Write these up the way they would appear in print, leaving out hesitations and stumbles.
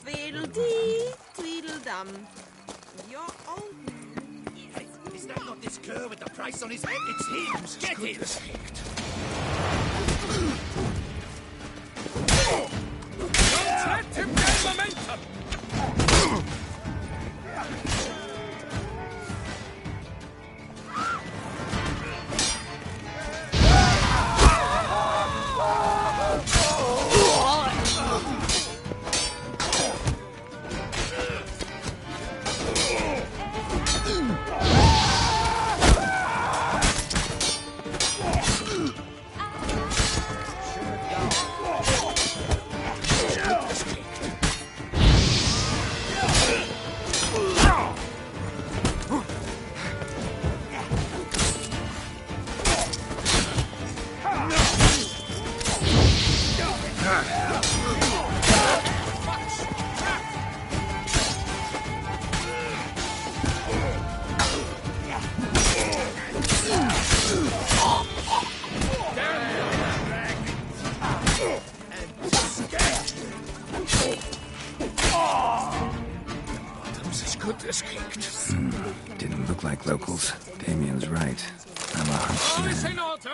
Tweedledee, tweedledum. You're old. Hey, is that not this cur with the price on his head? It's him! Get him! Don't let him gain momentum! Didn't look like locals. Damien's right. I'm a huntsman. In order!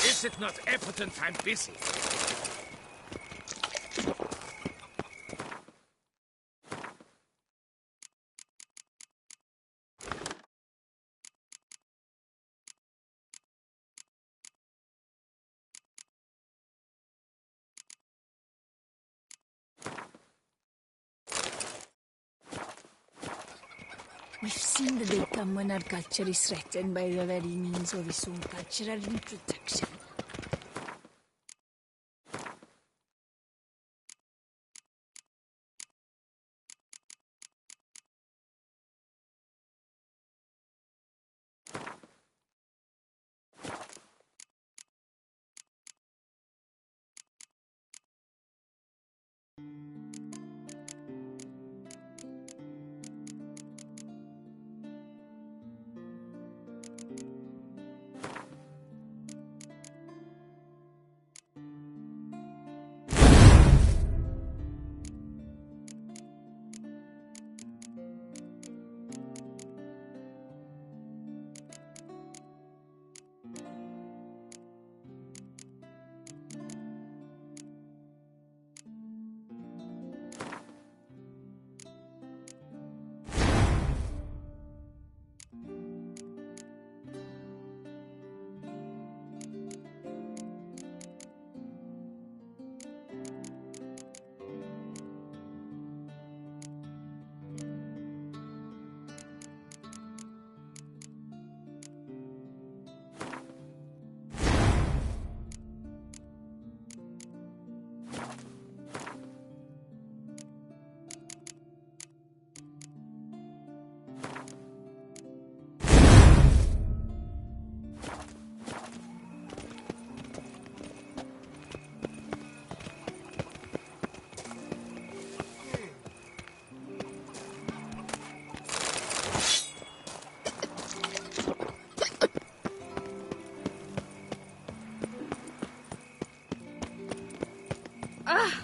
Is it not evident I'm busy? We've seen that they come when our culture is threatened by the very means of its own cultural reproduction.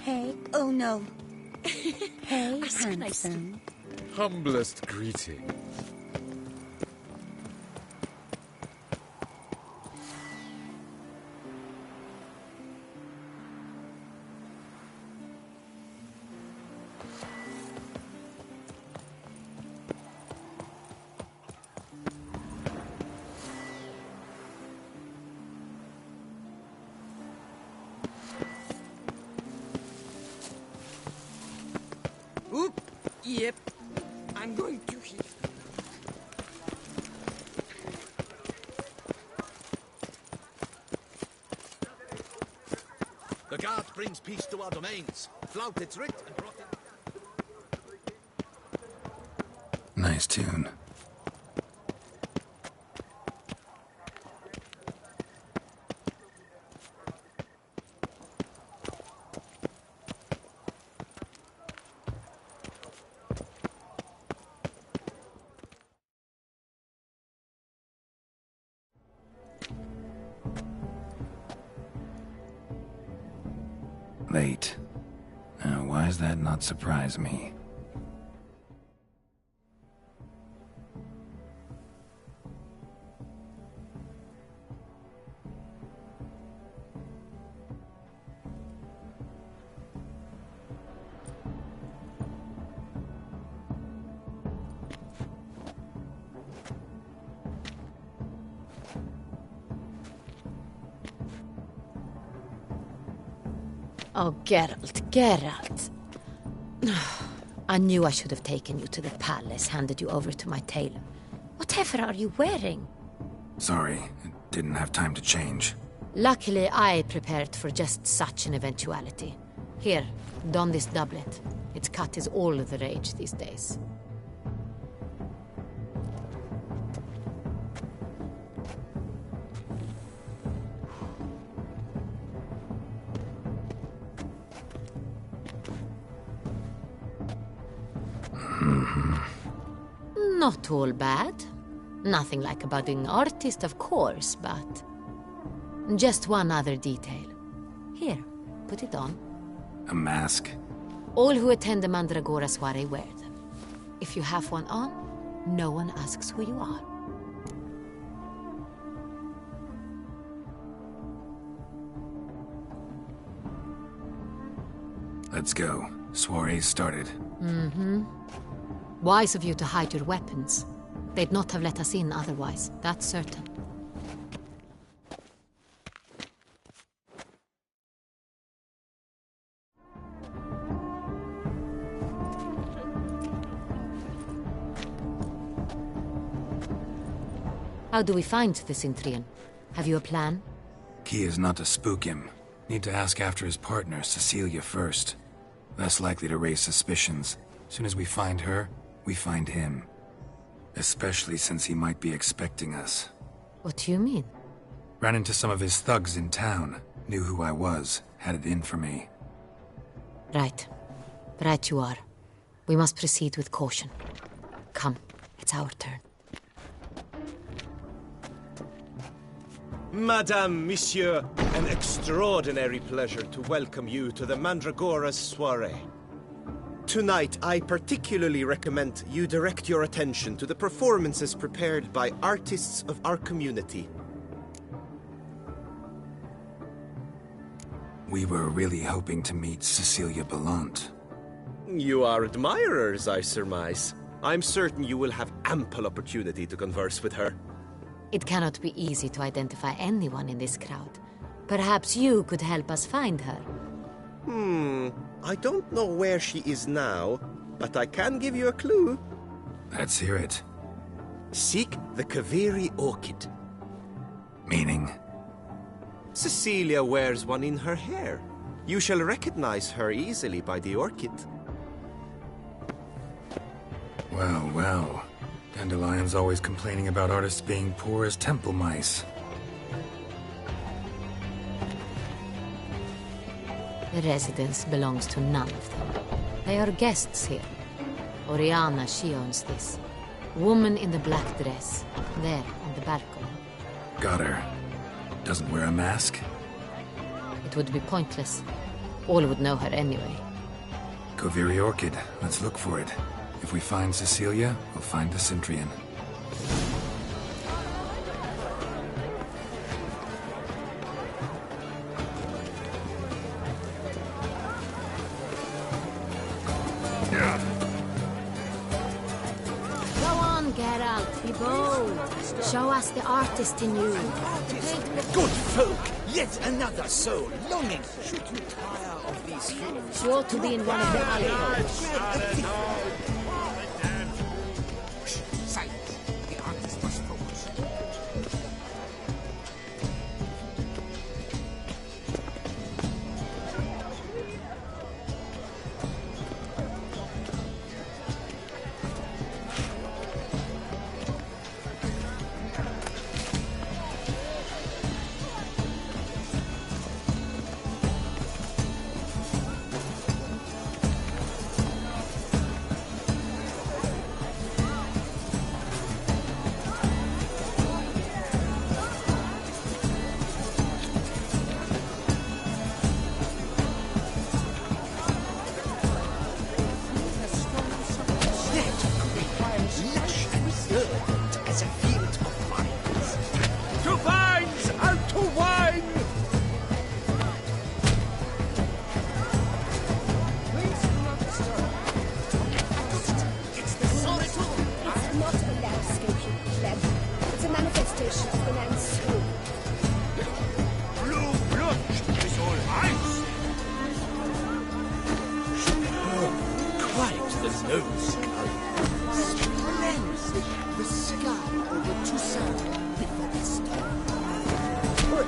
Hey, oh no. Hey, handsome. Humblest greeting. Oop! Yep. I'm going to hit. The guard brings peace to our domains. Flout its writ and brought it. Nice tune. Late. Now, why does that not surprise me? Oh, Geralt. I knew I should have taken you to the palace, handed you over to my tailor. Whatever are you wearing? Sorry, didn't have time to change. Luckily, I prepared for just such an eventuality. Here, don this doublet. Its cut is all the rage these days. Not all bad. Nothing like a budding artist, of course, but... just one other detail. Here, put it on. A mask? All who attend the Mandragora soiree wear them. If you have one on, no one asks who you are. Let's go. Soiree started. Mm-hmm. Wise of you to hide your weapons. They'd not have let us in otherwise, that's certain. How do we find the Cintrian? Have you a plan? Key is not to spook him. Need to ask after his partner, Cecilia, first. Less likely to raise suspicions. Soon as we find her, we find him. Especially since he might be expecting us. What do you mean? Ran into some of his thugs in town. Knew who I was. Had it in for me. Right. Right you are. We must proceed with caution. Come, it's our turn. Madame, Monsieur, an extraordinary pleasure to welcome you to the Mandragora's soiree. Tonight, I particularly recommend you direct your attention to the performances prepared by artists of our community. We were really hoping to meet Cecilia Bellant. You are admirers, I surmise. I'm certain you will have ample opportunity to converse with her. It cannot be easy to identify anyone in this crowd. Perhaps you could help us find her. I don't know where she is now, but I can give you a clue. Let's hear it. Seek the Kaviri orchid. Meaning? Cecilia wears one in her hair. You shall recognize her easily by the orchid. Well, well. Dandelion's always complaining about artists being poor as temple mice. The residence belongs to none of them. They are guests here. Oriana, she owns this. Woman in the black dress. There, on the balcony. Got her. Doesn't wear a mask? It would be pointless. All would know her anyway. Kaviri Orchid. Let's look for it. If we find Cecilia, we'll find the Cintrian. Go on, Geralt. Be bold. Show us the artist in you. Good folk! Yet another soul longing. Should you tire of these fools? Sure to be in one of the alcoves. Silence. The artist must focus.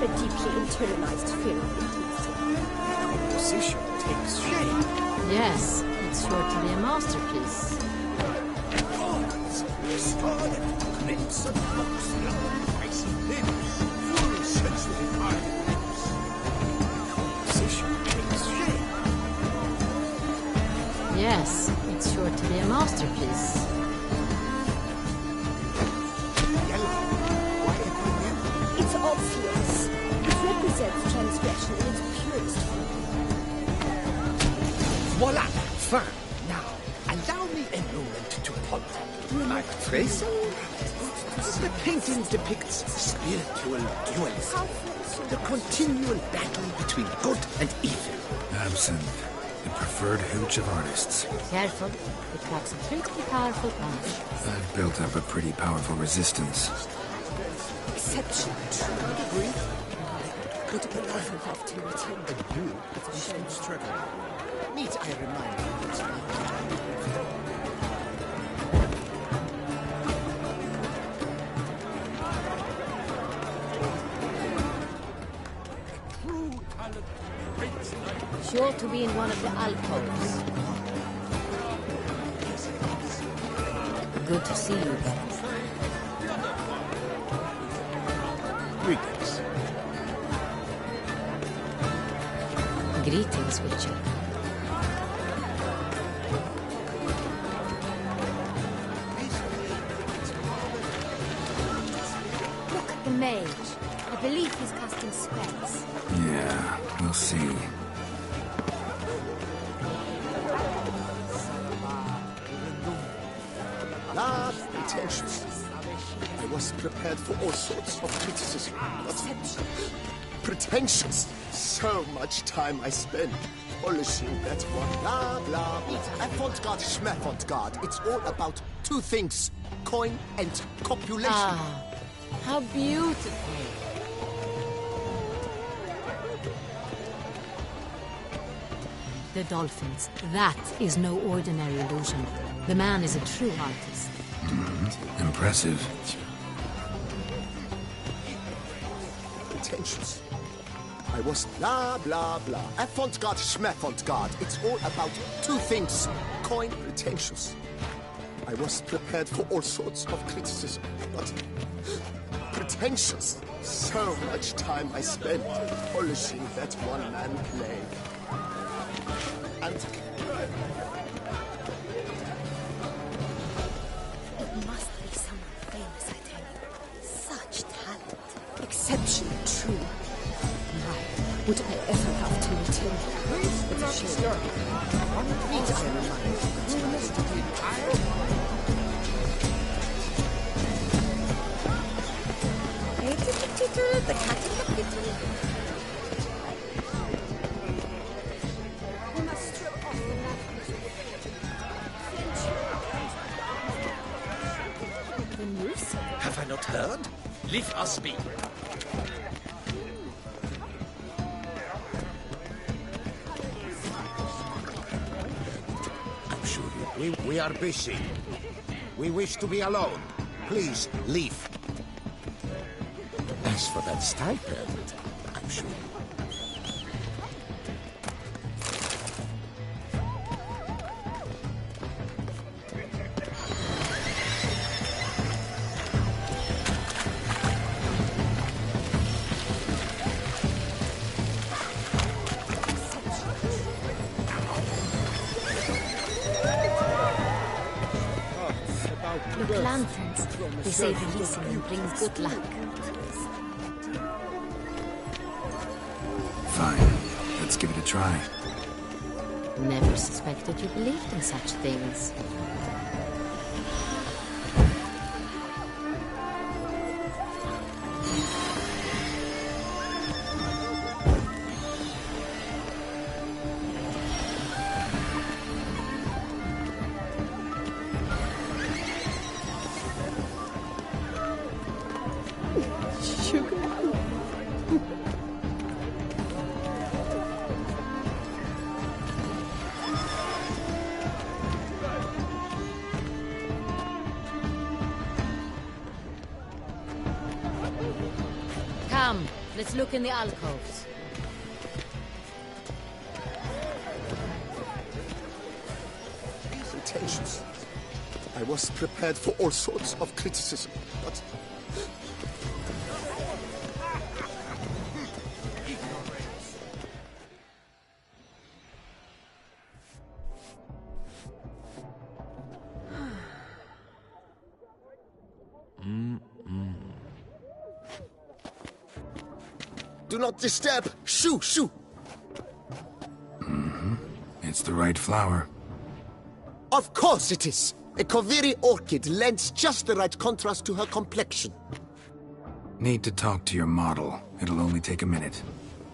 a deeply internalized fear of intimacy. Position takes shape. Yes, it's sure to be a masterpiece. Gods, scarlet crimson looks like icy limbs, full sensitive eyes. Position takes shape. Yes, it's sure to be a masterpiece. It's obvious. It represents transgression in its purest form. Voila! Fine. Now, allow me a moment to ponder. My trace? The painting depicts spiritual dualism. The continual battle between good and evil. Absinthe, the preferred hooch of artists. Careful, it packs a pretty powerful punch. I've built up a pretty powerful resistance. Exception. Would I ever have to return? Need I remind you it's Sure to be in one of the alcoves. Good to see you again. Greetings. Greetings, Witcher. Look at the mage. I believe he's casting spells. Yeah, we'll see. Ah, pretentious. I was prepared for all sorts of criticism, but pretentious. So much time I spent polishing that one. Blah, blah, blah. Avant-garde, schmavant-garde. It's all about two things. Coin and copulation. Ah, how beautiful. The dolphins. That is no ordinary illusion. The man is a true artist. Impressive. Pretentious. I was blah, blah, blah. Avant-garde, schmavant-garde. It's all about two things. Coin, pretentious. I was prepared for all sorts of criticism, but pretentious. So much time I spent polishing that one-man play. And It must be someone famous, I tell you. Such talent. Exceptionally true. Why would I ever have to return? It's a shame. need I remind you, it's mystically The cat in the kitten. We must strip off the napkins. The noose? Have I not heard? Leave us be. I'm sure we are busy. We wish to be alone. Please, leave. As for that stipend, I'm sure. Look, lanterns. They say releasing them brings good luck. Fine. Let's give it a try. Never suspected you believed in such things. Let's look in the alcoves. Pretentious. I was prepared for all sorts of criticism, but... Do not disturb! Shoo, shoo! It's the right flower. Of course it is! A Koviri orchid lends just the right contrast to her complexion. Need to talk to your model. It'll only take a minute.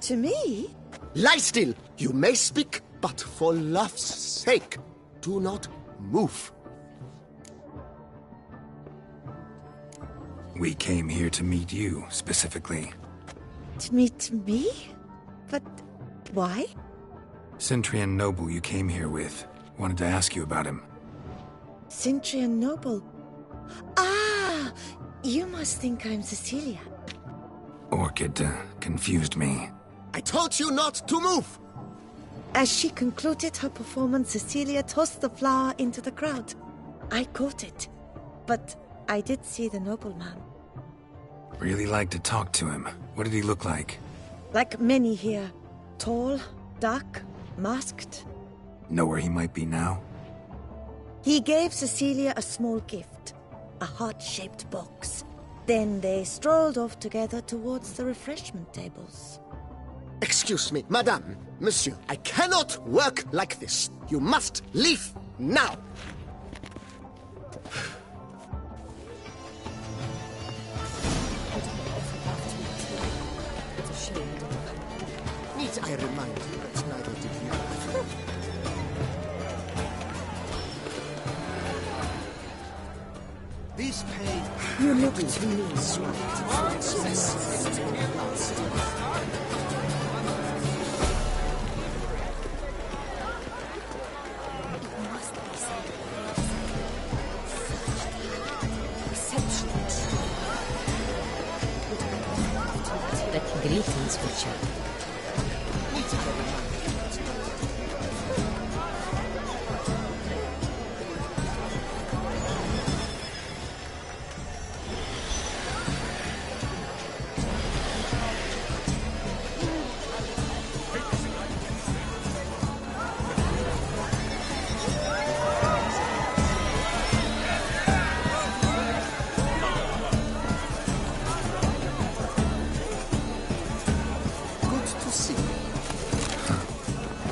To me? Lie still! You may speak, but for love's sake, do not move. We came here to meet you, specifically. To meet me? But why? Centrian noble you came here with. Wanted to ask you about him. Centrian noble. Ah! You must think I'm Cecilia. Orchid confused me. I told you not to move! As she concluded her performance, Cecilia tossed the flower into the crowd. I caught it, but I did see the nobleman. Really like to talk to him. What did he look like? Like many here. Tall, dark, masked. Know where he might be now? He gave Cecilia a small gift, a heart-shaped box. Then they strolled off together towards the refreshment tables. Excuse me, madame, monsieur, I cannot work like this. You must leave now! Need I remind you that neither did you? These paid... You look to me. But greetings, Witcher.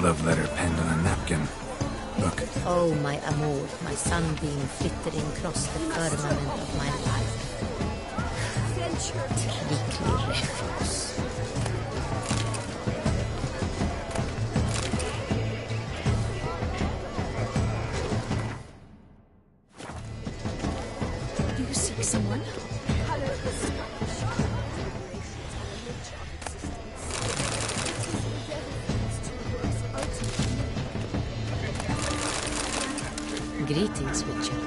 Love letter penned on a napkin. Look. Oh, my amour, my sunbeam flittering across the firmament of my life. Trickly refuse. Do you seek someone? Greetings, Witcher.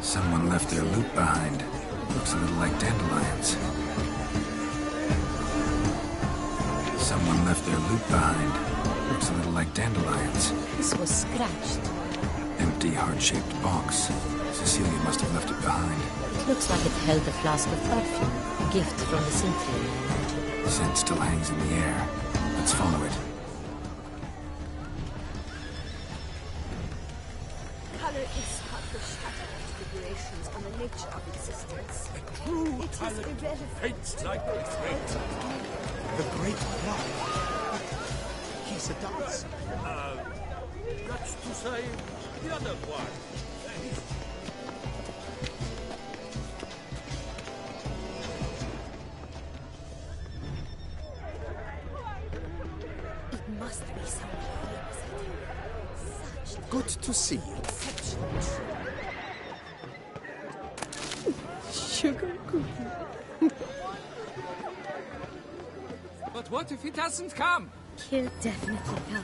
Someone left their loot behind. Looks a little like dandelions. Someone left their loot behind. Looks a little like dandelions. This was scratched. Empty, heart-shaped box. Cecilia must have left it behind. It looks like it held a flask of perfume. A gift from the Centrian. Scent still hangs in the air. Let's follow it. Color is but the shadow of figurations on the nature of existence. It is irrelevant. Hates like fate. The great blood. He's a dancer. That's to say, the other one. It must be someone famous, I think. Such Good to see you. exceptional. Sugar But what if he doesn't come? He'll definitely come.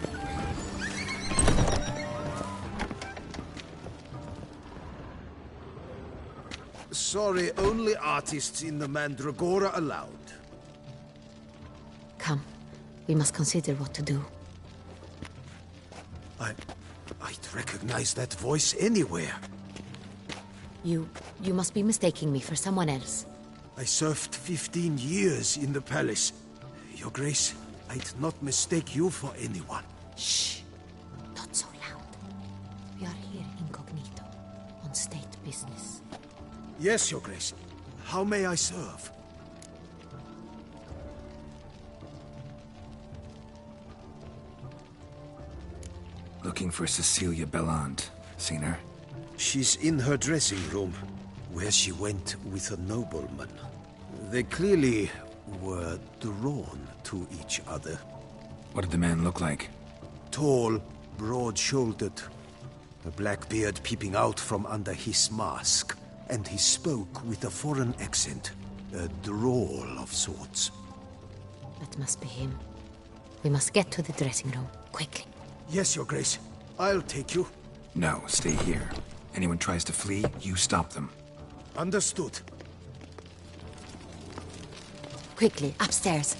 Sorry, only artists in the Mandragora allowed. Come. We must consider what to do. I'd recognize that voice anywhere. You must be mistaking me for someone else. I served 15 years in the palace. Your Grace, I'd not mistake you for anyone. Shh! Not so loud. We are here incognito, on state business. Yes, Your Grace. How may I serve? Looking for Cecilia Bellant. Seen her? She's in her dressing room, where she went with a nobleman. They clearly were drawn to each other. What did the man look like? Tall, broad-shouldered, a black beard peeping out from under his mask, and he spoke with a foreign accent, a drawl of sorts. That must be him. We must get to the dressing room, quickly. Yes, Your Grace. I'll take you. No, stay here. Anyone tries to flee, you stop them. Understood. Quickly, upstairs.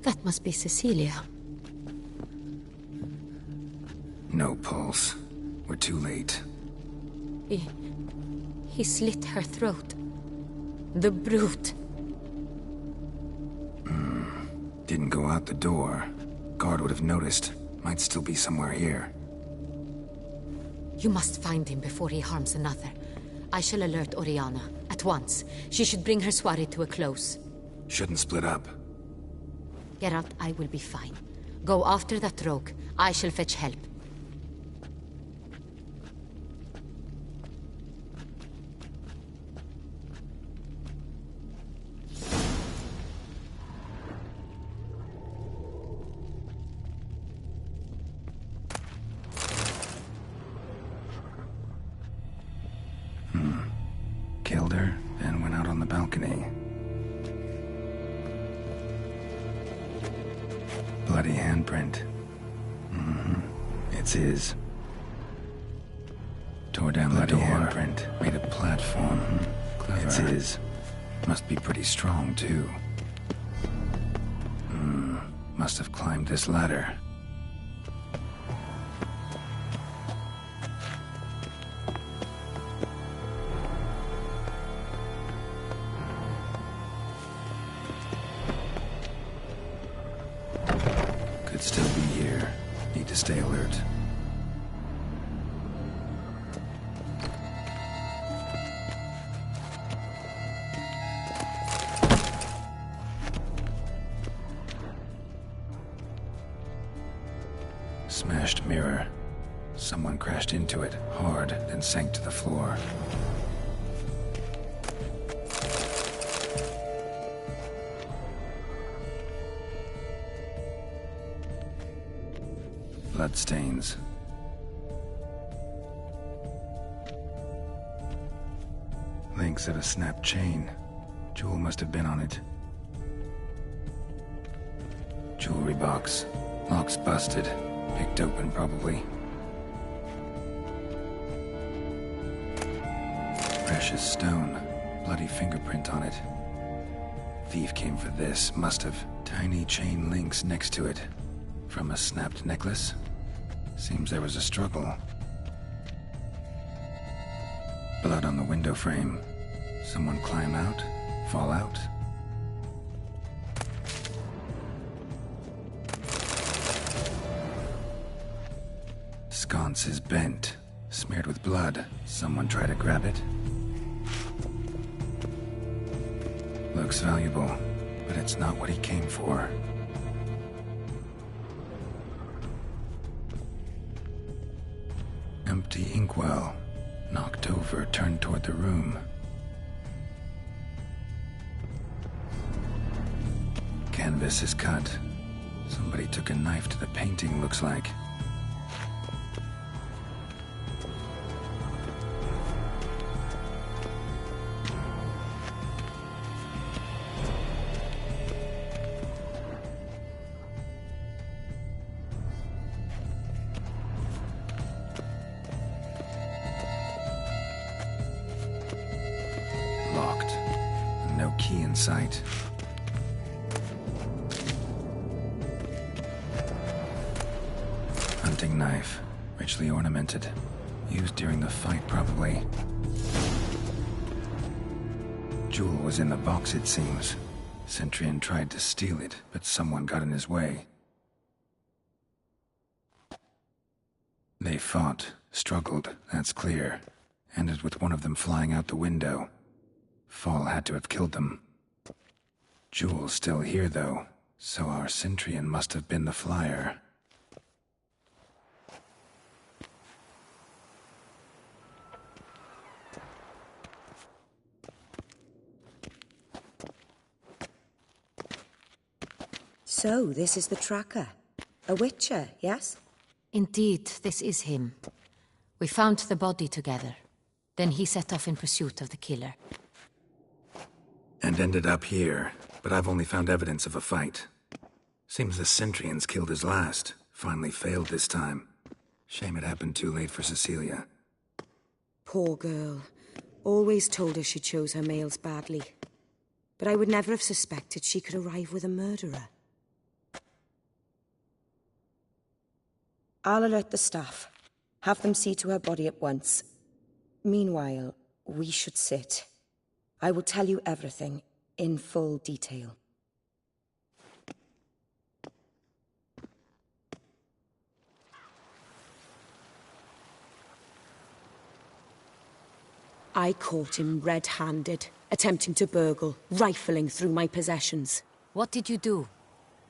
That must be Cecilia. No pulse. We're too late. He slit her throat. The brute. Didn't go out the door. Guard would have noticed. Might still be somewhere here. You must find him before he harms another. I shall alert Oriana. At once. She should bring her soiree to a close. Shouldn't split up. Geralt, I will be fine. Go after that rogue. I shall fetch help. Killed her, then went out on the balcony. Bloody handprint. It's his. Tore down the door. Handprint. Made a platform. Clever. It's his. Must be pretty strong, too. Must have climbed this ladder. Could still be here. Need to stay alert. Smashed mirror. Someone crashed into it, hard, then sank to the floor. Bloodstains. Links of a snapped chain. Jewel must have been on it. Jewelry box. Lock's busted. Picked open, probably. Precious stone. Bloody fingerprint on it. Thief came for this. Must have. Tiny chain links next to it. From a snapped necklace? Seems there was a struggle. Blood on the window frame. Someone climb out? Fall out? Sconce is bent. Smeared with blood. Someone try to grab it? Looks valuable, but it's not what he came for. Empty inkwell. Knocked over, turned toward the room. Canvas is cut. Somebody took a knife to the painting, looks like. Locked. No key in sight. Hunting knife. Richly ornamented. Used during the fight, probably. Jewel was in the box, it seems. Centurion tried to steal it, but someone got in his way. They fought, struggled, that's clear. Ended with one of them flying out the window. Fall had to have killed them. Jewel's still here, though, so our Centurion must have been the flyer. So, this is the tracker. A witcher, yes? Indeed, this is him. We found the body together. Then he set off in pursuit of the killer. And ended up here, but I've only found evidence of a fight. Seems the Centurions killed his last. Finally failed this time. Shame it happened too late for Cecilia. Poor girl. Always told her she chose her males badly. But I would never have suspected she could arrive with a murderer. I'll alert the staff. Have them see to her body at once. Meanwhile, we should sit. I will tell you everything, in full detail. I caught him red-handed, attempting to burgle, rifling through my possessions. What did you do?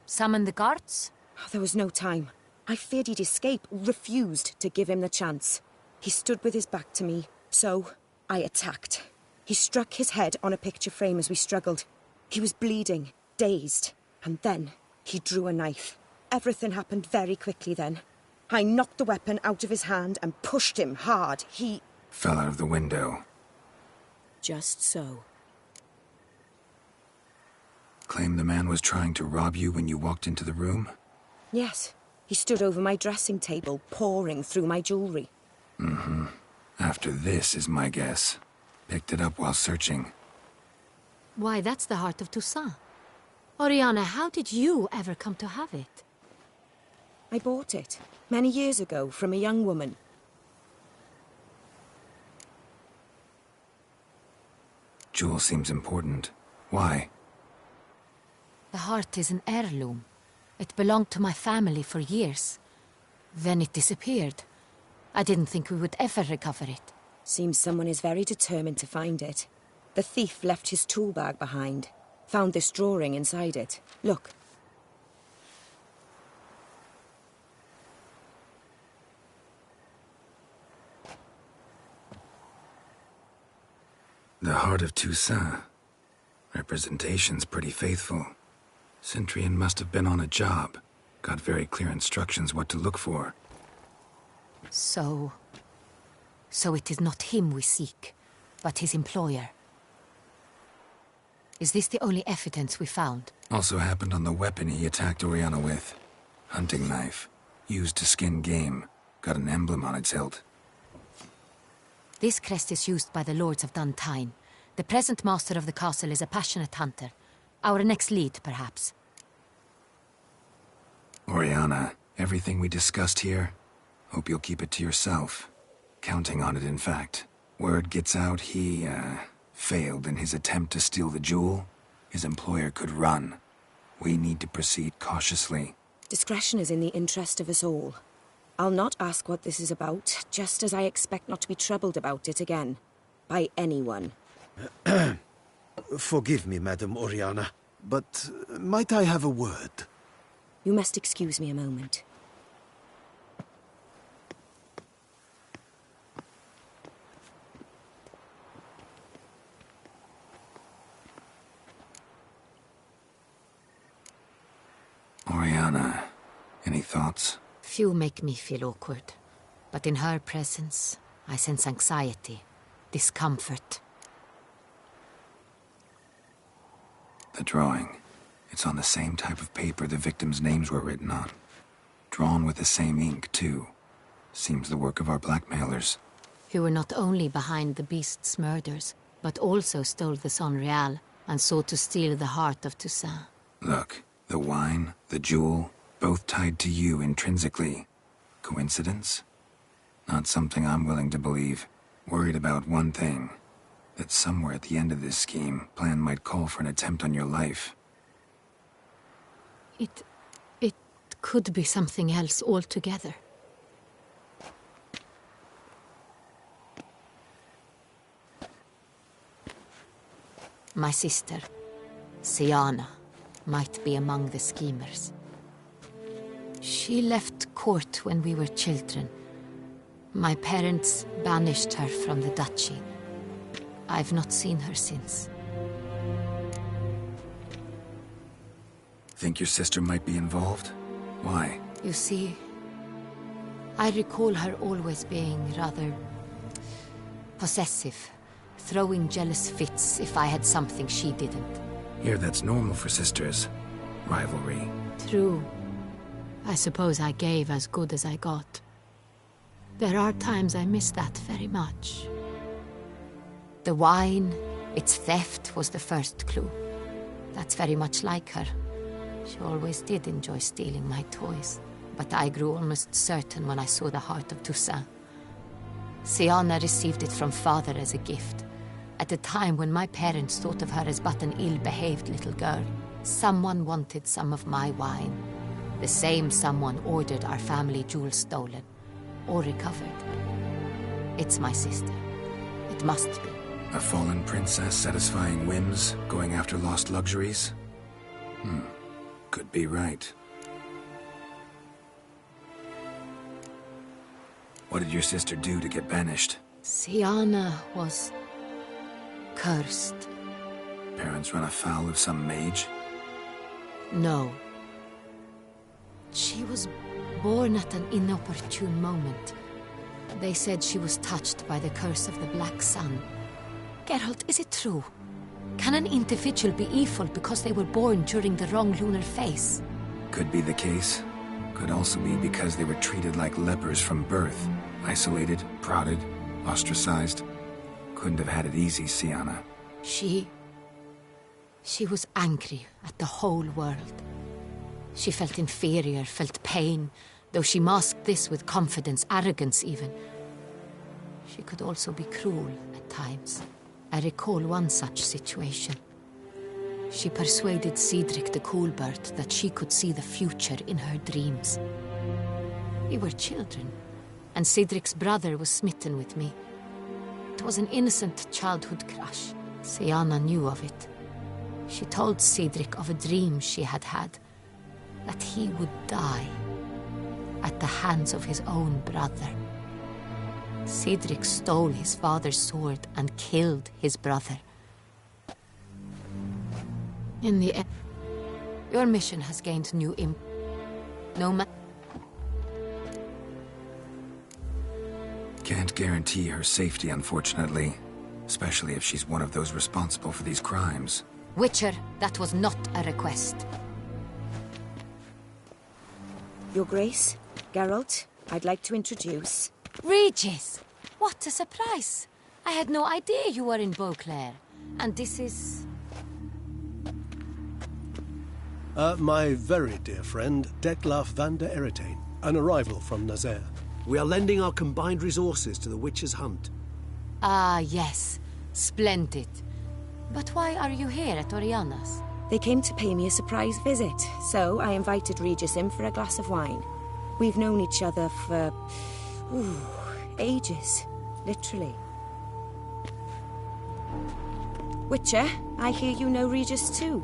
Summon the guards? There was no time. I feared he'd escape, refused to give him the chance. He stood with his back to me, so I attacked. He struck his head on a picture frame as we struggled. He was bleeding, dazed, and then he drew a knife. Everything happened very quickly then. I knocked the weapon out of his hand and pushed him hard. He Fell out of the window. Just so. Claim the man was trying to rob you when you walked into the room? Yes. He stood over my dressing table, pouring through my jewelry. Mm-hmm. After this is my guess. Picked it up while searching. Why, that's the heart of Toussaint. Oriana, how did you ever come to have it? I bought it, many years ago, from a young woman. Jewel seems important. Why? The heart is an heirloom. It belonged to my family for years. Then it disappeared. I didn't think we would ever recover it. Seems someone is very determined to find it. The thief left his tool bag behind. Found this drawing inside it. Look. The heart of Toussaint. Representation's pretty faithful. Centurion must have been on a job. Got very clear instructions what to look for. So it is not him we seek, but his employer. Is this the only evidence we found? Also happened on the weapon he attacked Oriana with. Hunting knife. Used to skin game. Got an emblem on its hilt. This crest is used by the Lords of Duntine. The present master of the castle is a passionate hunter. Our next lead, perhaps. Oriana, everything we discussed here, hope you'll keep it to yourself. Counting on it, in fact. Word gets out he, failed in his attempt to steal the jewel. His employer could run. We need to proceed cautiously. Discretion is in the interest of us all. I'll not ask what this is about, just as I expect not to be troubled about it again. By anyone. Forgive me, Madam Oriana, but might I have a word? You must excuse me a moment. Oriana, any thoughts? Few make me feel awkward, but in her presence, I sense anxiety, discomfort. The drawing. It's on the same type of paper the victims' names were written on. Drawn with the same ink, too. Seems the work of our blackmailers. Who were not only behind the beast's murders, but also stole the Son Real and sought to steal the heart of Toussaint. Look, the wine, the jewel, both tied to you intrinsically. Coincidence? Not something I'm willing to believe. Worried about one thing. That somewhere at the end of this scheme, plan might call for an attempt on your life. It could be something else altogether. My sister, Siana, might be among the schemers. She left court when we were children. My parents banished her from the duchy. I've not seen her since. Think your sister might be involved? Why? You see, I recall her always being rather possessive, throwing jealous fits if I had something she didn't. Here, that's normal for sisters. Rivalry. True. I suppose I gave as good as I got. There are times I miss that very much. The wine, its theft, was the first clue. That's very much like her. She always did enjoy stealing my toys, but I grew almost certain when I saw the heart of Toussaint. Siana received it from father as a gift, at a time when my parents thought of her as but an ill-behaved little girl. Someone wanted some of my wine. The same someone ordered our family jewels stolen, or recovered. It's my sister. It must be. A fallen princess satisfying whims, going after lost luxuries? Could be right. What did your sister do to get banished? Siana was cursed. Parents run afoul of some mage? No. She was born at an inopportune moment. They said she was touched by the curse of the Black Sun. Geralt, is it true? Can an individual be evil because they were born during the wrong lunar phase? Could be the case. Could also be because they were treated like lepers from birth. Isolated, prodded, ostracized. Couldn't have had it easy, Siana. She was angry at the whole world. She felt inferior, felt pain, though she masked this with confidence, arrogance even. She could also be cruel at times. I recall one such situation. She persuaded Cedric the Coolbird that she could see the future in her dreams. We were children, and Cedric's brother was smitten with me. It was an innocent childhood crush. Siana knew of it. She told Cedric of a dream she had had, that he would die at the hands of his own brother. Cedric stole his father's sword and killed his brother. In the end, your mission has gained new Can't guarantee her safety, unfortunately. Especially if she's one of those responsible for these crimes. Witcher, that was not a request. Your Grace, Geralt, I'd like to introduce... Regis! What a surprise! I had no idea you were in Beauclair. And this is... My very dear friend, Detlaf van der Eretain, an arrival from Nazaire. We are lending our combined resources to the Witcher's hunt. Ah, yes. Splendid. But why are you here at Oriana's? They came to pay me a surprise visit, so I invited Regis in for a glass of wine. We've known each other for... ages. Literally. Witcher, I hear you know Regis too.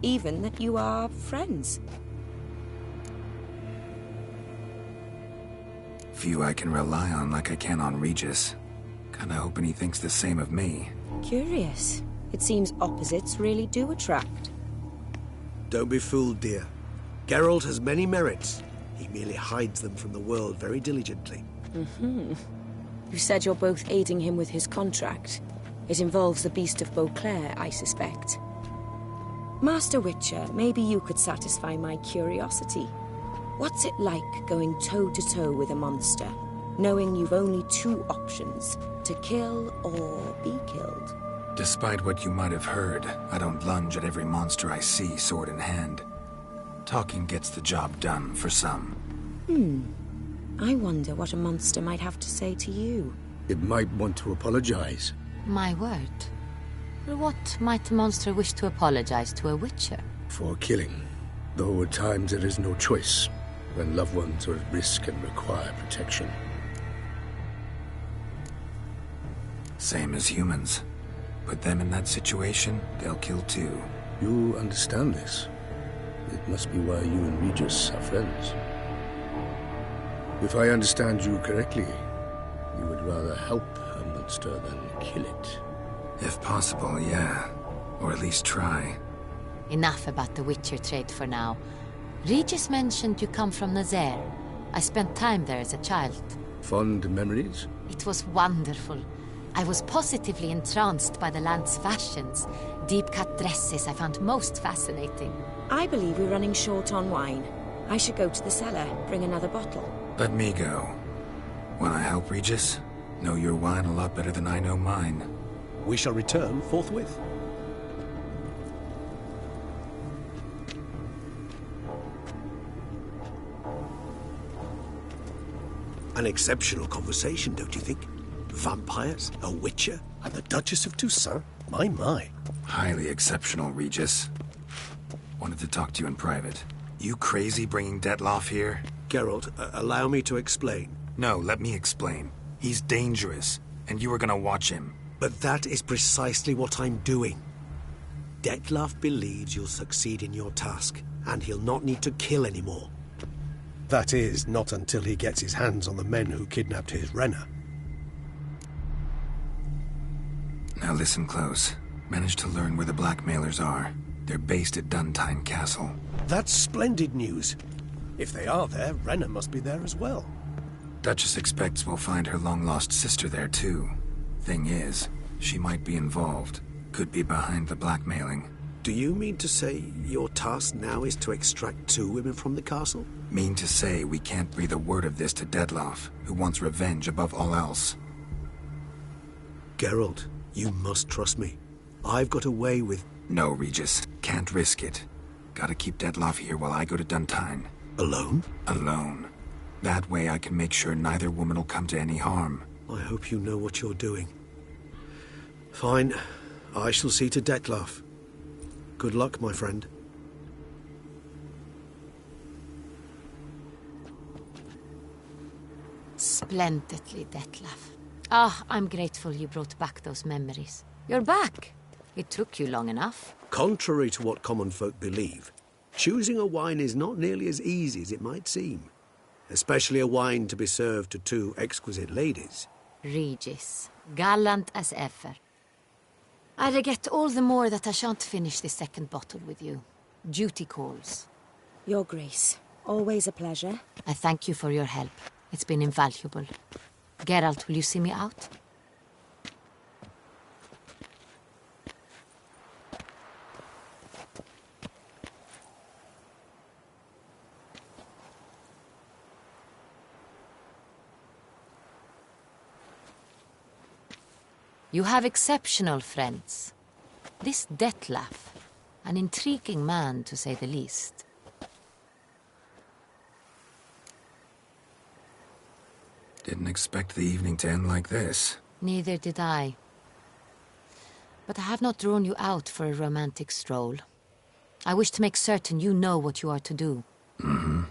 Even that you are friends. Few I can rely on like I can on Regis. Kinda hoping he thinks the same of me. Curious. It seems opposites really do attract. Don't be fooled, dear. Geralt has many merits. He merely hides them from the world very diligently. You said you're both aiding him with his contract. It involves the Beast of Beauclair, I suspect. Master Witcher, maybe you could satisfy my curiosity. What's it like going toe-to-toe with a monster, knowing you've only two options, to kill or be killed? Despite what you might have heard, I don't lunge at every monster I see sword in hand. Talking gets the job done for some. I wonder what a monster might have to say to you. It might want to apologize. My word. What might a monster wish to apologize to a witcher? For killing. Though at times there is no choice, when loved ones are at risk and require protection. Same as humans. Put them in that situation, they'll kill too. You understand this. It must be why you and Regis are friends. If I understand you correctly, you would rather help a monster than kill it. If possible, yeah. Or at least try. Enough about the Witcher trade for now. Regis mentioned you come from Nazaire. I spent time there as a child. Fond memories? It was wonderful. I was positively entranced by the land's fashions. Deep-cut dresses I found most fascinating. I believe we're running short on wine. I should go to the cellar, bring another bottle. Let me go. Wanna help, Regis? Know your wine a lot better than I know mine. We shall return forthwith. An exceptional conversation, don't you think? Vampires, a witcher, and the Duchess of Toussaint? My. Highly exceptional, Regis. Wanted to talk to you in private. You crazy bringing Detloff here? Geralt, allow me to explain. No, let me explain. He's dangerous, and you were gonna watch him. But that is precisely what I'm doing. Detloff believes you'll succeed in your task, and he'll not need to kill anymore. That is, not until he gets his hands on the men who kidnapped his Renna. Now listen close. Managed to learn where the blackmailers are. They're based at Duntine Castle. That's splendid news. If they are there, Renna must be there as well. Duchess expects we'll find her long-lost sister there, too. Thing is, she might be involved. Could be behind the blackmailing. Do you mean to say your task now is to extract two women from the castle? Mean to say we can't breathe a word of this to Detloff, who wants revenge above all else. Geralt, you must trust me. I've got away with... No, Regis. Can't risk it. Gotta keep Detloff here while I go to Duntine. Alone? Alone. That way I can make sure neither woman will come to any harm. I hope you know what you're doing. Fine. I shall see to Detloff. Good luck, my friend. Splendidly, Detlaff. Ah, I'm grateful you brought back those memories. You're back. It took you long enough. Contrary to what common folk believe, choosing a wine is not nearly as easy as it might seem. Especially a wine to be served to two exquisite ladies. Regis, gallant as ever. I regret all the more that I shan't finish the second bottle with you. Duty calls. Your Grace, always a pleasure. I thank you for your help. It's been invaluable. Geralt, will you see me out? You have exceptional friends. This Detlaff, an intriguing man to say the least. Didn't expect the evening to end like this. Neither did I. But I have not drawn you out for a romantic stroll. I wish to make certain you know what you are to do. Mm-hmm.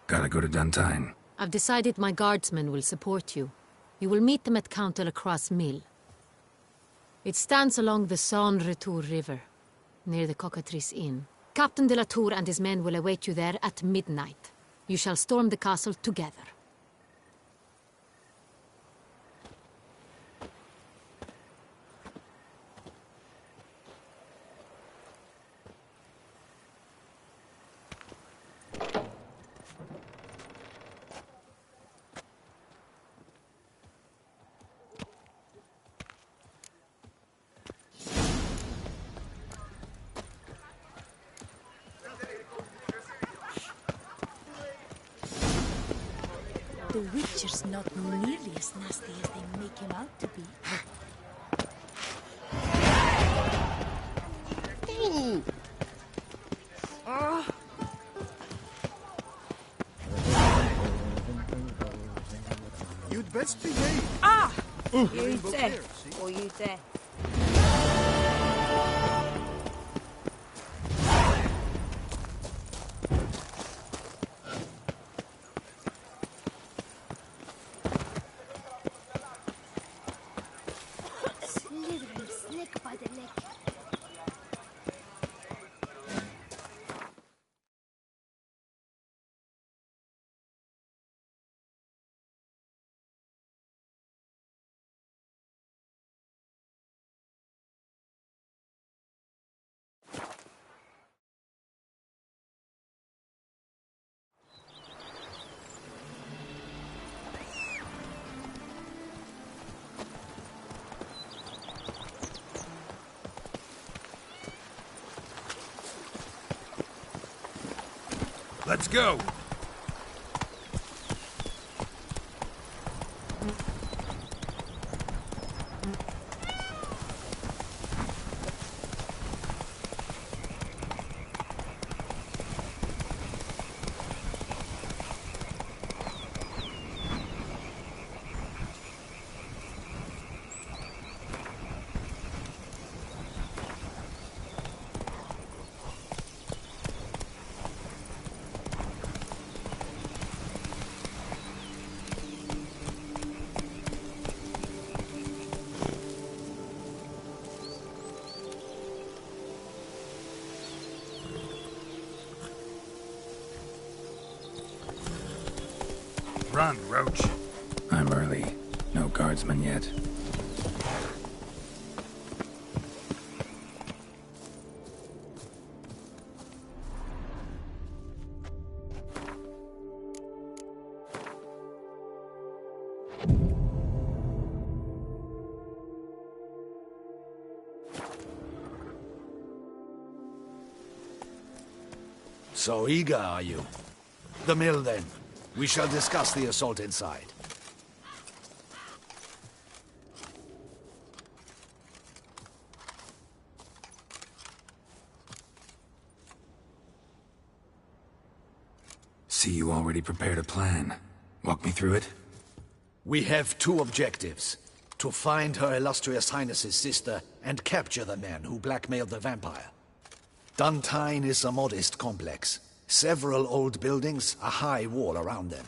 Gotta go to Duntine. I've decided my guardsmen will support you. You will meet them at Count de la Croix's mill. It stands along the Saône-Retour River, near the Cockatrice Inn. Captain de la Tour and his men will await you there at midnight. You shall storm the castle together. The Witcher's not nearly as nasty as they make him out to be. You'd best behave. Ah! You Rainbow there, clear, see? or you there. Slithering snake by the neck. Let's go! Run, Roach. I'm early. No guardsmen yet. So eager, are you? The mill, then. We shall discuss the assault inside. See, you already prepared a plan. Walk me through it? We have two objectives. To find Her Illustrious Highness's sister and capture the man who blackmailed the vampire. Duntine is a modest complex. Several old buildings, a high wall around them.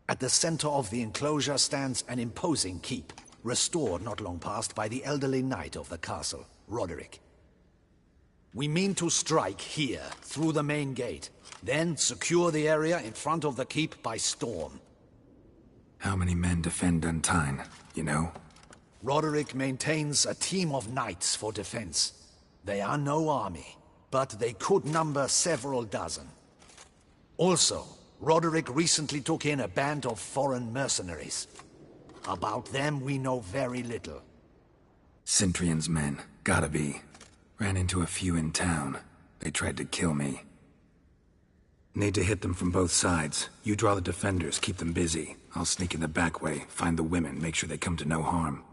At the center of the enclosure stands an imposing keep, restored not long past by the elderly knight of the castle, Roderick. We mean to strike here, through the main gate, then secure the area in front of the keep by storm. How many men defend Duntine, you know? Roderick maintains a team of knights for defense. They are no army, but they could number several dozen. Also, Roderick recently took in a band of foreign mercenaries. About them we know very little. Cintrian's men, gotta be. Ran into a few in town. They tried to kill me. Need to hit them from both sides. You draw the defenders, keep them busy. I'll sneak in the back way, find the women, make sure they come to no harm.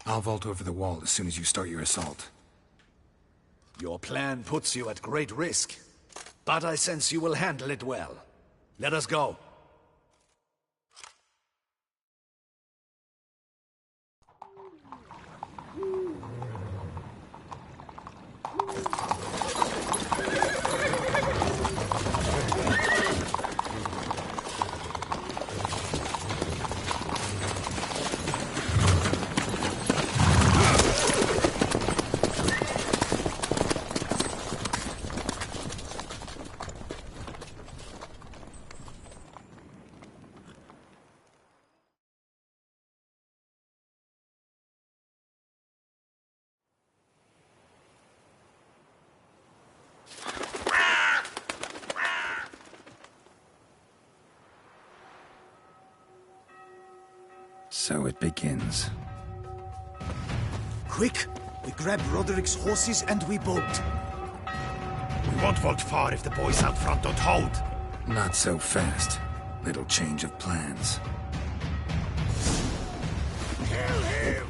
I'll vault over the wall as soon as you start your assault. Your plan puts you at great risk, but I sense you will handle it well. Let us go. So it begins. Quick! We grab Roderick's horses and we bolt. We won't vault far if the boys out front don't hold. Not so fast. Little change of plans. Kill him!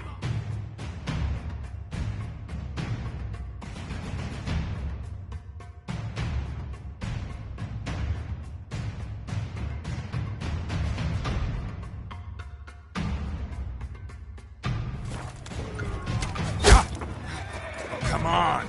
Come on!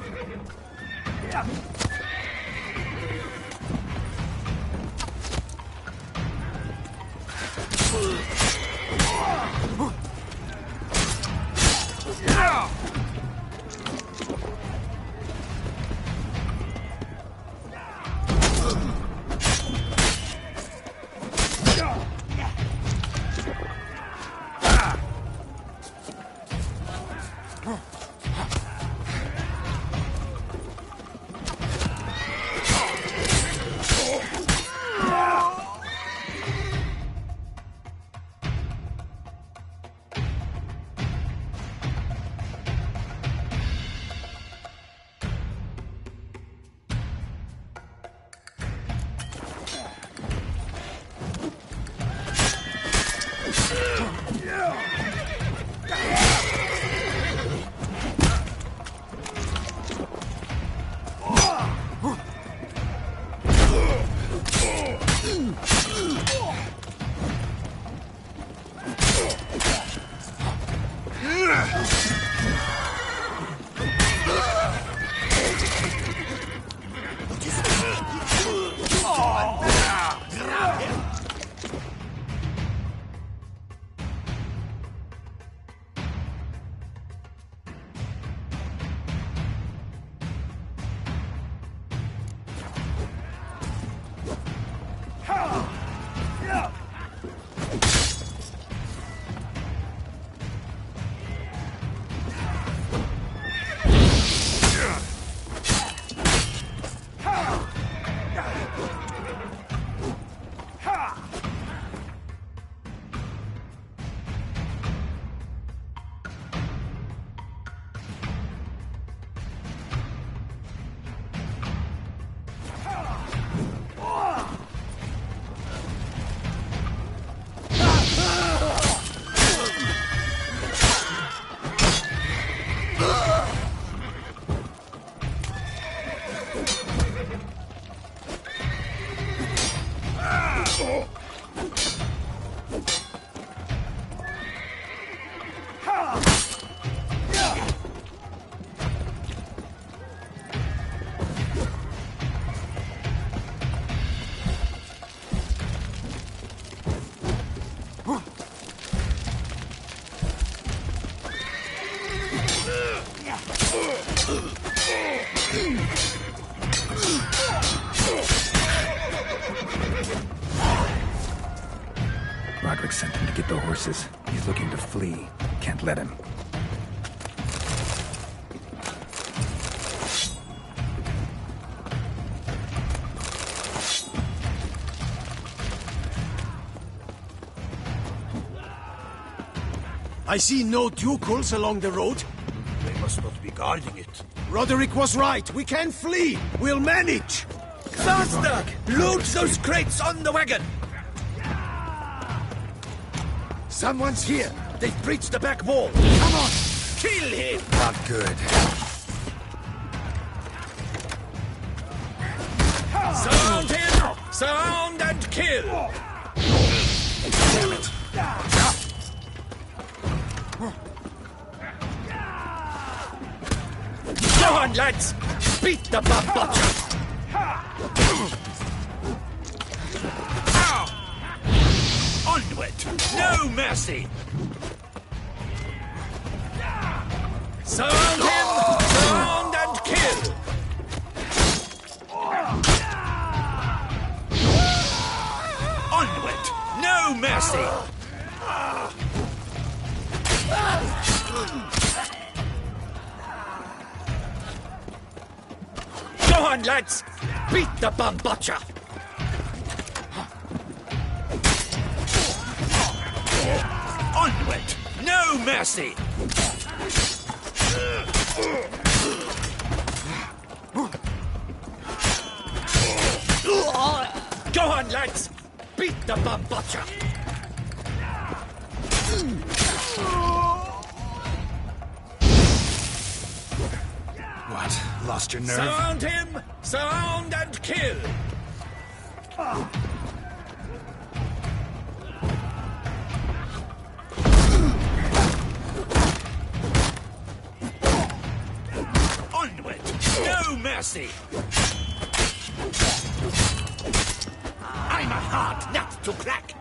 Roderick sent him to get the horses. He's looking to flee. Can't let him. I see no ducals along the road. They must not be guarding it. Roderick was right. We can flee. We'll manage. Faster! Load those crates on the wagon! Someone's here. They've breached the back wall. Come on! Kill him! Not good. Surround him! Surround and kill! Damn it. Go on, lads! Beat the bum butcher! Onward! No mercy! Surround him! Surround and kill! Onward! No mercy! Go on, lads! Beat the bum butcher! Onward! No mercy! Go on, lads! Beat the bum butcher! What? Lost your nerve? Surround him! Surround and kill! Onward! No mercy! I'm a hard nut to crack!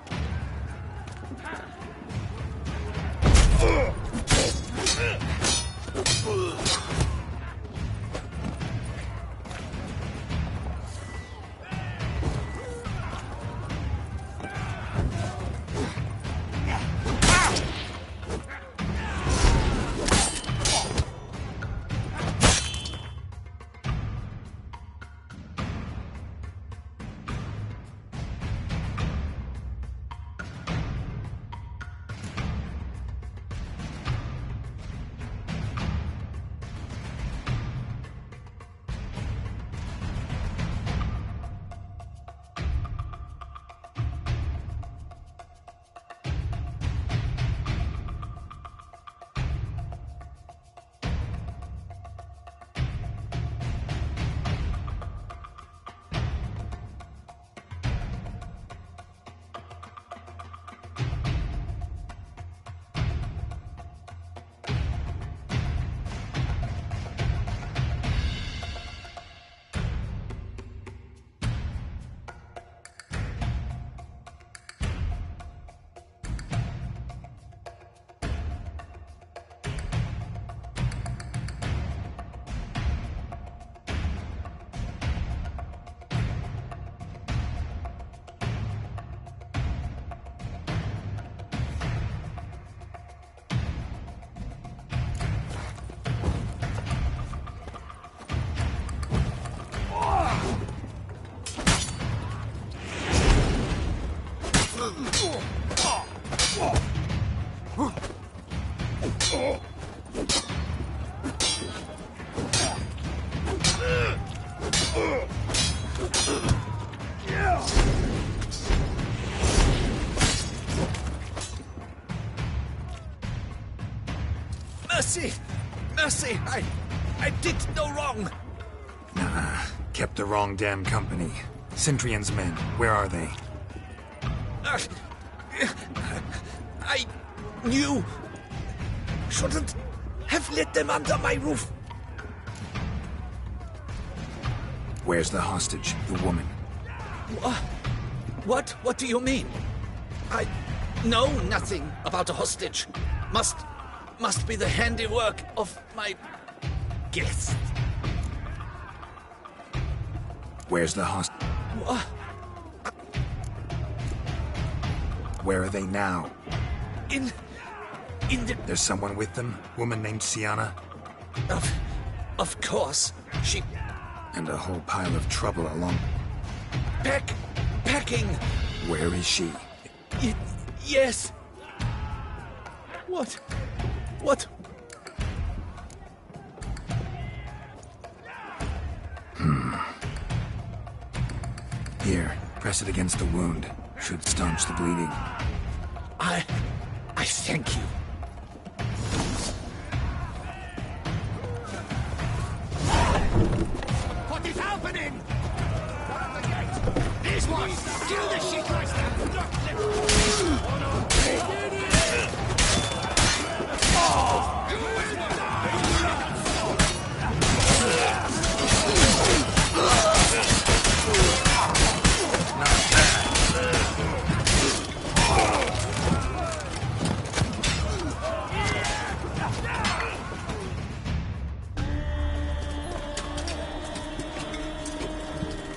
Mercy! Mercy! I did no wrong! Nah, kept the wrong damn company. Centrion's men, where are they? I knew... Shouldn't have let them under my roof. Where's the hostage, the woman? What? What do you mean? I know nothing about a hostage. Must be the handiwork of my guest. Where's the hostage? Where are they now? In the... There's someone with them? Woman named Sienna? Of course. She... And a whole pile of trouble along... Packing. Where is she? Yes. What? Here, press it against the wound. Should staunch the bleeding. I thank you. What is happening? These ones! Kill the shit right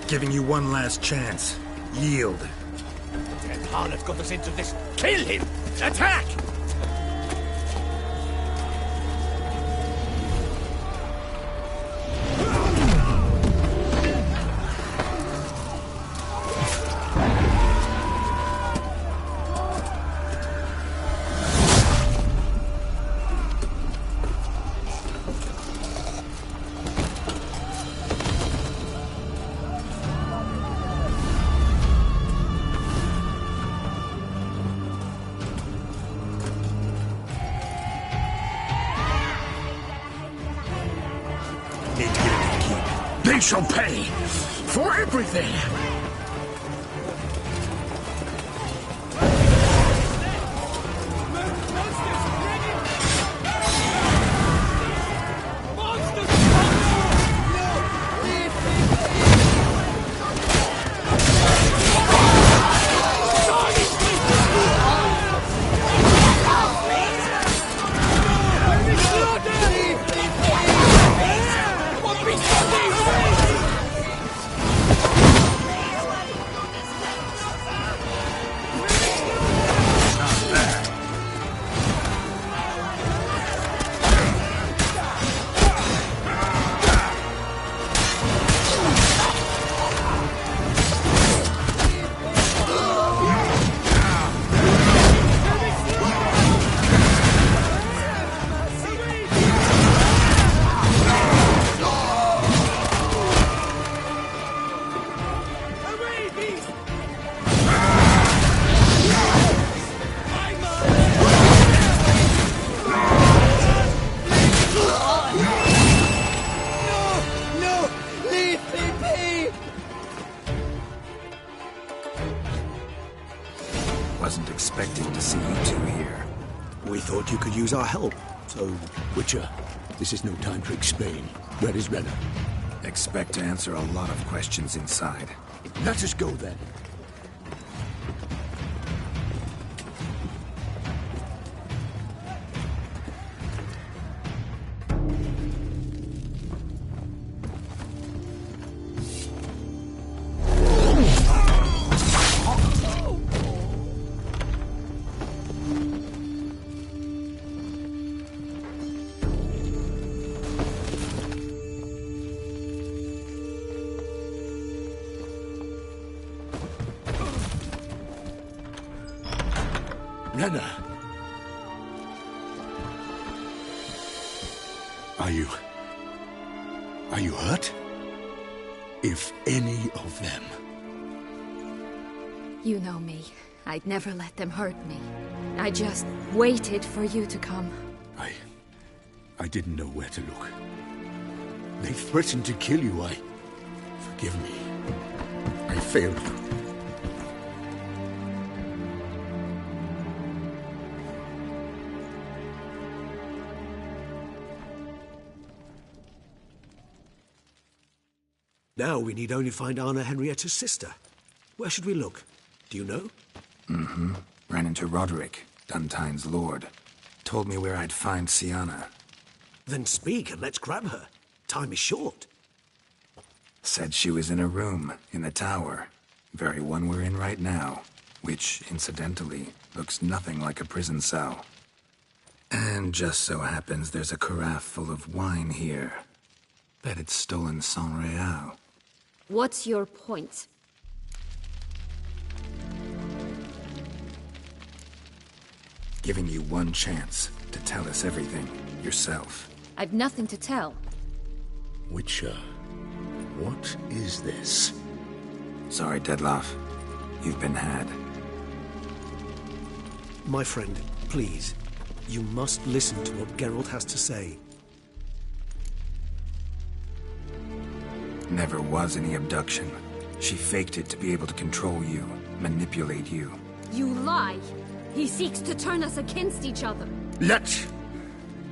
Giving you one last chance. Yield. That harlot got us into this. Kill him! Attack! shall pay for everything! Wasn't expecting to see you two here. We thought you could use our help. So, Witcher, this is no time to explain. Where is Renna? Expect to answer a lot of questions inside. Let us go then. Renna! Are you hurt? If any of them... You know me. I'd never let them hurt me. I just waited for you to come. I didn't know where to look. They threatened to kill you. Forgive me. I failed you. Now we need only find Anna Henrietta's sister. Where should we look? Do you know? Mm-hmm. Ran into Roderick, Duntine's lord. Told me where I'd find Sienna. Then speak and let's grab her. Time is short. Said she was in a room in the tower. Very one we're in right now. Which, incidentally, looks nothing like a prison cell. And just so happens there's a carafe full of wine here. Bet it's stolen San Real. What's your point? Giving you one chance to tell us everything yourself. I've nothing to tell. Witcher, what is this? Sorry, Dettlaff. You've been had. My friend, please. You must listen to what Geralt has to say. Never was any abduction. She faked it to be able to control you, manipulate you. You lie! He seeks to turn us against each other. Let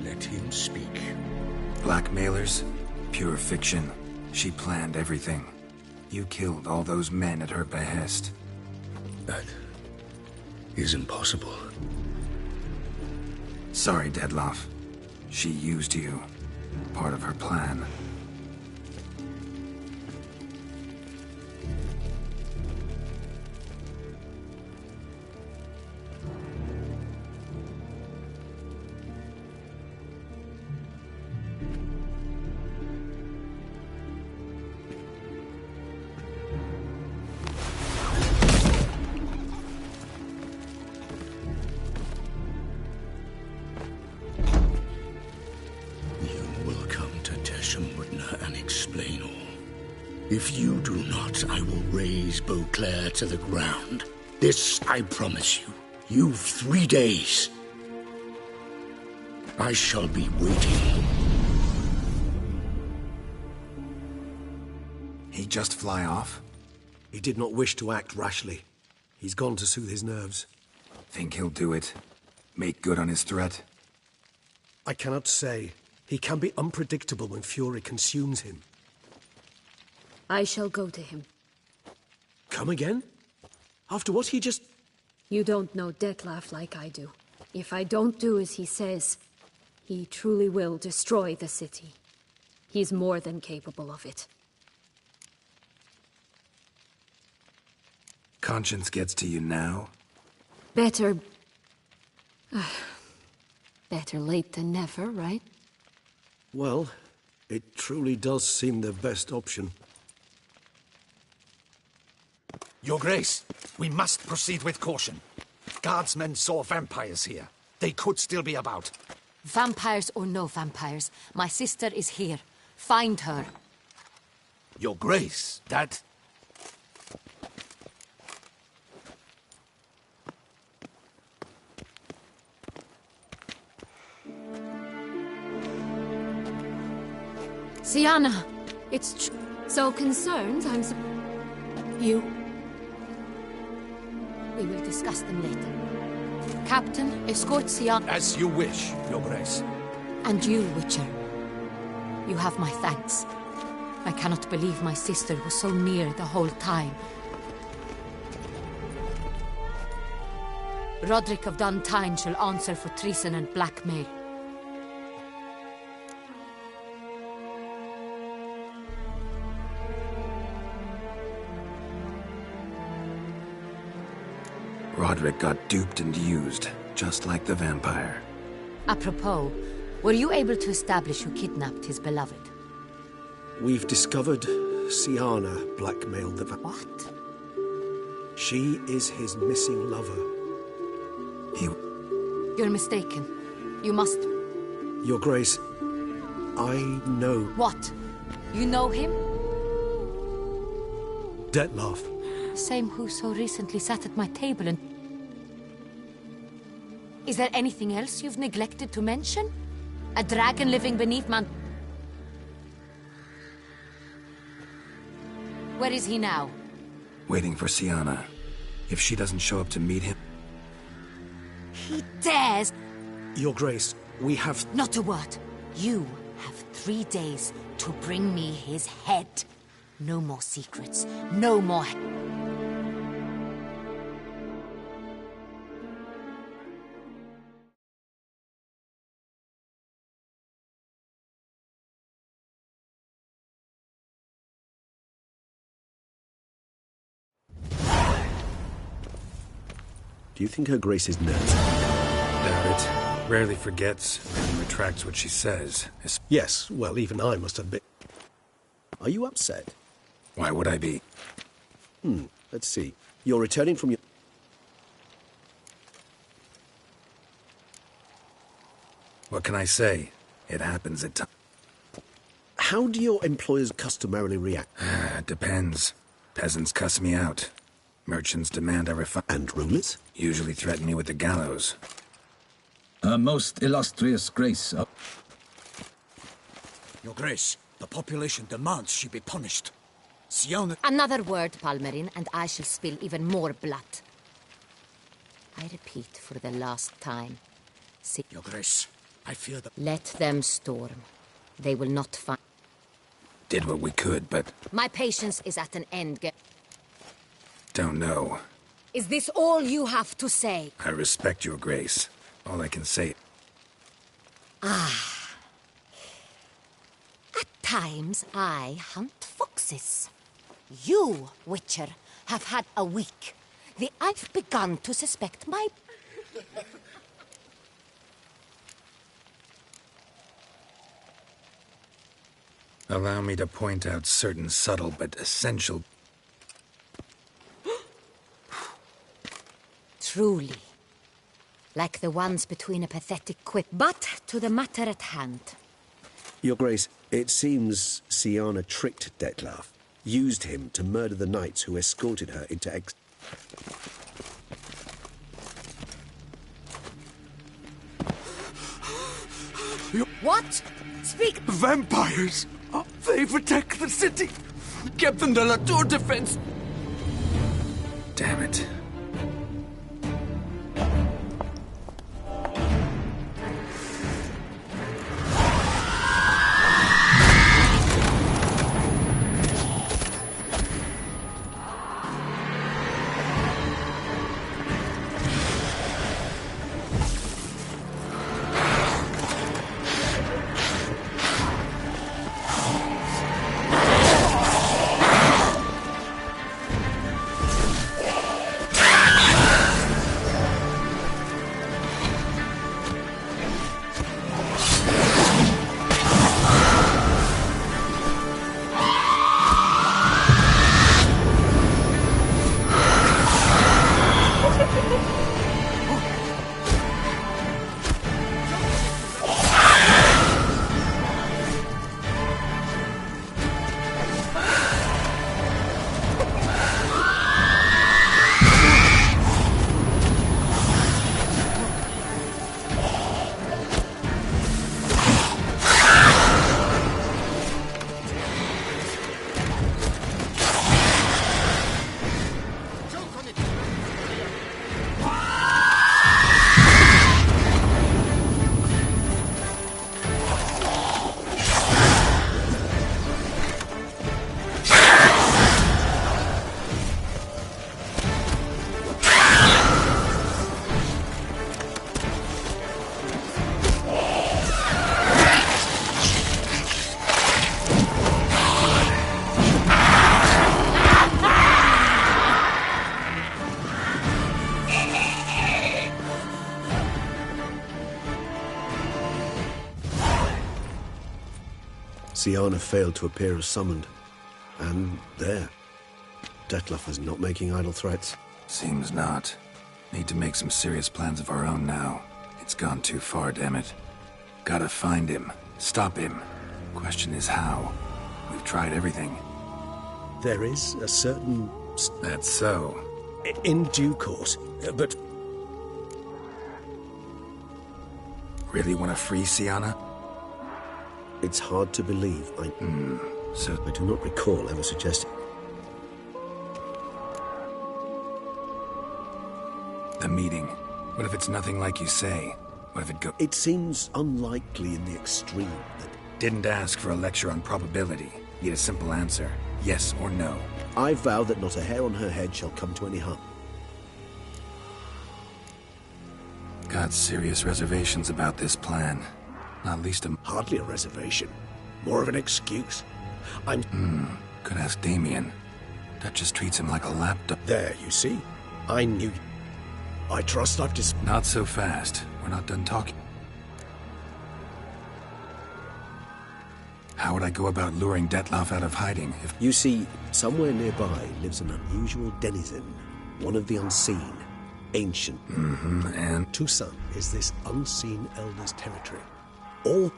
him speak. Blackmailers? Pure fiction. She planned everything. You killed all those men at her behest. That is impossible. Sorry, Dettlaff. She used you. Part of her plan. If you do not, I will raise Beauclair to the ground. This I promise you. You've 3 days. I shall be waiting. just fly off? He did not wish to act rashly. He's gone to soothe his nerves. Think he'll do it? Make good on his threat? I cannot say. He can be unpredictable when fury consumes him. I shall go to him. Come again? After what he just... You don't know Detlef like I do. If I don't do as he says, he truly will destroy the city. He's more than capable of it. Conscience gets to you now? Better... better late than never, right? Well, it truly does seem the best option. Your Grace, we must proceed with caution. Guardsmen saw vampires here. They could still be about. Vampires or no vampires, my sister is here. Find her. Your Grace, that... Sienna, it's So concerned, You... We will discuss them later. Captain, escort Sienna. As you wish, Your Grace. And you, Witcher. You have my thanks. I cannot believe my sister was so near the whole time. Roderick of Duntine shall answer for treason and blackmail. Roderick got duped and used, just like the vampire. Apropos, were you able to establish who kidnapped his beloved? We've discovered Sienna blackmailed the... What? She is his missing lover. You're mistaken. You must... Your Grace, I know... What? You know him? Detlef. Same who so recently sat at my table and... Is there anything else you've neglected to mention? A dragon living beneath man... Where is he now? Waiting for Sienna. If she doesn't show up to meet him... He dares... Your Grace, we have... Not a word. You have 3 days to bring me his head. No more secrets. No more... Do you think Her Grace is nervous? Doubt it. Rarely forgets and retracts what she says. Yes, well, even I must admit. Are you upset? Why would I be? Let's see. You're returning from your... What can I say? It happens at times. How do your employers customarily react? Depends. Peasants cuss me out. Merchants demand I refund. And rulers? Usually threaten me with the gallows. Most illustrious Grace. Your Grace, the population demands she be punished. Sienna... Another word, Palmerin, and I shall spill even more blood. I repeat for the last time. Your Grace, I fear that... Let them storm. They will not find... Did what we could, but... My patience is at an end. Don't know. Is this all you have to say? I respect your grace. All I can say... At times, I hunt foxes. You, Witcher, have had a week. I've begun to suspect my... Allow me to point out certain subtle but essential... Truly. Like the ones between a pathetic quip. But to the matter at hand. Your Grace, it seems Sienna tricked Detlef, used him to murder the knights who escorted her into What? Speak! Vampires! They protect the city! Captain de la Tour Defense! Damn it. Siana failed to appear as summoned. And there. Dettlaff is not making idle threats. Seems not. Need to make some serious plans of our own now. It's gone too far, damn it. Gotta find him. Stop him. Question is how. We've tried everything. There is a certain... That's so. In due course, but... Really want to free Siana? It's hard to believe. So I do not recall ever suggesting... The meeting. What if it's nothing like you say? What if it It seems unlikely in the extreme that... Didn't ask for a lecture on probability. Need a simple answer. Yes or no. I vow that not a hair on her head shall come to any harm. Got serious reservations about this plan. Not least a... Hardly a reservation. More of an excuse. Could ask Damien. That just treats him like a lapdog. There, you see? I knew... I trust I've just... Not so fast. We're not done talking. How would I go about luring Dettlaff out of hiding if... You see, somewhere nearby lives an unusual denizen. One of the unseen. Ancient. And... Toussaint is this unseen elder's territory. All...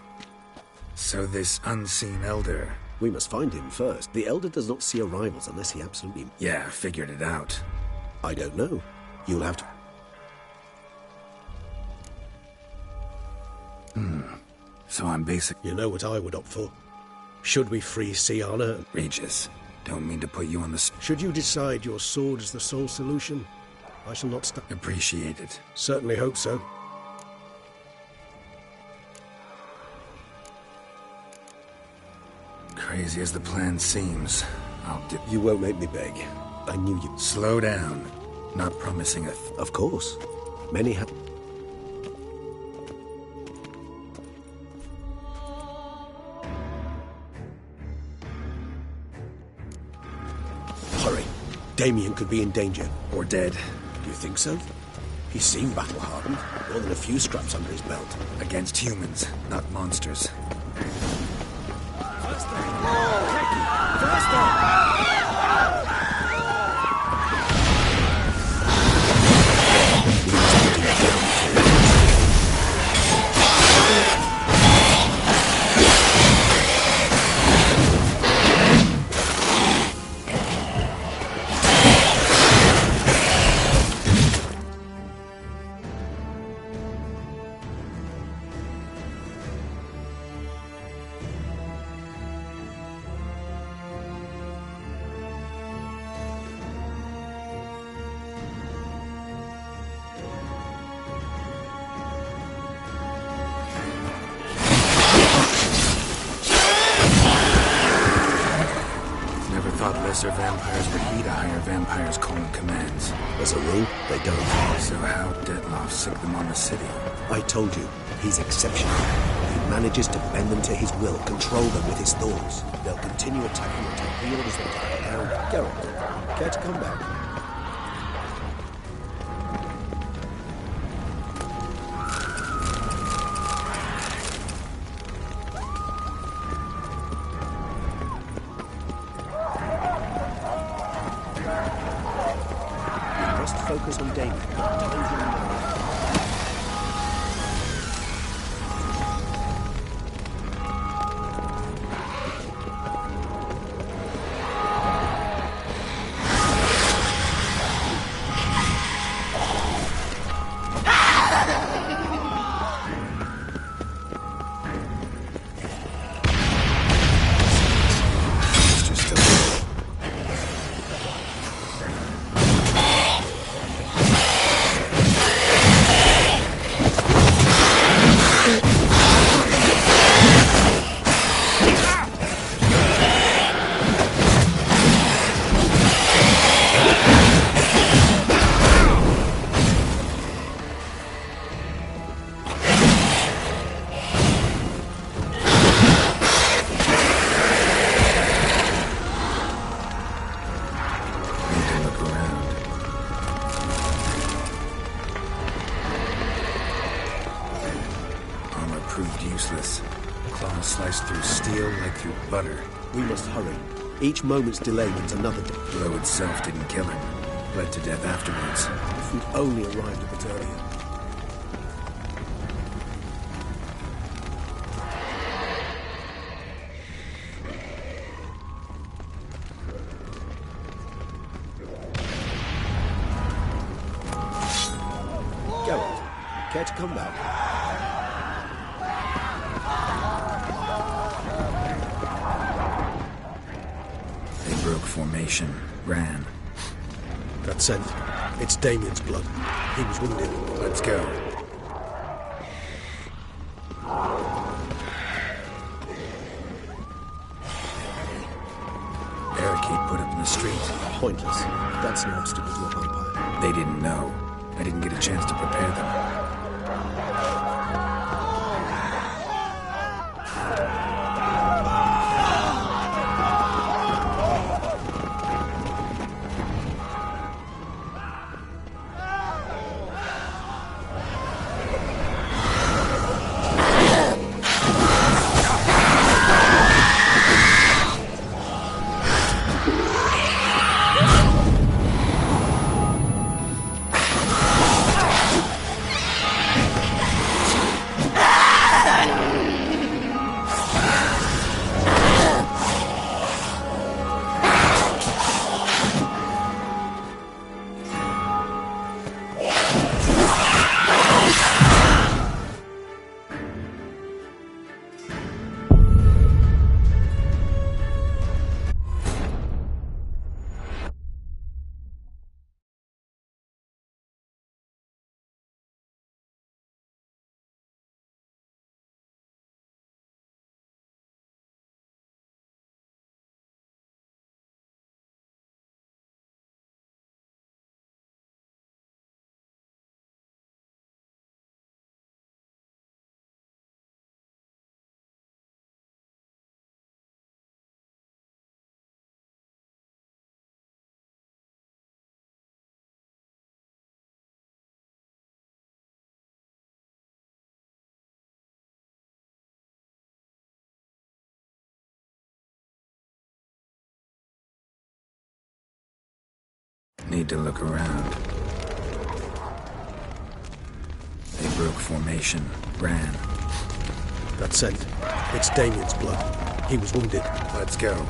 So this unseen elder... We must find him first. The elder does not see arrivals unless he absolutely... Yeah, figured it out. I don't know. You'll have to... So I'm basic... You know what I would opt for? Should we free Siana? Regis. Don't mean to put you on the... Should you decide your sword is the sole solution, I shall not stop. Appreciate it. Certainly hope so. Crazy as the plan seems, I'll do... You won't make me beg. I knew you... Slow down. Not promising a... Of course. Many have... Hurry. Damien could be in danger. Or dead. Do you think so? He seemed battle-hardened. More than a few scraps under his belt. Against humans, not monsters. lesser vampires would heed a higher vampire's calling commands. As a rule, they don't. So how Dettlaff sick them on the city? I told you, he's exceptional. He manages to bend them to his will, control them with his thoughts. They'll continue attacking until he orders them to die down. Geralt, care to come back? Focus on Damien. Time's running out. We must hurry. Each moment's delay means another death. The blow itself didn't kill him. Led to death afterwards. If we'd only arrived a bit earlier. Geralt, care to come back? Formation. Ran. That scent. It's Damien's blood. He was wounded. Let's go. Barricade put up in the street. Pointless. That's no obstacle to a vampire. They didn't know. I didn't get a chance to prepare them. Need to look around. They broke formation. Ran. That scent. It's Damien's blood. He was wounded. Let's go.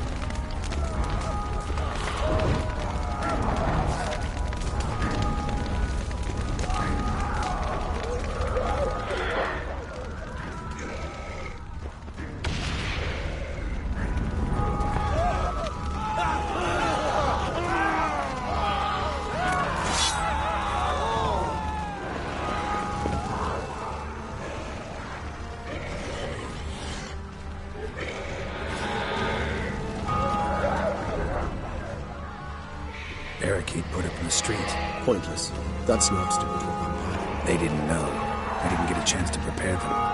the street. Pointless. That's no obstacle to a vampire. They didn't know. I didn't get a chance to prepare them.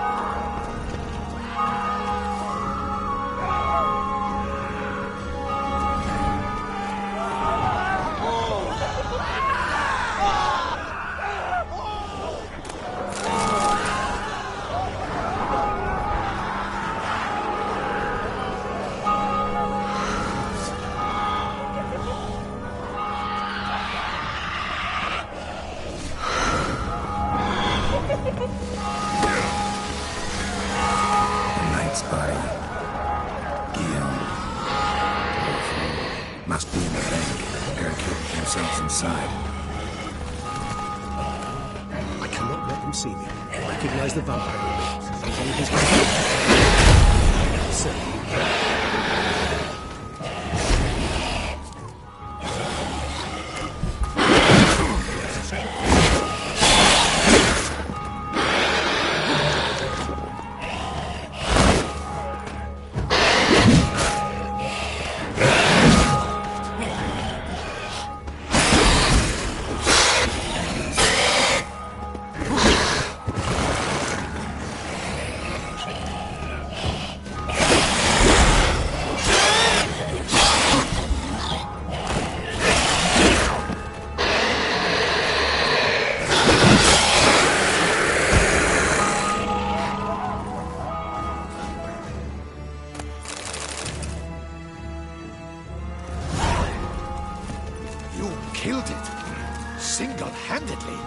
Must be in the bank, barricading themselves inside. I cannot let them see me. I recognize the vampire. Killed it? Single-handedly?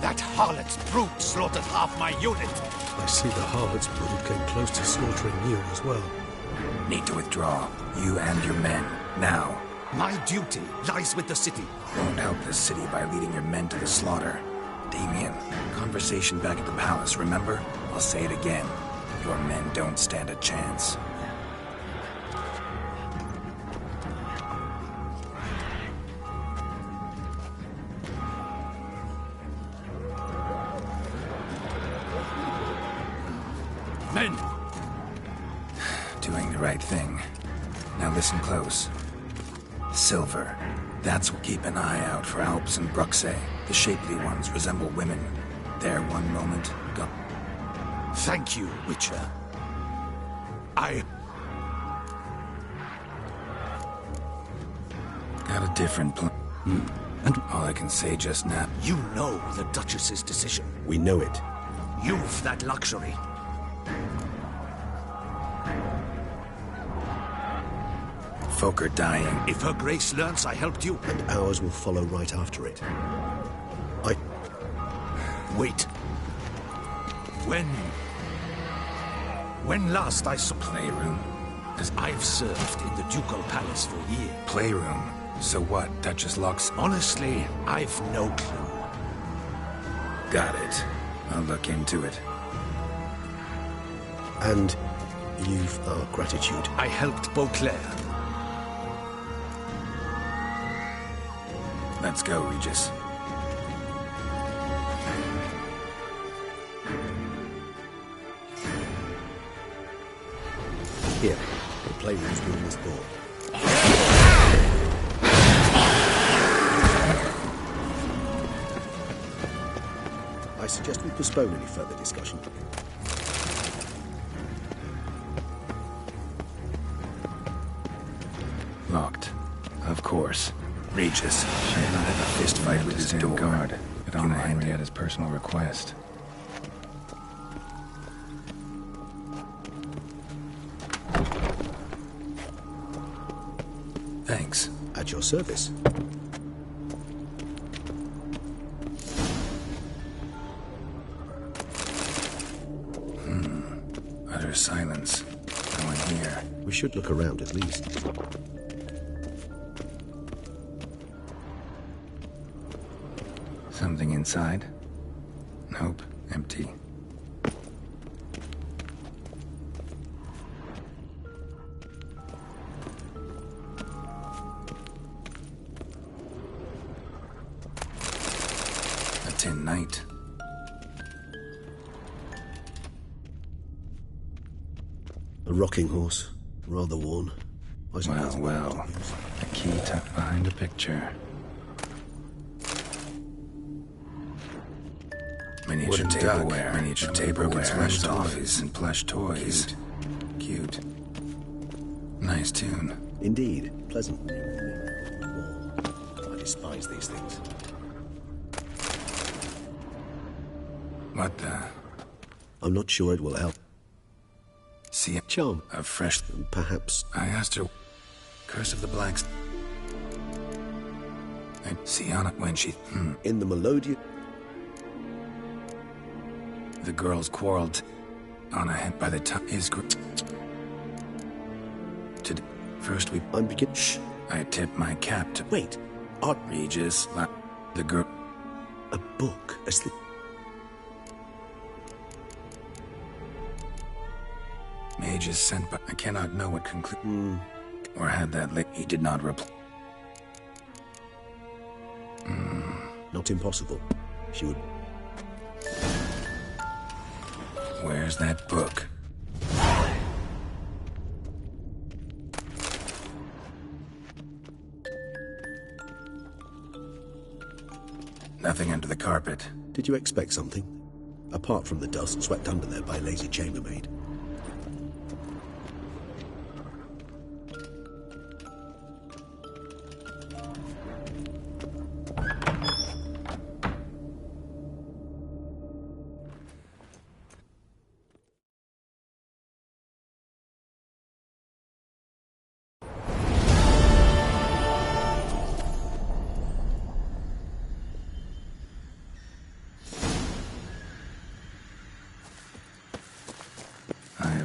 That harlot's brute slaughtered half my unit. I see the harlot's brood came close to slaughtering you as well. Need to withdraw. You and your men. Now. My duty lies with the city. Won't help the city by leading your men to the slaughter. Damien, conversation back at the palace, remember? I'll say it again. Your men don't stand a chance. Men! Doing the right thing. Now listen close. Silver. That's what keep an eye out for Alps and Bruxay. The shapely ones resemble women. There one moment, go. Thank you, Witcher. Got a different plan. And all I can say just now. You know the Duchess's decision. We know it. You've that luxury. Folk are dying. If her grace learns I helped you... And ours will follow right after it. Wait. When last I saw... Playroom? As I've served in the Ducal Palace for years. Playroom? So what? Duchess Lux? Honestly, I've no clue. Got it. I'll look into it. And you've our gratitude. I helped Beauclair. Let's go, Regis. Here, the playroom's doing this board. I suggest we postpone any further discussion. Locked. Of course. Regis, I did not have a fist fight with his door. Guard, but on Henry at his personal request. Thanks. At your service. Utter silence. No one here. We should look around at least. Something inside? Nope, empty. A tin knight. A rocking horse, rather worn. Well, a key tucked behind a picture. Miniature tableware, miniature tableware, plush toys, and plush toys. Cute. Nice tune. Indeed, pleasant. I despise these things. What the? I'm not sure it will help. See a Charm. A fresh... Perhaps. I asked her... Curse of the Blacks... I see on it when she... In the melodious... The girls quarreled on a hint by the time his group. First we... I'm begin... Shh. I tipped my cap to... Wait. Art... Regis... The girl... A book as the... Mages sent, but I cannot know what conclude. Or had that lit. He did not reply. Not impossible. She would... Where's that book? Nothing under the carpet. Did you expect something? Apart from the dust swept under there by a lazy chambermaid.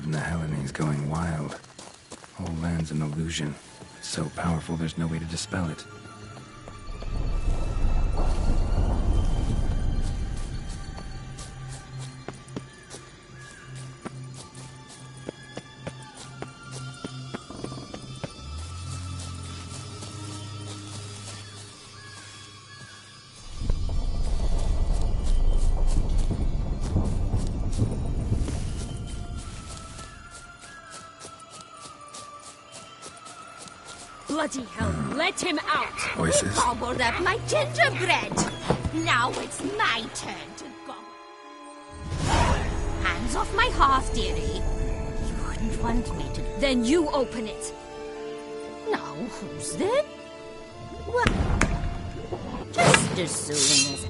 The Hellenes going wild. Whole land's an illusion. So powerful there's no way to dispel it. Bloody hell, let him out! Voices. Gobbled up my gingerbread. Now it's my turn to gobble. Hands off my hearth, dearie. You wouldn't want me to... Then you open it. Now, who's there? Well, just as soon as...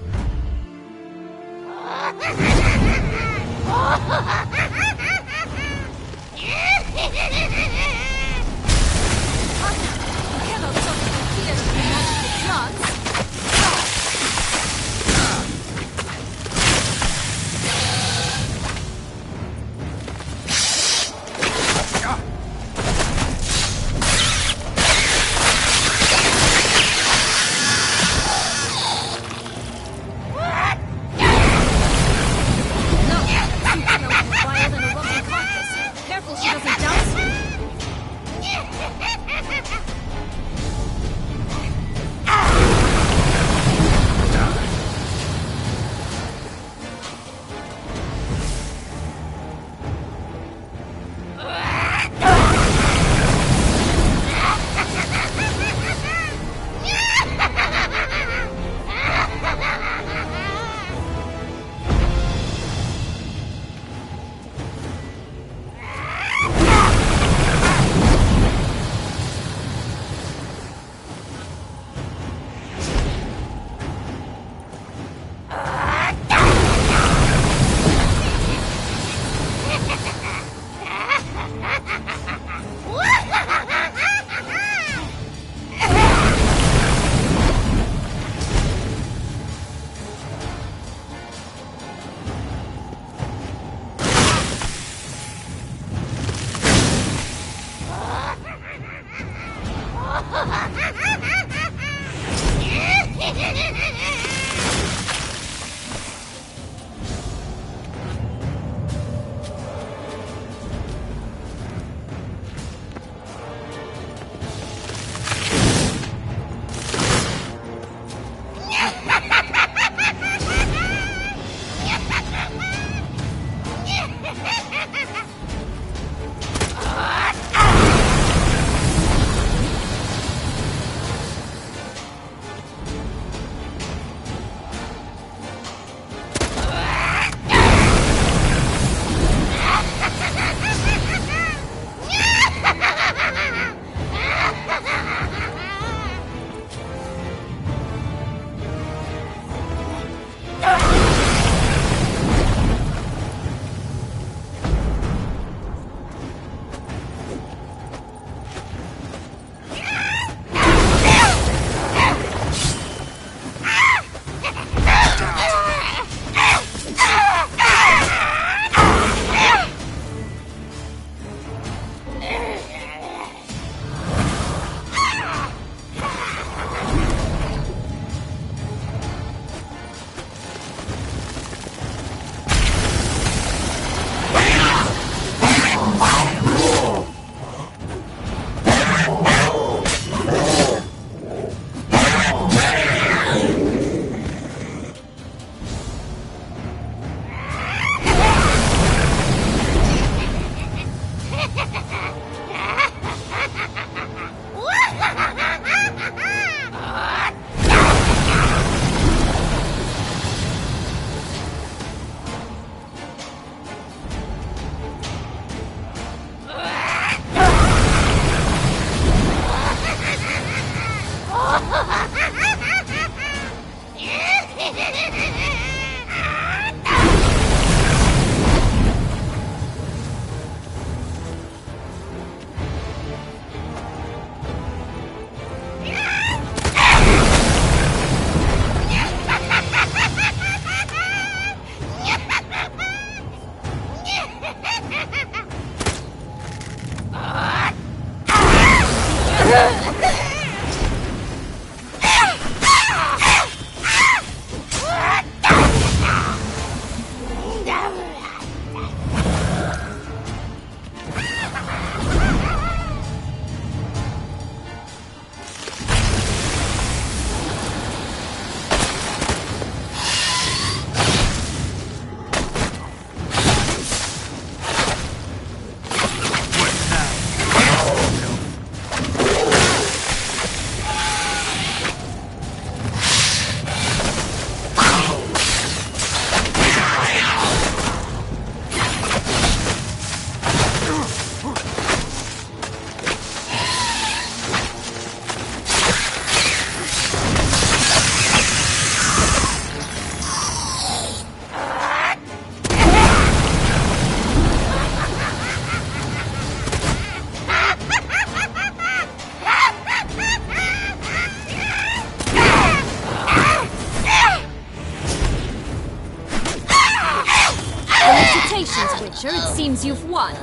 Congratulations, Witcher. It seems you've won.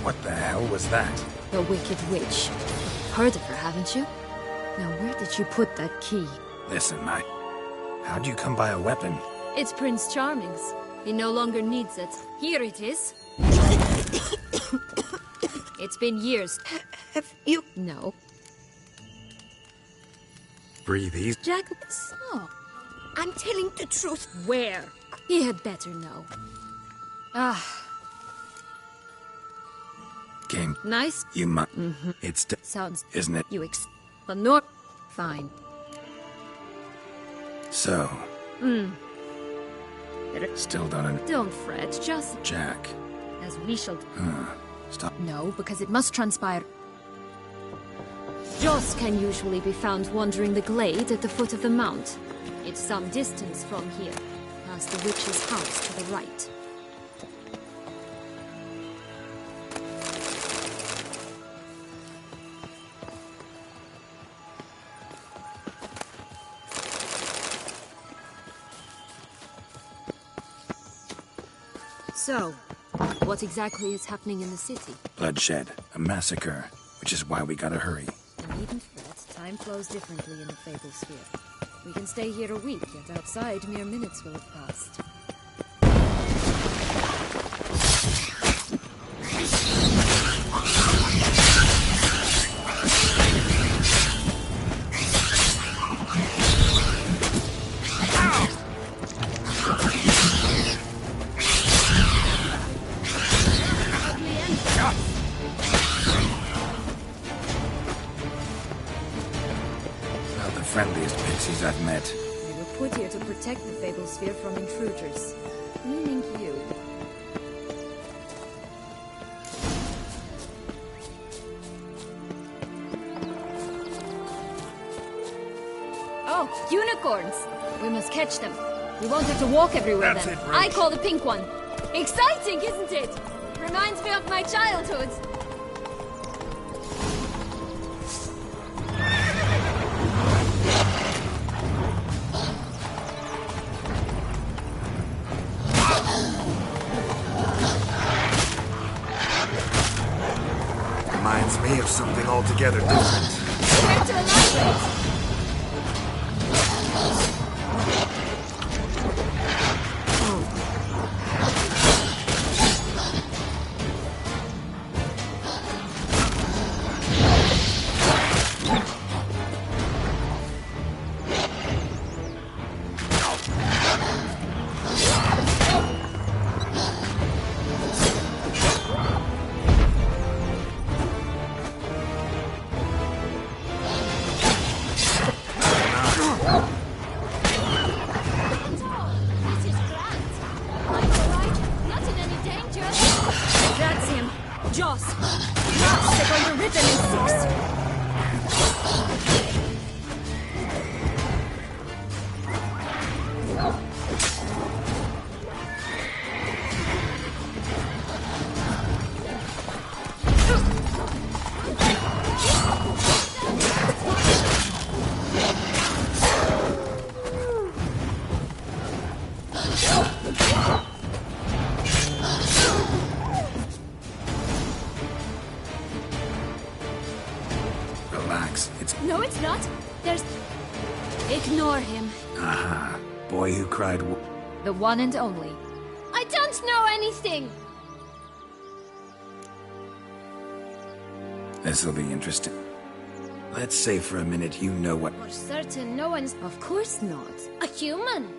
What the hell was that? The Wicked Witch. Heard of her, haven't you? Now, where did you put that key? Listen, how'd you come by a weapon? It's Prince Charming's. He no longer needs it. Here it is. It's been years. Have you... No. Breathe easy. Jack... So... I'm telling the truth. Where? He had better know. Ah. Game. Nice? You might... It's... Sounds... Isn't it? You But not... Fine. So... Still don't... Don't fret, just... Jack. As we shall... Stop. No, because it must transpire. Joss can usually be found wandering the glade at the foot of the mount. It's some distance from here, past the witch's house to the right. So, what exactly is happening in the city? Bloodshed. A massacre. Which is why we gotta hurry. You needn't fret. Time flows differently in the Fable Sphere. We can stay here a week, yet outside mere minutes will have passed. Friendliest pixies I've met. They were put here to protect the Fable Sphere from intruders. Meaning you. Oh, unicorns! We must catch them. We won't have to walk everywhere then. I call the pink one. Exciting, isn't it? Reminds me of my childhood. Reminds me of something altogether different. Where to elaborate? No, it's not. There's... Ignore him. Aha. Boy who cried... The one and only. I don't know anything! This'll be interesting. Let's say for a minute you know what... For certain, no one's... Of course not. A human.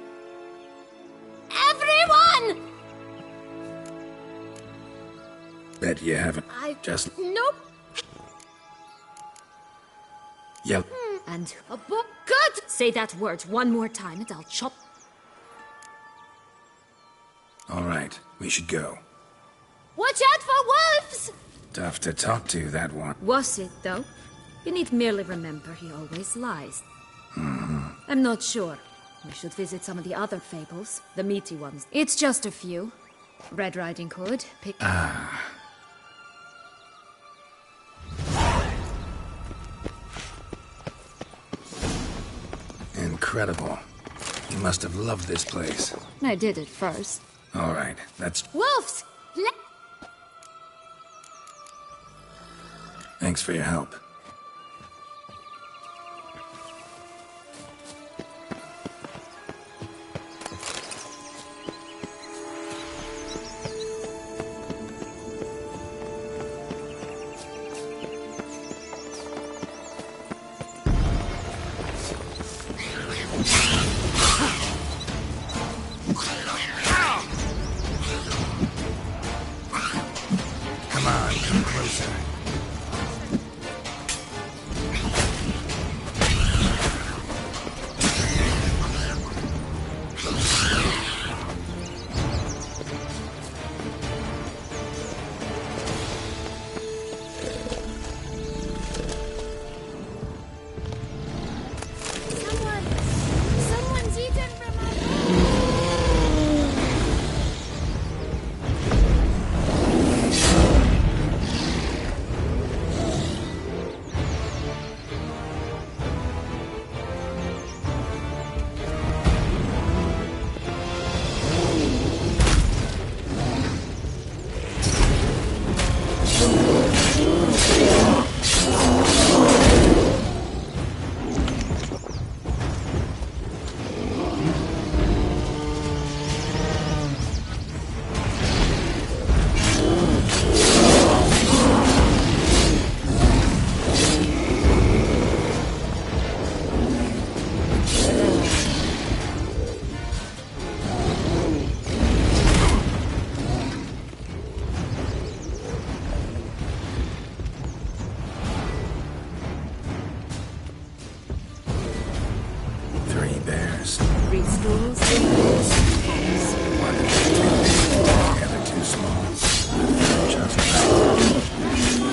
Everyone! Bet you haven't. Just... Nope. Yep. And a book. Good! Say that word one more time and I'll chop... All right, we should go. Watch out for wolves! Tough to talk to, that one. Was it, though? You need merely remember he always lies. Mm-hmm. I'm not sure. We should visit some of the other fables, the meaty ones. It's just a few. Red Riding Hood, pick... Incredible. You must have loved this place. I did at first. All right, that's... Wolves! Thanks for your help. Come on, come closer. Someone's eaten from our... Three bears. 3 stools, 3 bears, 2 poles. One too big, the other too small. Just right.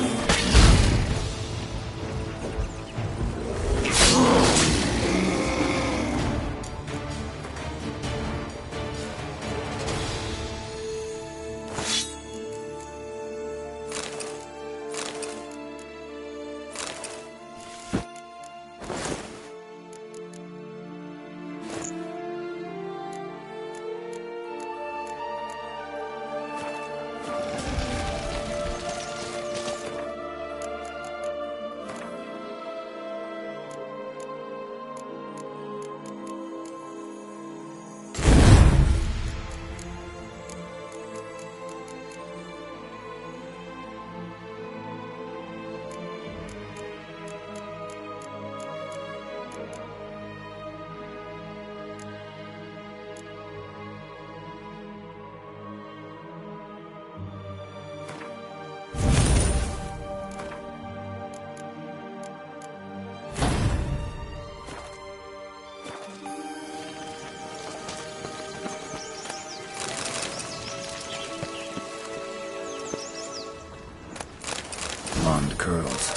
Blonde curls.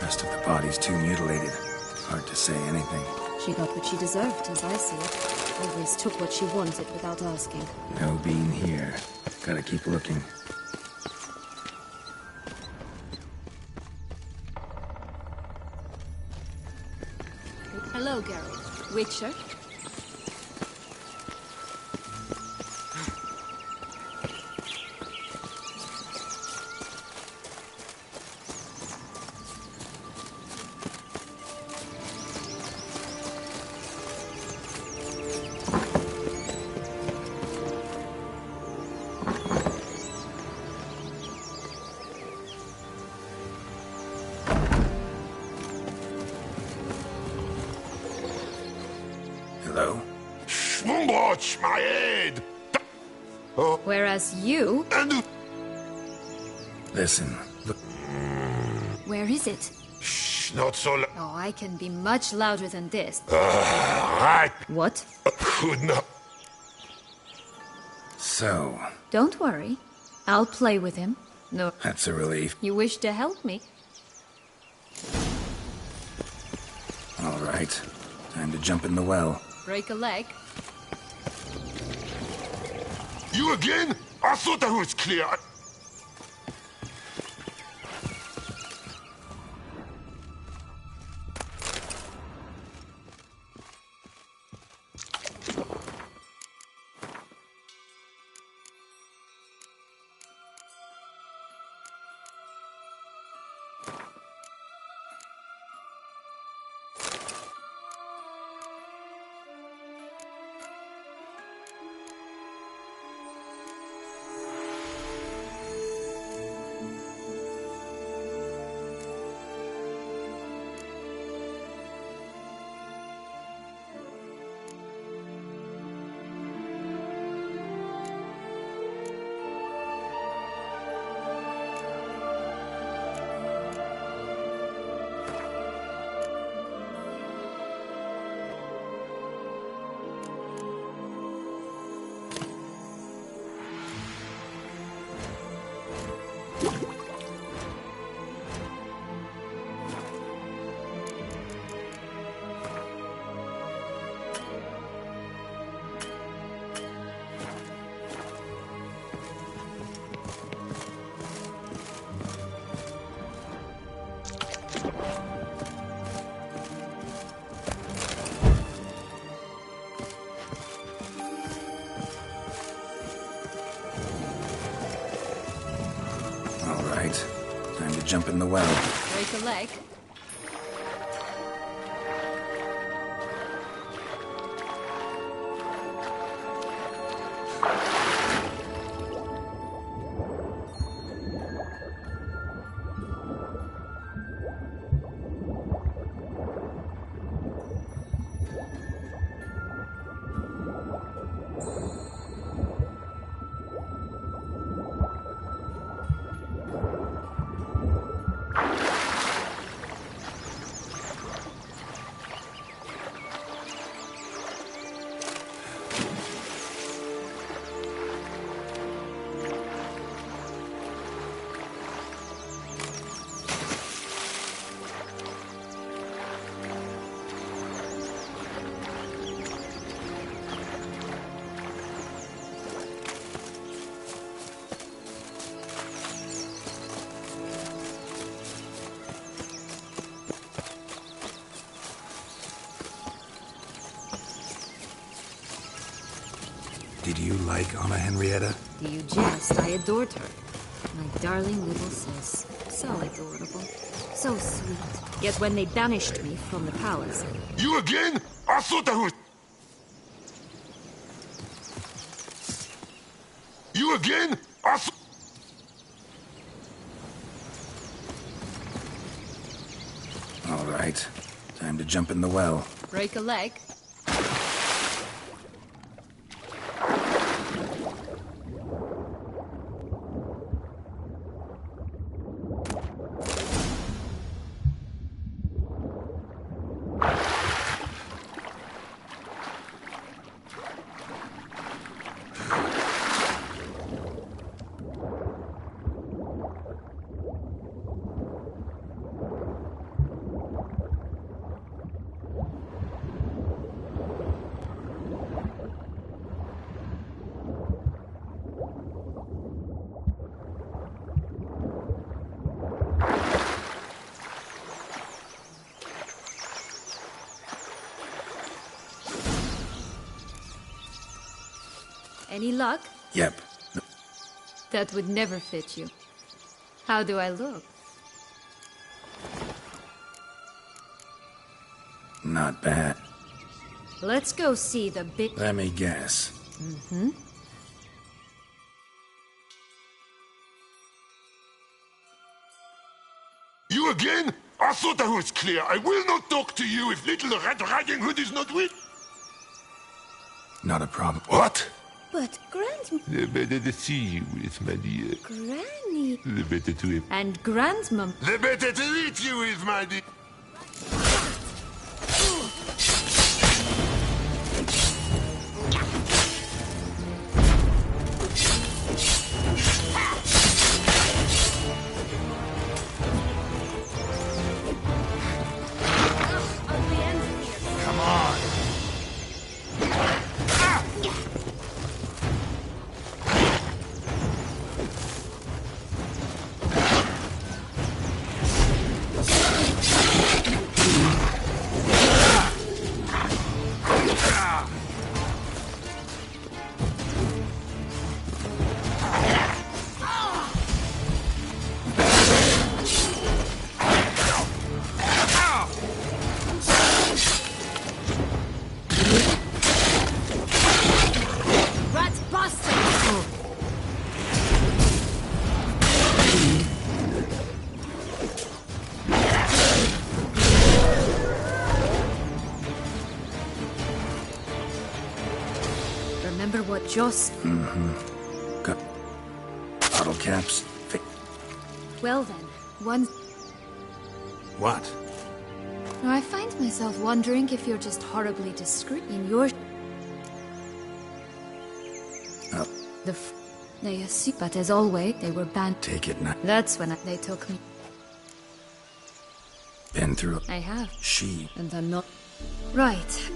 Rest of the body's too mutilated. Hard to say anything. She got what she deserved, as I see it. Always took what she wanted without asking. No bean here. Gotta keep looking. Hello, Geralt. Witcher? Hello? Watch my head! Whereas you... Listen, look. Where is it? Shh, not so loud. Oh, I can be much louder than this. I What? could not. So, Don't worry. I'll play with him. No, that's a relief. you wish to help me. All right. Time to jump in the well. Break a leg? You again? I thought that was clear. to jump in the well. Break a leg. Did you like Anna Henrietta? Do you jest? I adored her. My darling little sis. So adorable. So sweet. Yet when they banished me from the palace... You again? I thought I was... You again? I thought... All right. Time to jump in the well. Break a leg. Any luck? Yep. That would never fit you. How do I look? Not bad. Let's go see the big... Let me guess. Mm-hmm. You again? I thought I was clear. I will not talk to you if little Red Riding Hood is not with... Not a problem. What? But The better to see you with, my dear. Granny... The better to... And Grandmom... The better to eat you with, my dear. Come on. Remember what Joss... Mm-hmm. Got bottle caps. Well then, one... What? I find myself wondering if you're just horribly discreet in your... Oh. They assume, but as always, they were banned. Take it now. That's when they took me. Been through. I have. She. And I'm not... Right.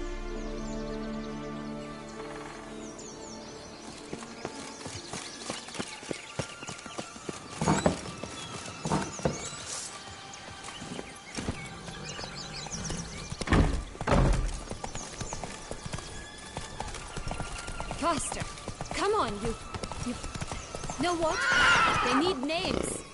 Faster! Come on, you... Know what? They need names.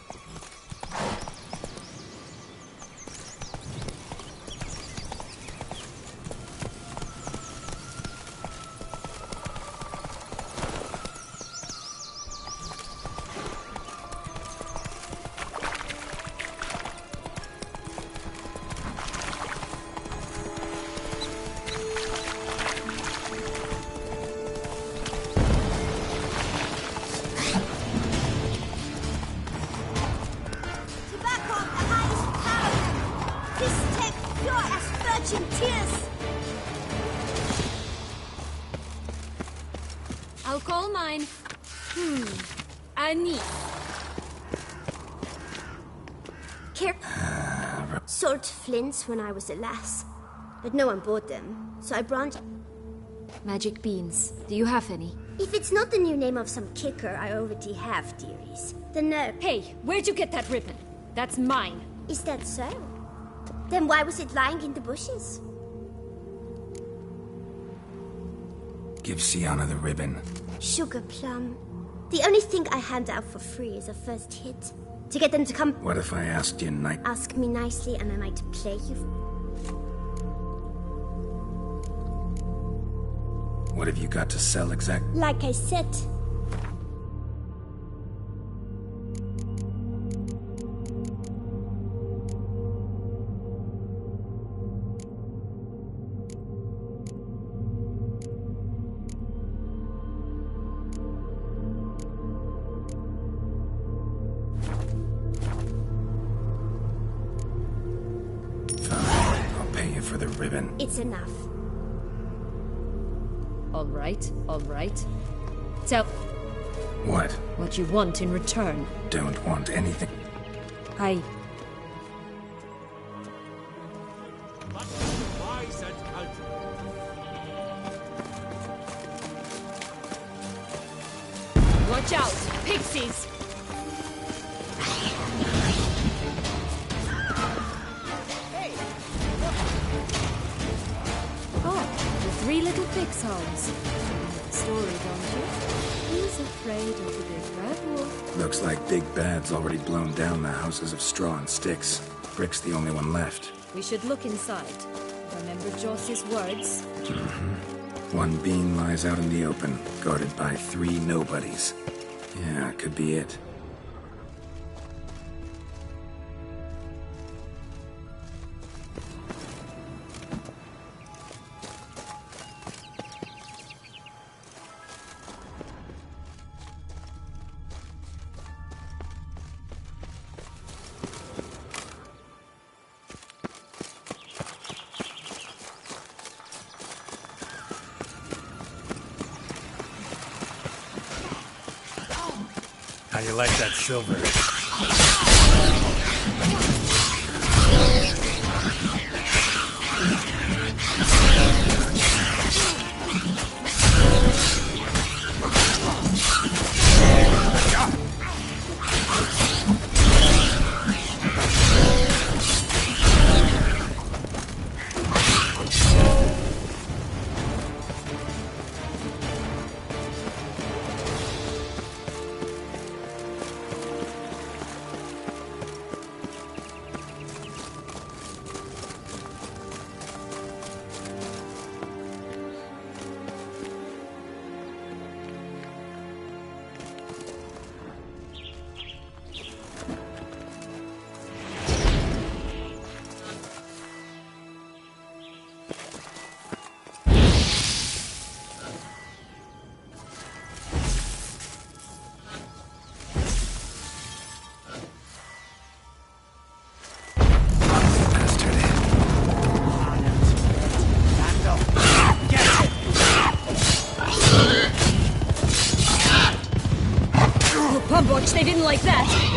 I'll call mine. Annie. Sold flints when I was a lass, but no one bought them, so I branched. Magic beans. Do you have any? If it's not the new name of some kicker I already have, dearies, then Hey, where'd you get that ribbon? That's mine. Is that so? Then why was it lying in the bushes? Give Sienna the ribbon. Sugar plum. The only thing I hand out for free is a first hit. To get them to come... What if I asked you Ask me nicely and I might play you... What have you got to sell exactly? Like I said... For the ribbon. It's enough. All right. Tell... What? What you want in return. Don't want anything. Watch out! Pixies! Three little pixels. Story, don't you? Who's afraid of the big red wolf? Looks like Big Bad's already blown down the houses of straw and sticks. Brick's the only one left. We should look inside. Remember Joss's words? One bean lies out in the open, guarded by 3 nobodies. Yeah, could be it. How you like that silver? They didn't like that.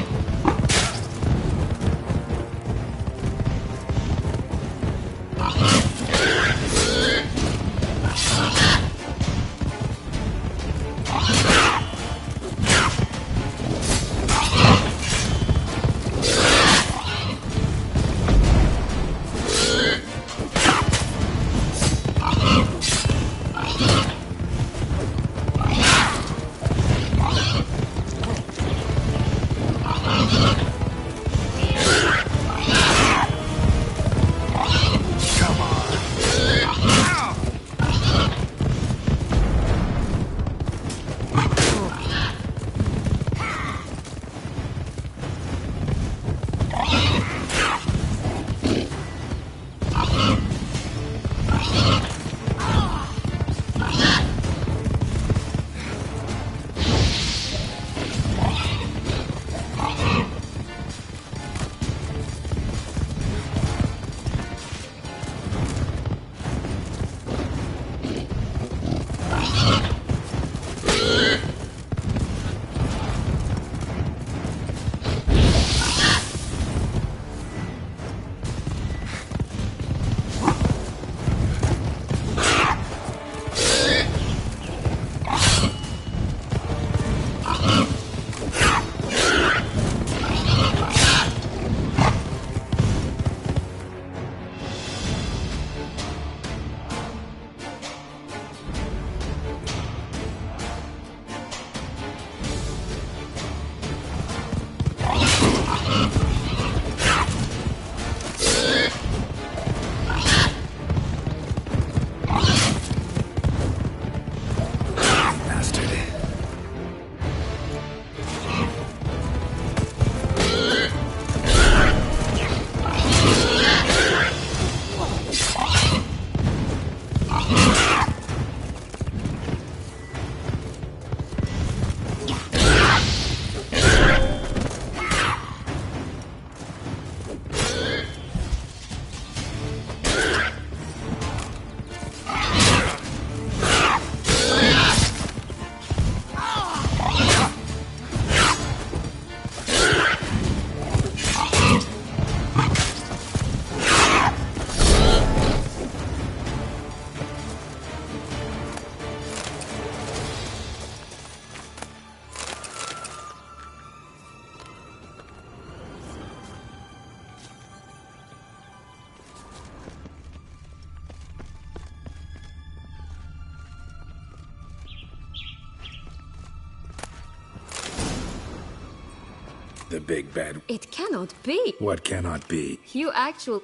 The big bad... It cannot be. What cannot be? You actual...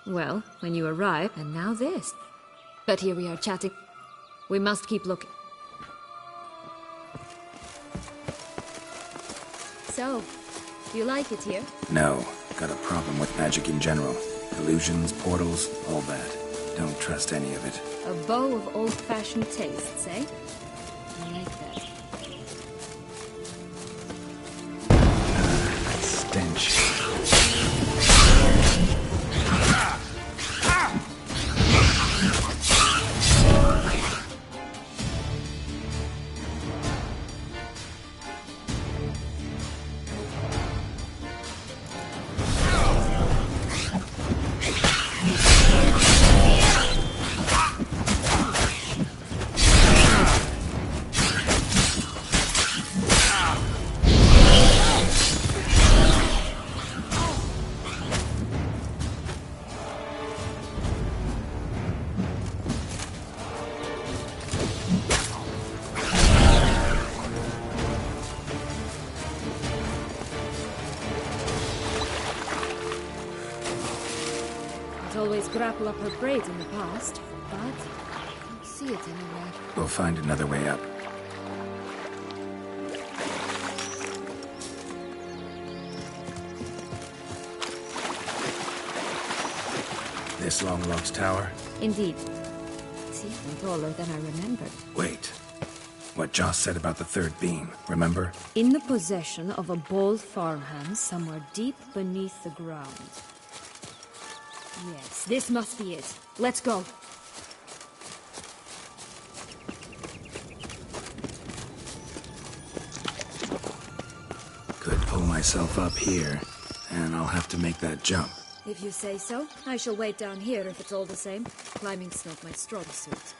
Well, when you arrive, and now this. But here we are chatting. We must keep looking. So, do you like it here? No. Got a problem with magic in general. Illusions, portals, all that. Don't trust any of it. A bow of old-fashioned tastes, eh? I like that. Stench. Always grapple up her braids in the past, but I don't see it anywhere. We'll find another way up. This long lost tower? Indeed. It's even taller than I remembered. Wait. What Joss said about the third beam, remember? In the possession of a bold farmhand somewhere deep beneath the ground. Yes, this must be it. Let's go. Could pull myself up here, and I'll have to make that jump. If you say so, I shall wait down here if it's all the same. Climbing's not my strong suit.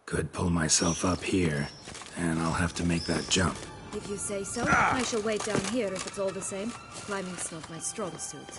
Could pull myself up here, and I'll have to make that jump. If you say so, I shall wait down here if it's all the same. Climbing's not my strong suit.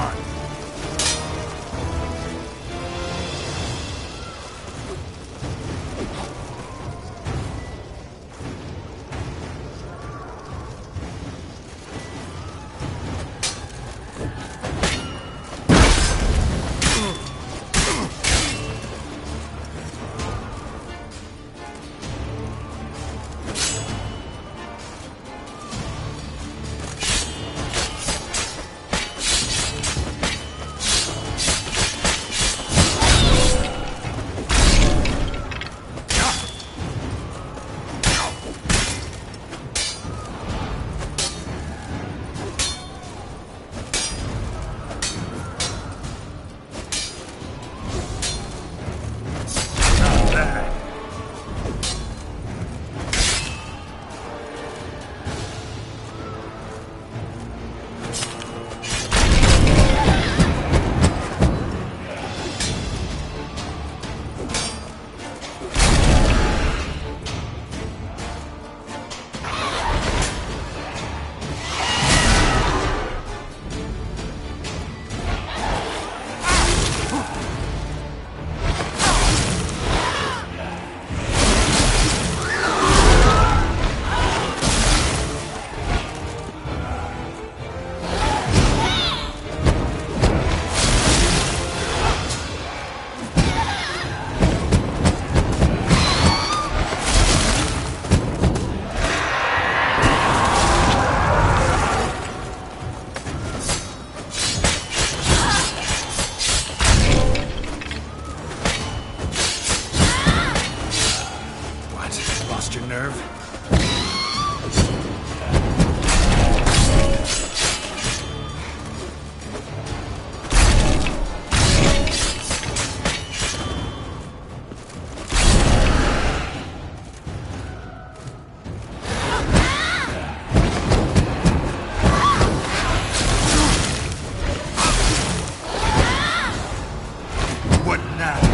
on! Lost your nerve? What now?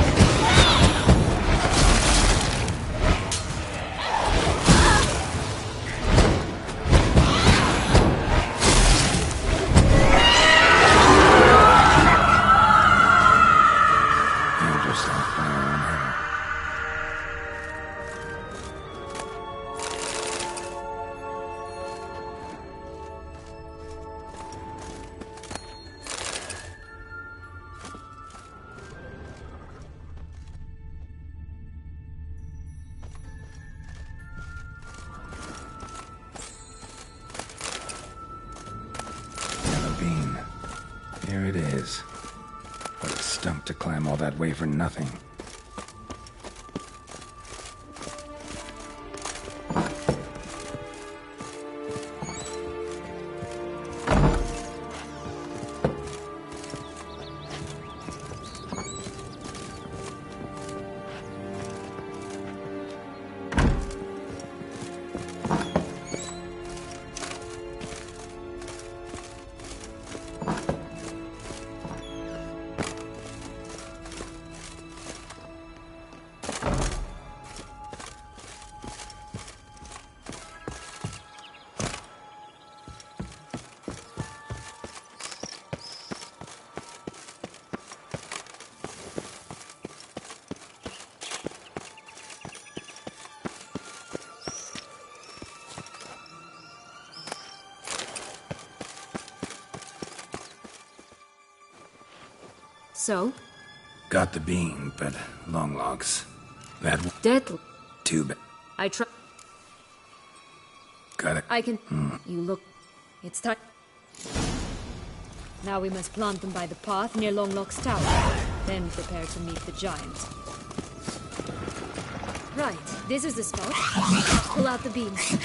Here it is. But it stunk to climb all that way for nothing. So? Got the beam, but long logs. That Deadly. too bad. I try. Got it. I can. You look. It's time. Now we must plant them by the path near Longlock's tower. Then prepare to meet the giant. Right, this is the spot. Pull out the beams.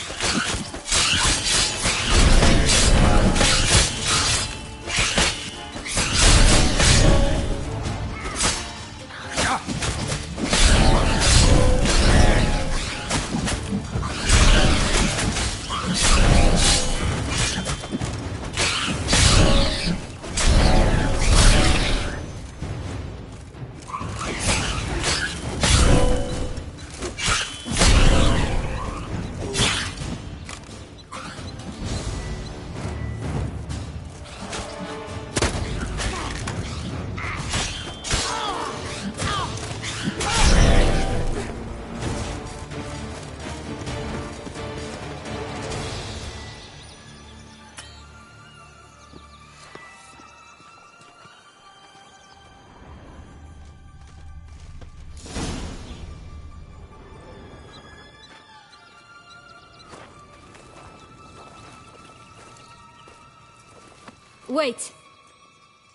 Wait!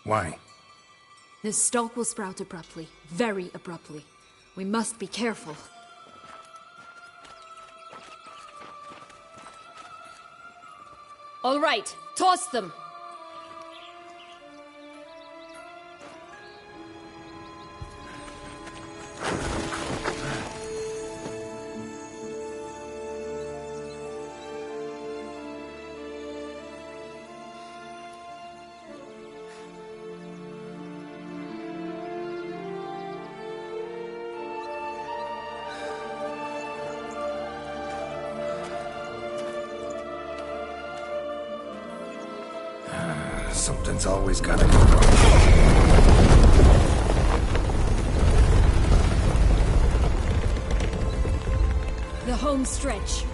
Why? This stalk will sprout abruptly. Very abruptly. We must be careful. All right, toss them! Something's always gotta go wrong. The home stretch.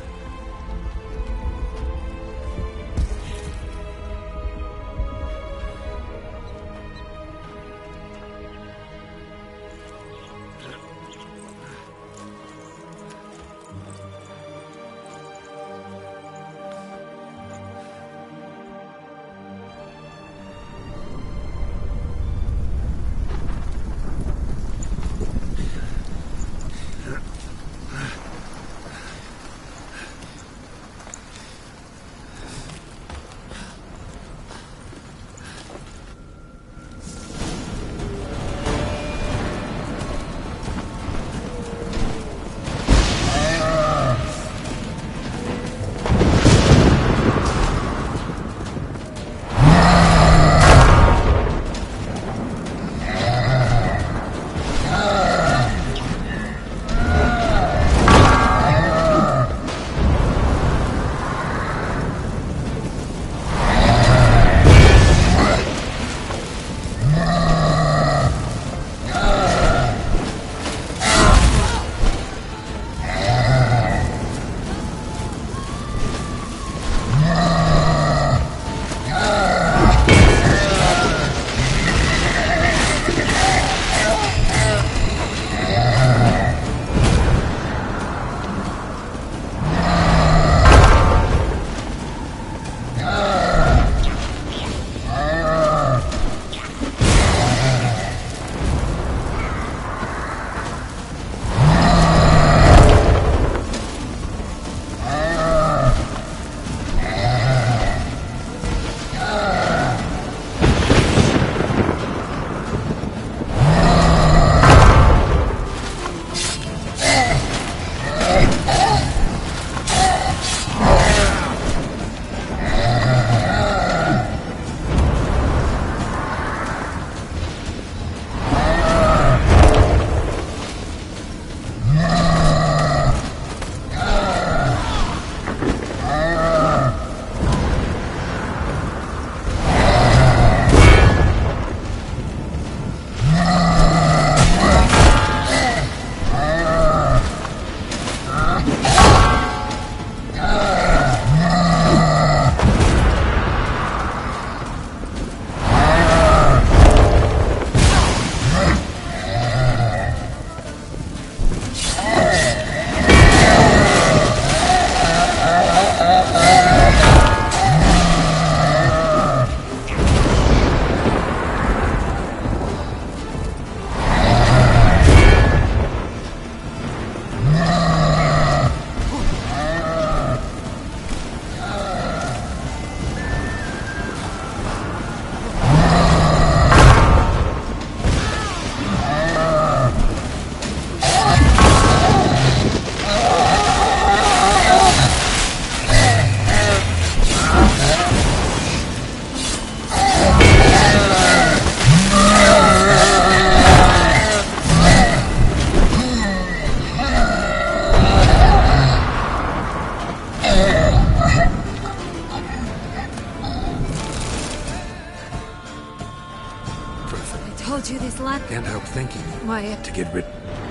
told you this lot. Can't help thinking. Why, to get rid...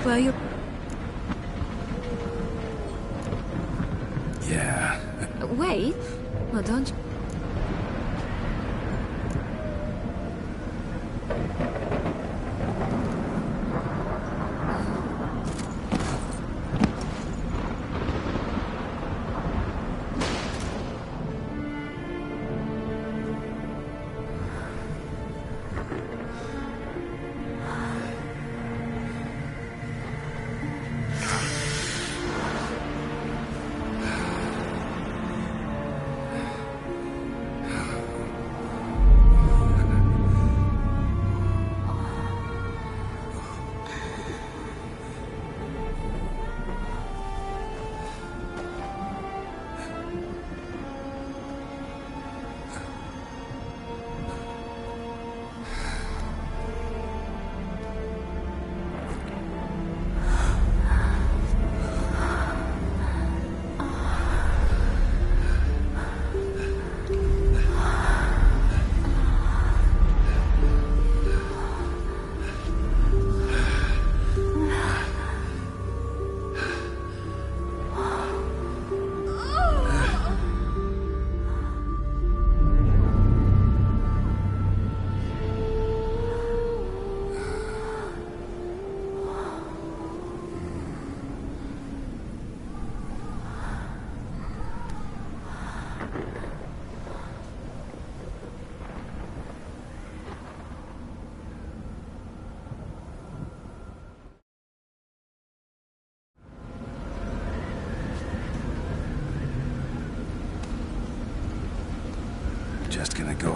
well, you... Yeah. Wait. Well, don't you...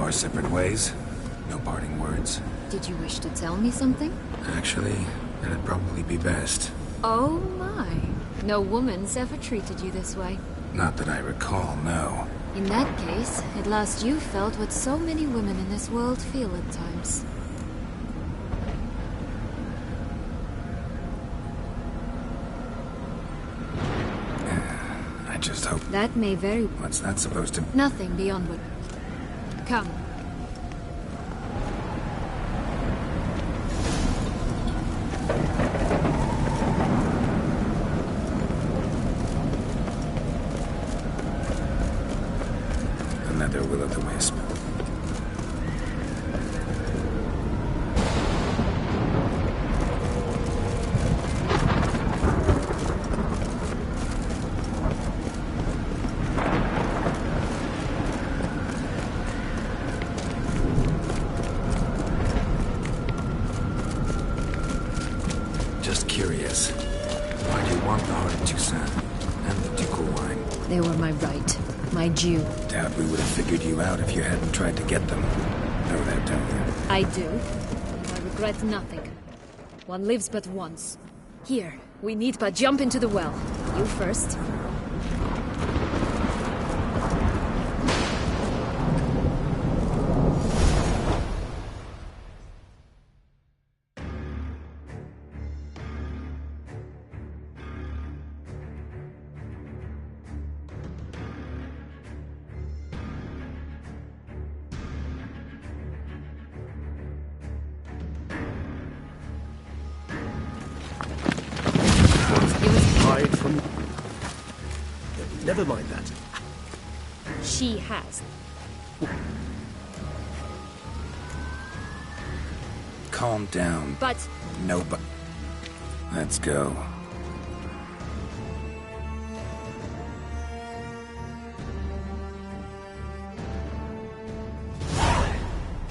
our separate ways. No parting words. Did you wish to tell me something? Actually, that'd probably be best. Oh my. No woman's ever treated you this way. Not that I recall, no. In that case, at last you felt what so many women in this world feel at times. I just hope... That may very... What's that supposed to... Nothing beyond what... Come. Another will-o'-the-wisp. Just curious. Why do you want the heart of Toussaint and the ducal wine? They were my right. My due. Doubt we would have figured you out if you hadn't tried to get them. Know that, don't you? I do. And I regret nothing. One lives but once. Here, we need but jump into the well. You first. Hide from... Never mind that. She has. Calm down. But... No, but... Let's go.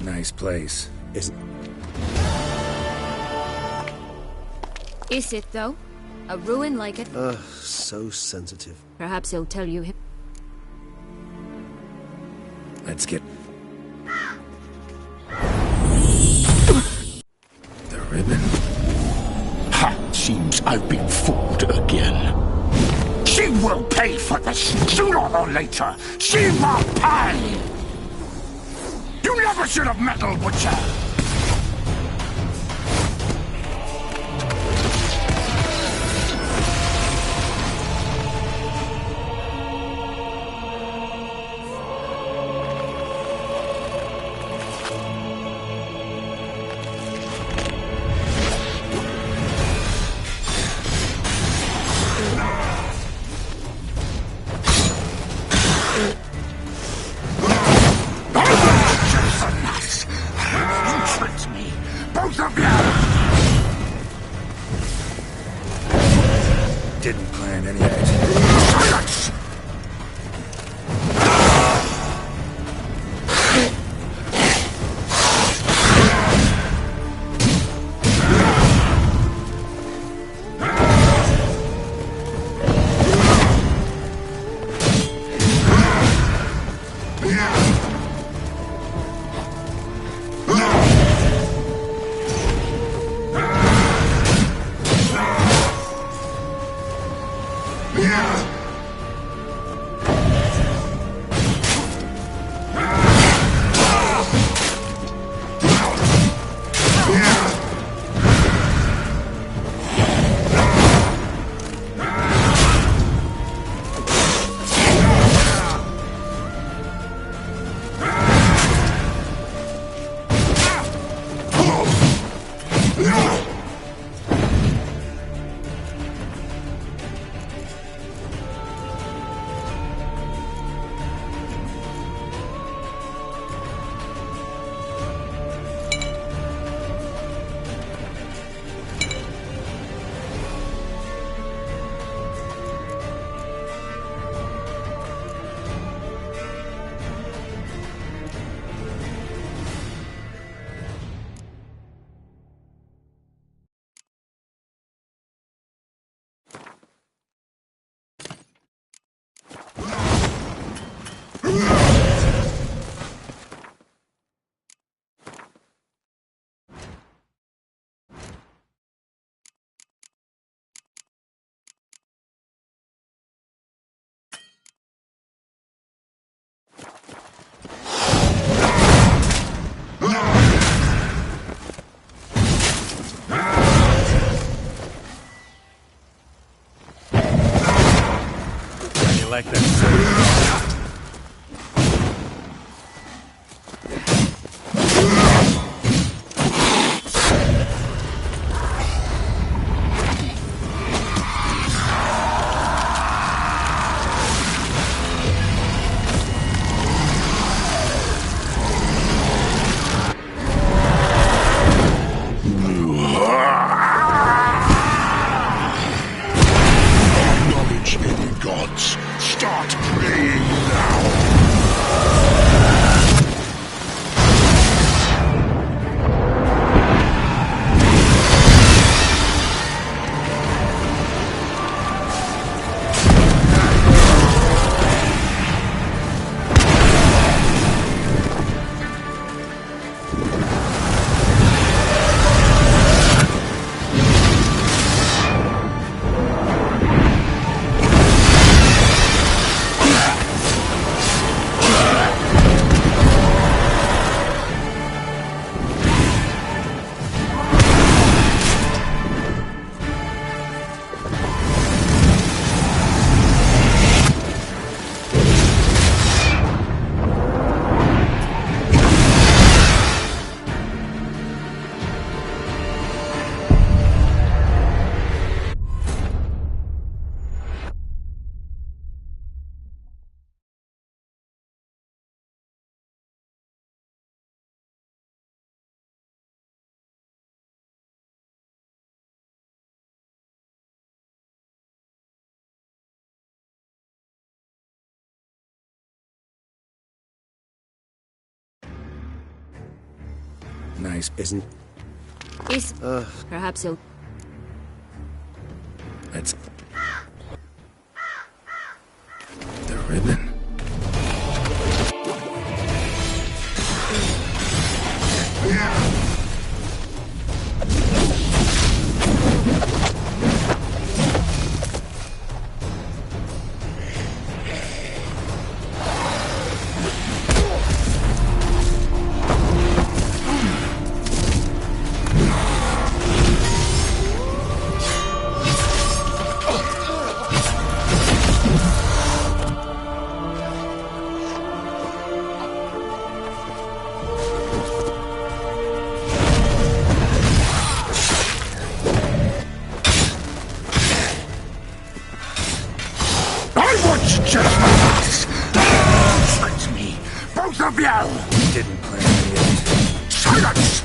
Nice place. Is it, though? A ruin like it? so sensitive. Perhaps he'll tell you... Let's get... The ribbon. Ha! Seems I've been fooled again. She will pay for this, sooner or later. She will pay! You never should have meddled, Butcher! Didn't plan any of it. Silence! like that sword. Acknowledge any gods. Start praying now. Nice, isn't? Is perhaps he'll. That's the ribbon. Just dance me, both of you! Didn't plan it. Silence!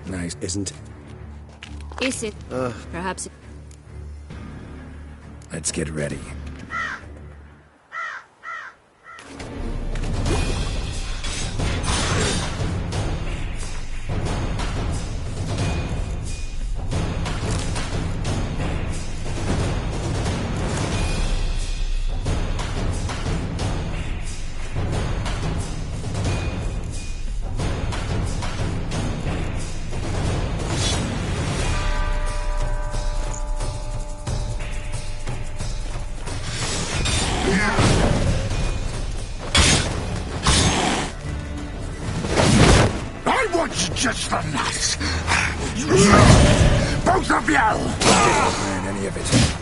Nice. Isn't it? Is it? Perhaps it... Let's get ready. Just the nuts! Both of you! Didn't plan any of it.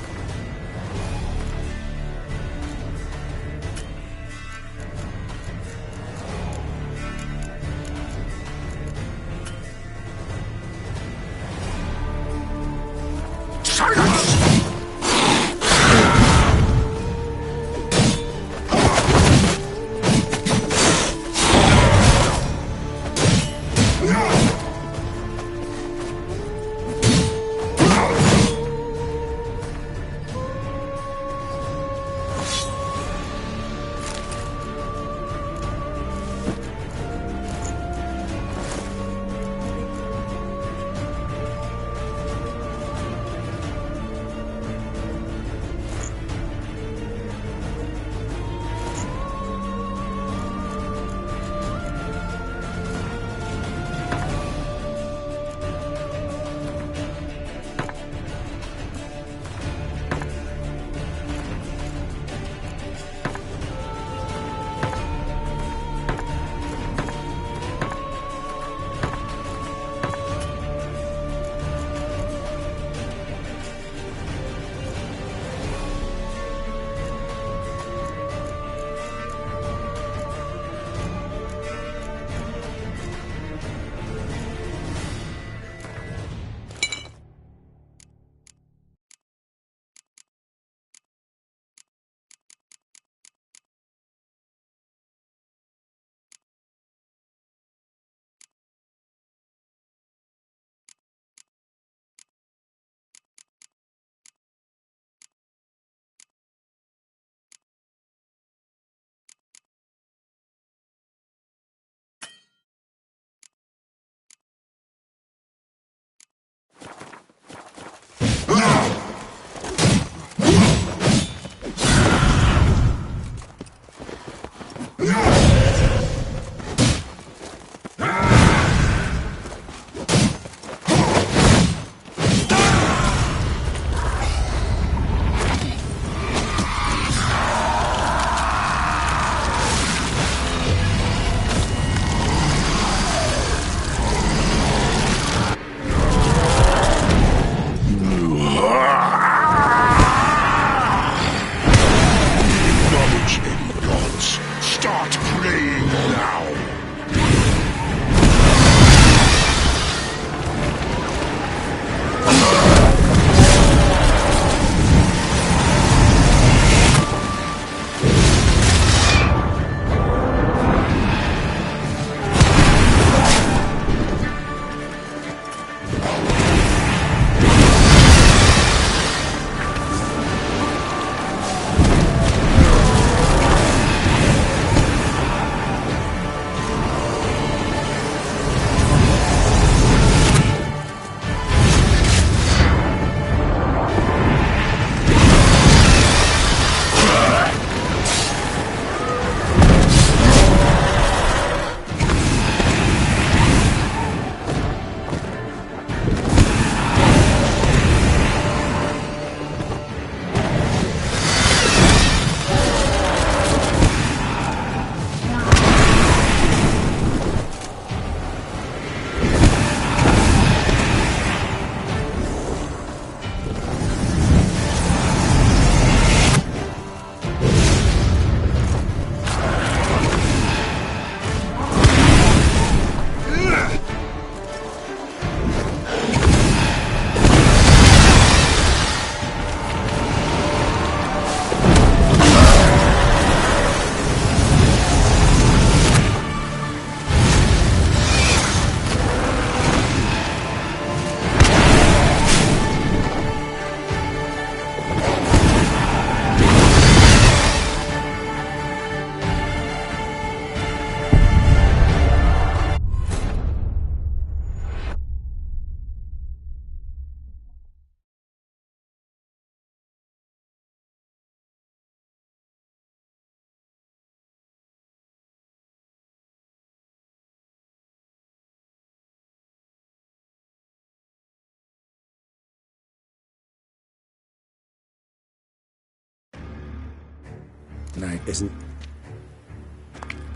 Night. Isn't...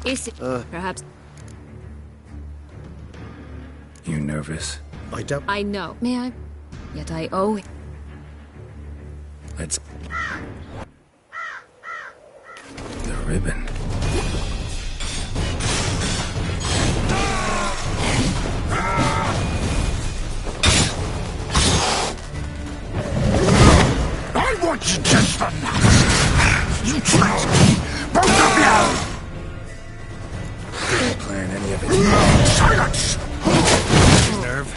Is it perhaps... You nervous? I don't... I know. May I? Yet I owe it. Let's... The ribbon. I want justice for now. You tricked me, both of you! Didn't plan any of it. Silence! Nerve.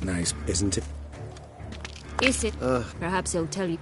Nice, isn't it? Is it? Perhaps he'll tell you.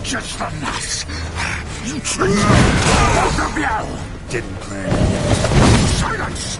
Just enough. You treat me, both of you! Didn't plan. Silence!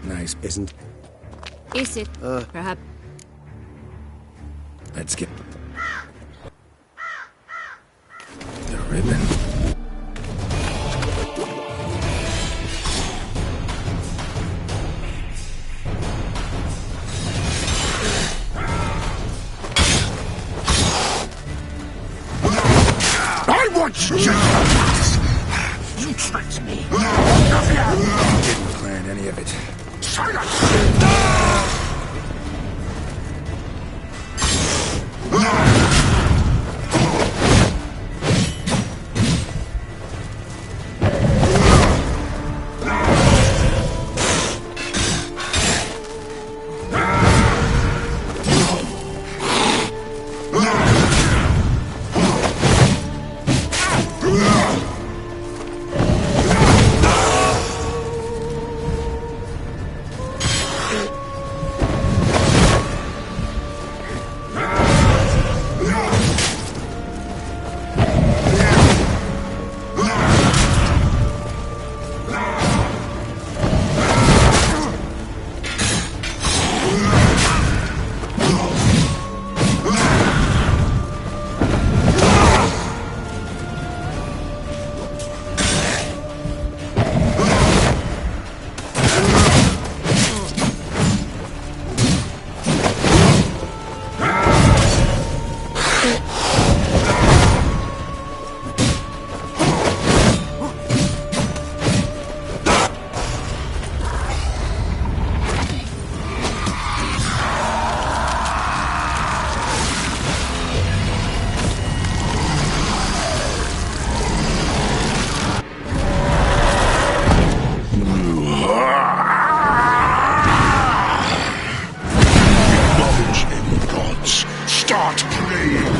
Nice. Isn't... Is it? Perhaps... Let's get... The ribbon. I want you to... You tricked me. Didn't plan any of it. Start praying!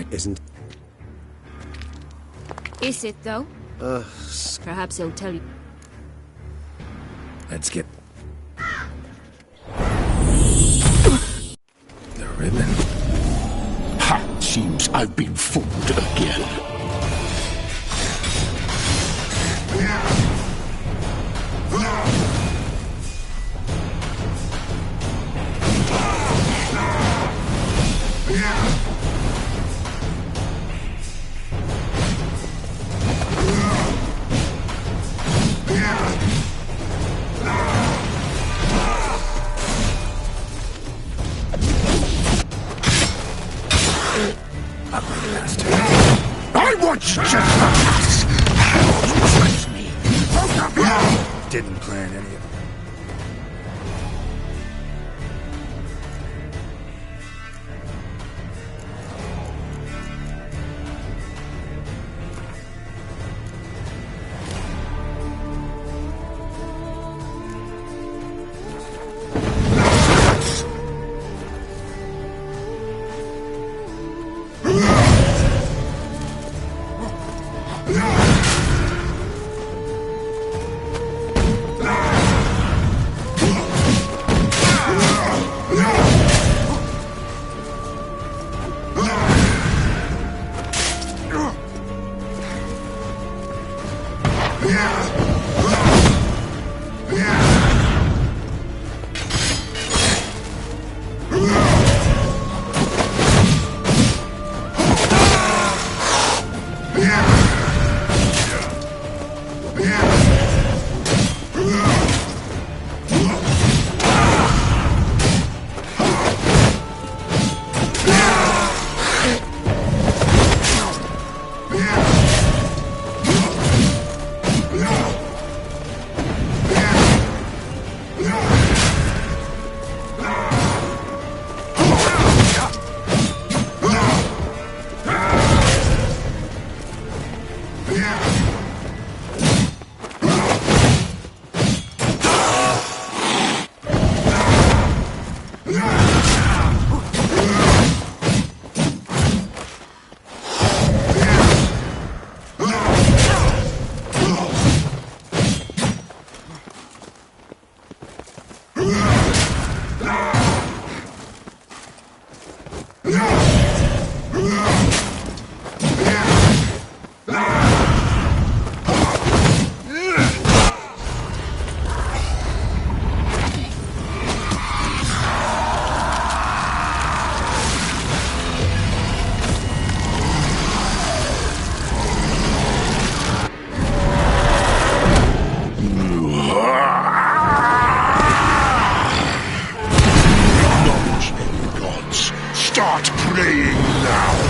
Isn't... Is it, though? Perhaps he'll tell you. Let's get... The ribbon. Ha! Seems I've been fooled again. playing now?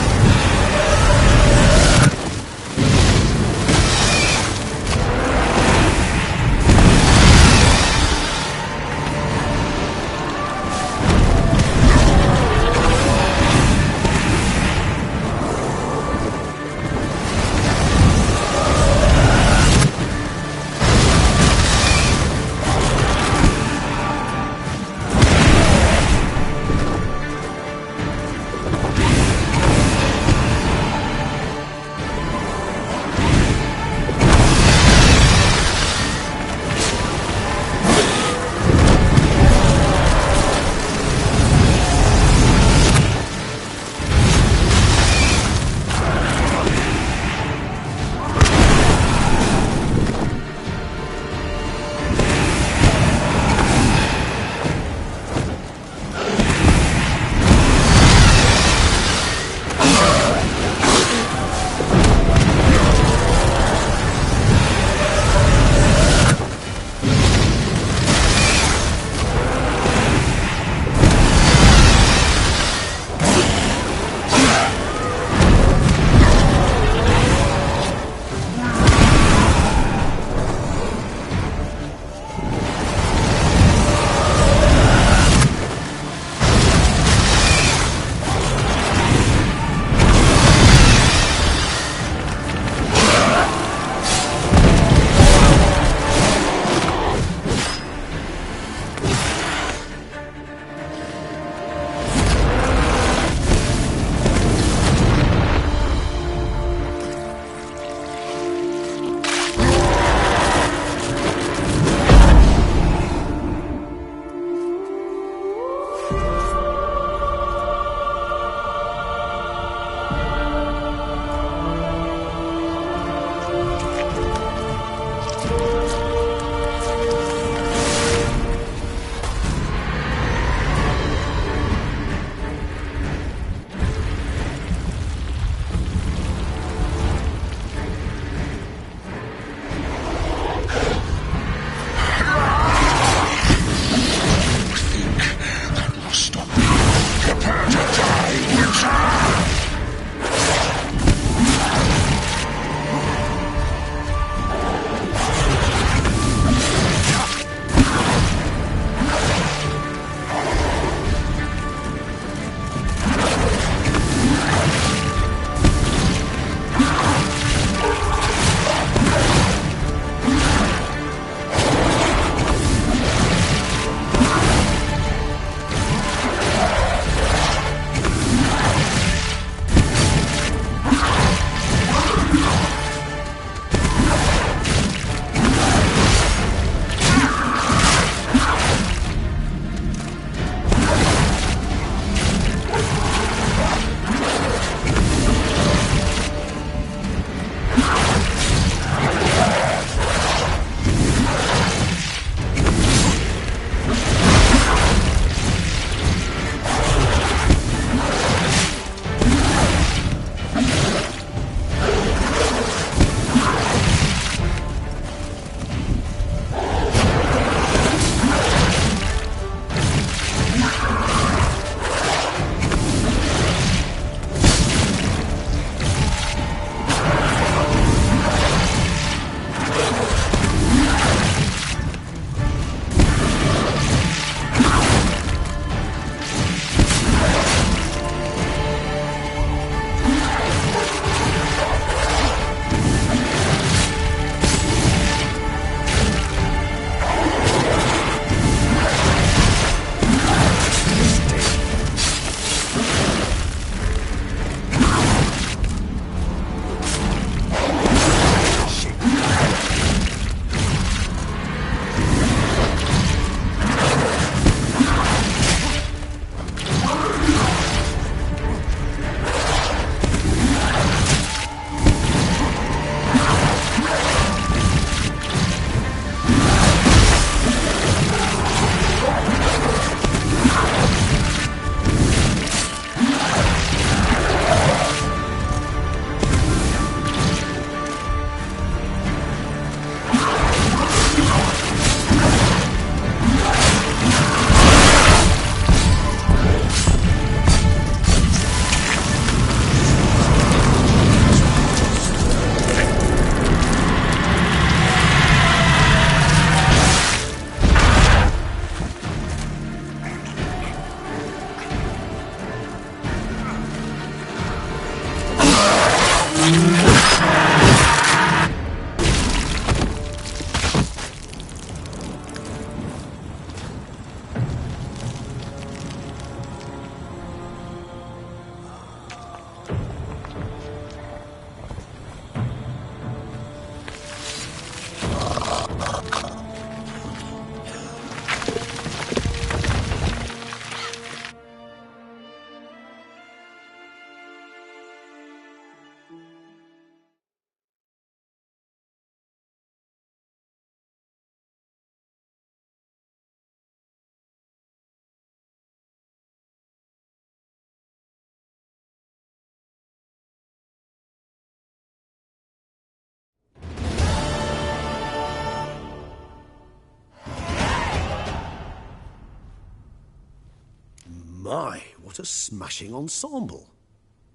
My, what a smashing ensemble.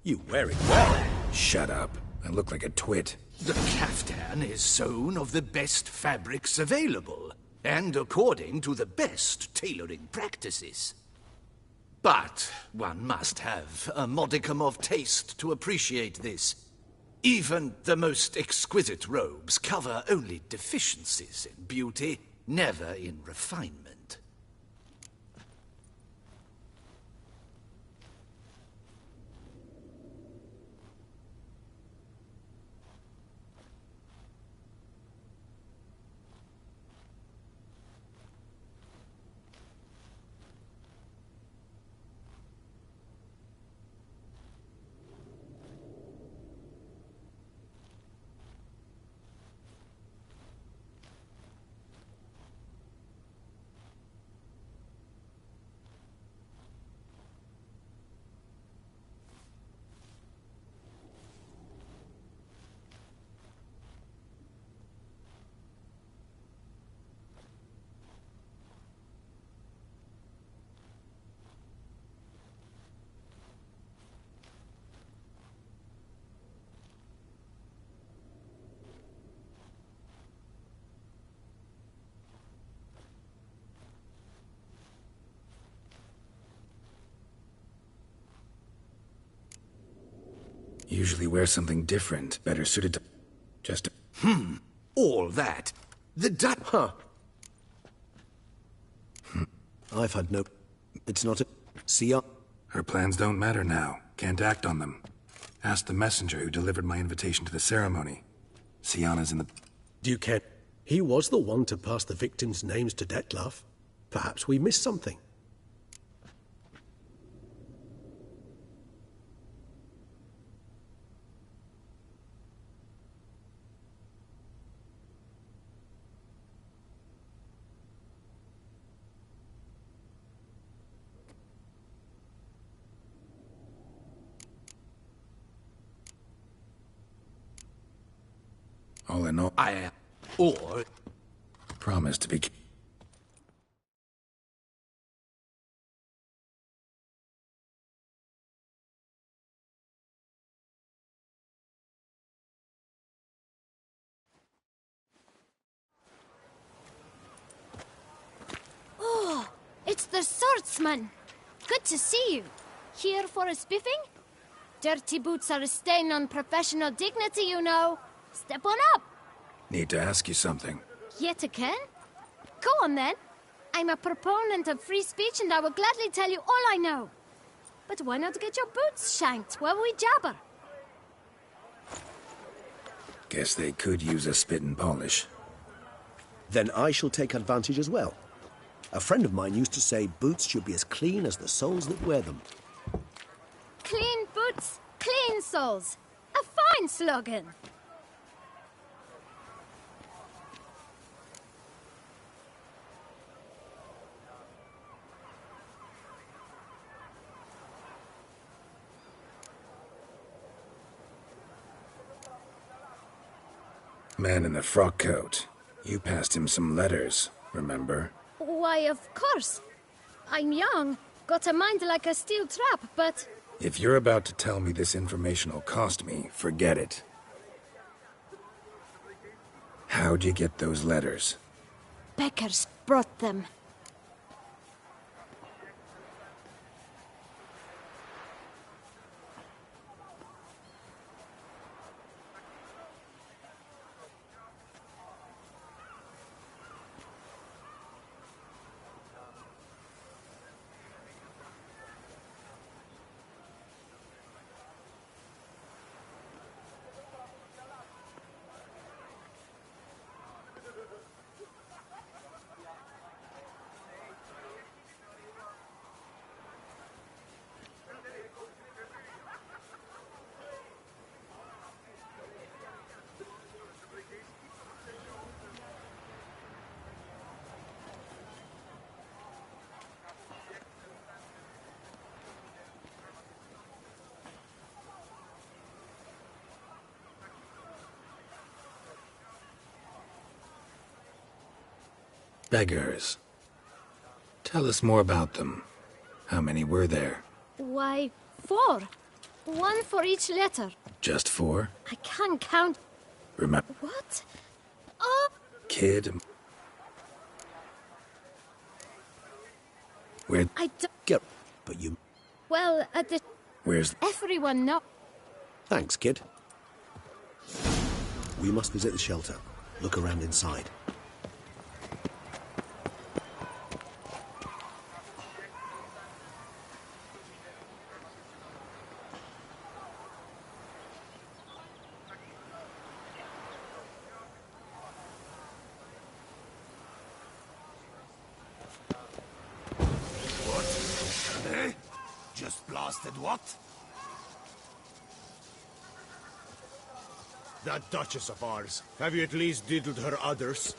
You wear it well. Shut up. I look like a twit. The caftan is sewn of the best fabrics available, and according to the best tailoring practices. But one must have a modicum of taste to appreciate this. Even the most exquisite robes cover only deficiencies in beauty, never in refinement. Usually wear something different, better suited to... just... All that. The Dutch... Huh. I've had no... It's not a... See ya. Her plans don't matter now. Can't act on them. Ask the messenger who delivered my invitation to the ceremony. Sienna's in the... Do you care? He was the one to pass the victims' names to Detlef. Perhaps we missed something. All in all... Or... Promise to be... Oh, it's the swordsman. Good to see you. Here for a spiffing? Dirty boots are a stain on professional dignity, you know. Step on up. Need to ask you something. Yet again? Go on then. I'm a proponent of free speech and I will gladly tell you all I know. But why not get your boots shanked while we jabber? Guess they could use a spit and polish. Then I shall take advantage as well. A friend of mine used to say boots should be as clean as the soles that wear them. Clean boots, clean soles. A fine slogan. Man in the frock coat. You passed him some letters, remember? Why, of course. I'm young, got a mind like a steel trap, but... If you're about to tell me this information will cost me, forget it. How'd you get those letters? Beckers brought them. Beggars. Tell us more about them. How many were there? Why, 4. 1 for each letter. Just 4? I can't count. Remember... What? Oh! Kid... Where... I don't... Get... But you... Well, at the... Where's... Everyone knows. Thanks, kid. We must visit the shelter. Look around inside. Just blasted what? That Duchess of ours. Have you at least diddled her others?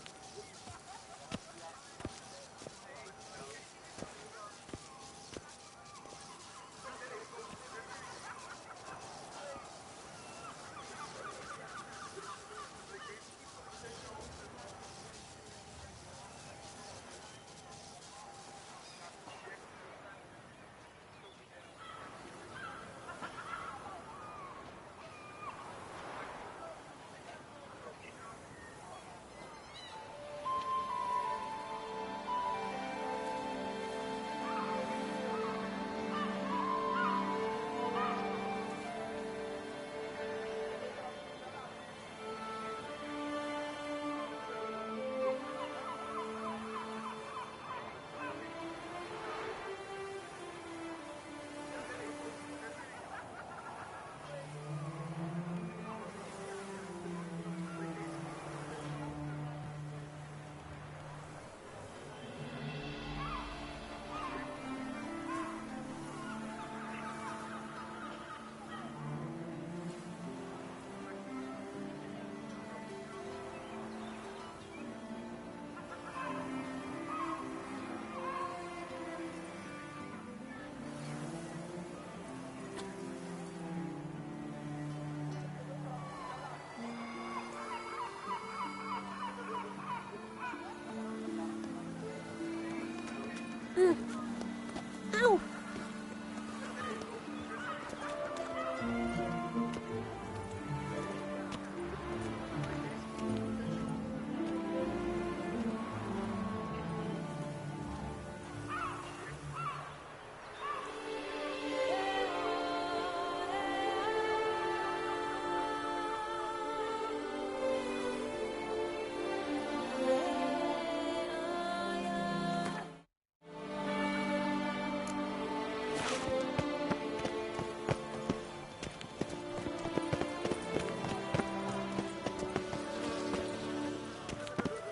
Ow!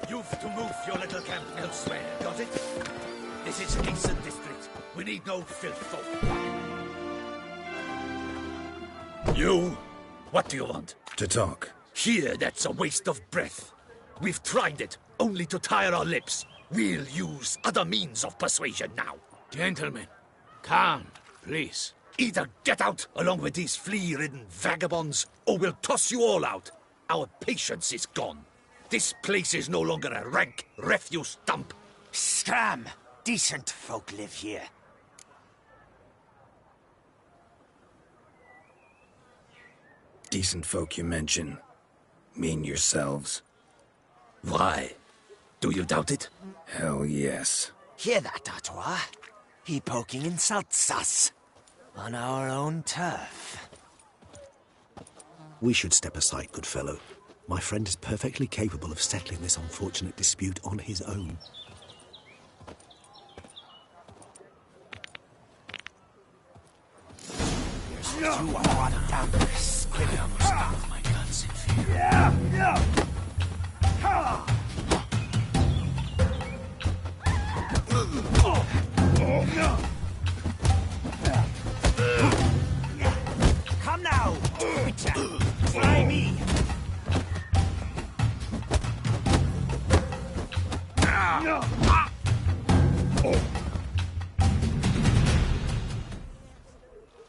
You've to move your little camp elsewhere, got it? This is Hasten District. We need no filth folk. You? What do you want? To talk. Here, that's a waste of breath. We've tried it, only to tire our lips. We'll use other means of persuasion now. Gentlemen, calm, please. Either get out along with these flea-ridden vagabonds, or we'll toss you all out. Our patience is gone. This place is no longer a rank refuse dump. Scram! Decent folk live here. Decent folk you mention. Mean yourselves. Why? Do you doubt it? Hell yes. Hear that, Artois? He poking insults us. On our own turf. We should step aside, good fellow. My friend is perfectly capable of settling this unfortunate dispute on his own. You are one damn squibble. Stop my guns in fear. Come now, Witcher. Try me.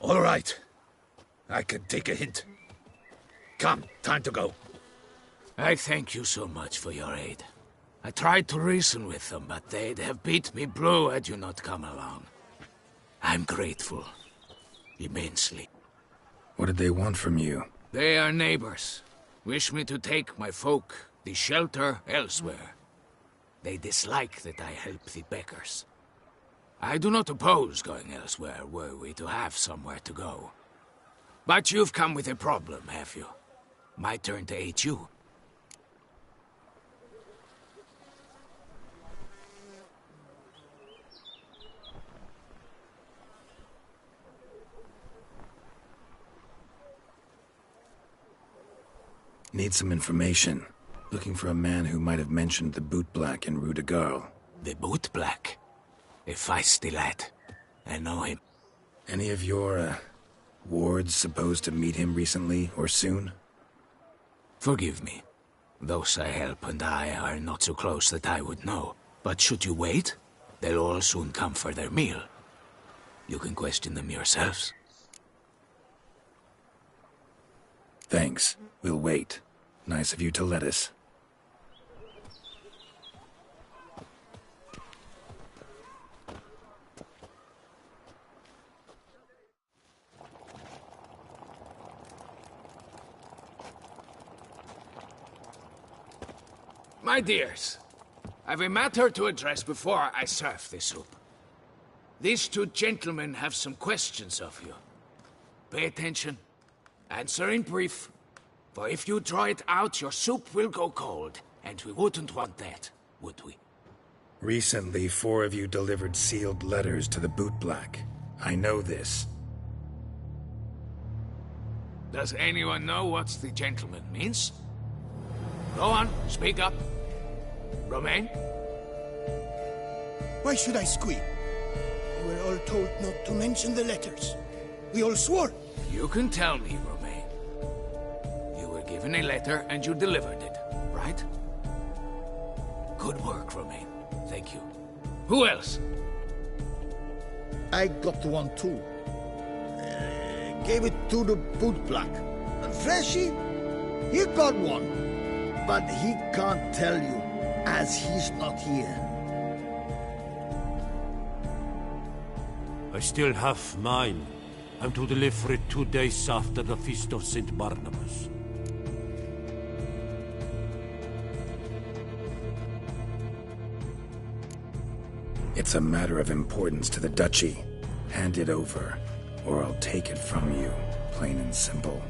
All right. I can take a hint. Come, time to go. I thank you so much for your aid. I tried to reason with them, but they'd have beat me blue had you not come along. I'm grateful. Immensely. What did they want from you? They are neighbors. Wish me to take my folk, the shelter, elsewhere. They dislike that I help the beggars. I do not oppose going elsewhere, were we to have somewhere to go. But you've come with a problem, have you? My turn to aid you. Need some information. Looking for a man who might have mentioned the bootblack in Rue de Garl. The bootblack? A feisty lad. I know him. Any of your, wards supposed to meet him recently or soon? Forgive me. Those I help and I are not so close that I would know. But should you wait, they'll all soon come for their meal. You can question them yourselves. Thanks. We'll wait. Nice of you to let us. My dears, I've a matter to address before I serve the soup. These two gentlemen have some questions of you. Pay attention. Answer in brief. For if you draw it out, your soup will go cold. And we wouldn't want that, would we? Recently, 4 of you delivered sealed letters to the bootblack. I know this. Does anyone know what the gentleman means? Go on, speak up. Romain? Why should I squeal? We were all told not to mention the letters. We all swore. You can tell me, Romain. You were given a letter and you delivered it, right? Good work, Romain. Thank you. Who else? I got one too. Gave it to the bootblack. Freshie, he got one. But he can't tell you, as he's not here. I still have mine. I'm to deliver it 2 days after the Feast of St. Barnabas. It's a matter of importance to the Duchy. Hand it over, or I'll take it from you, plain and simple.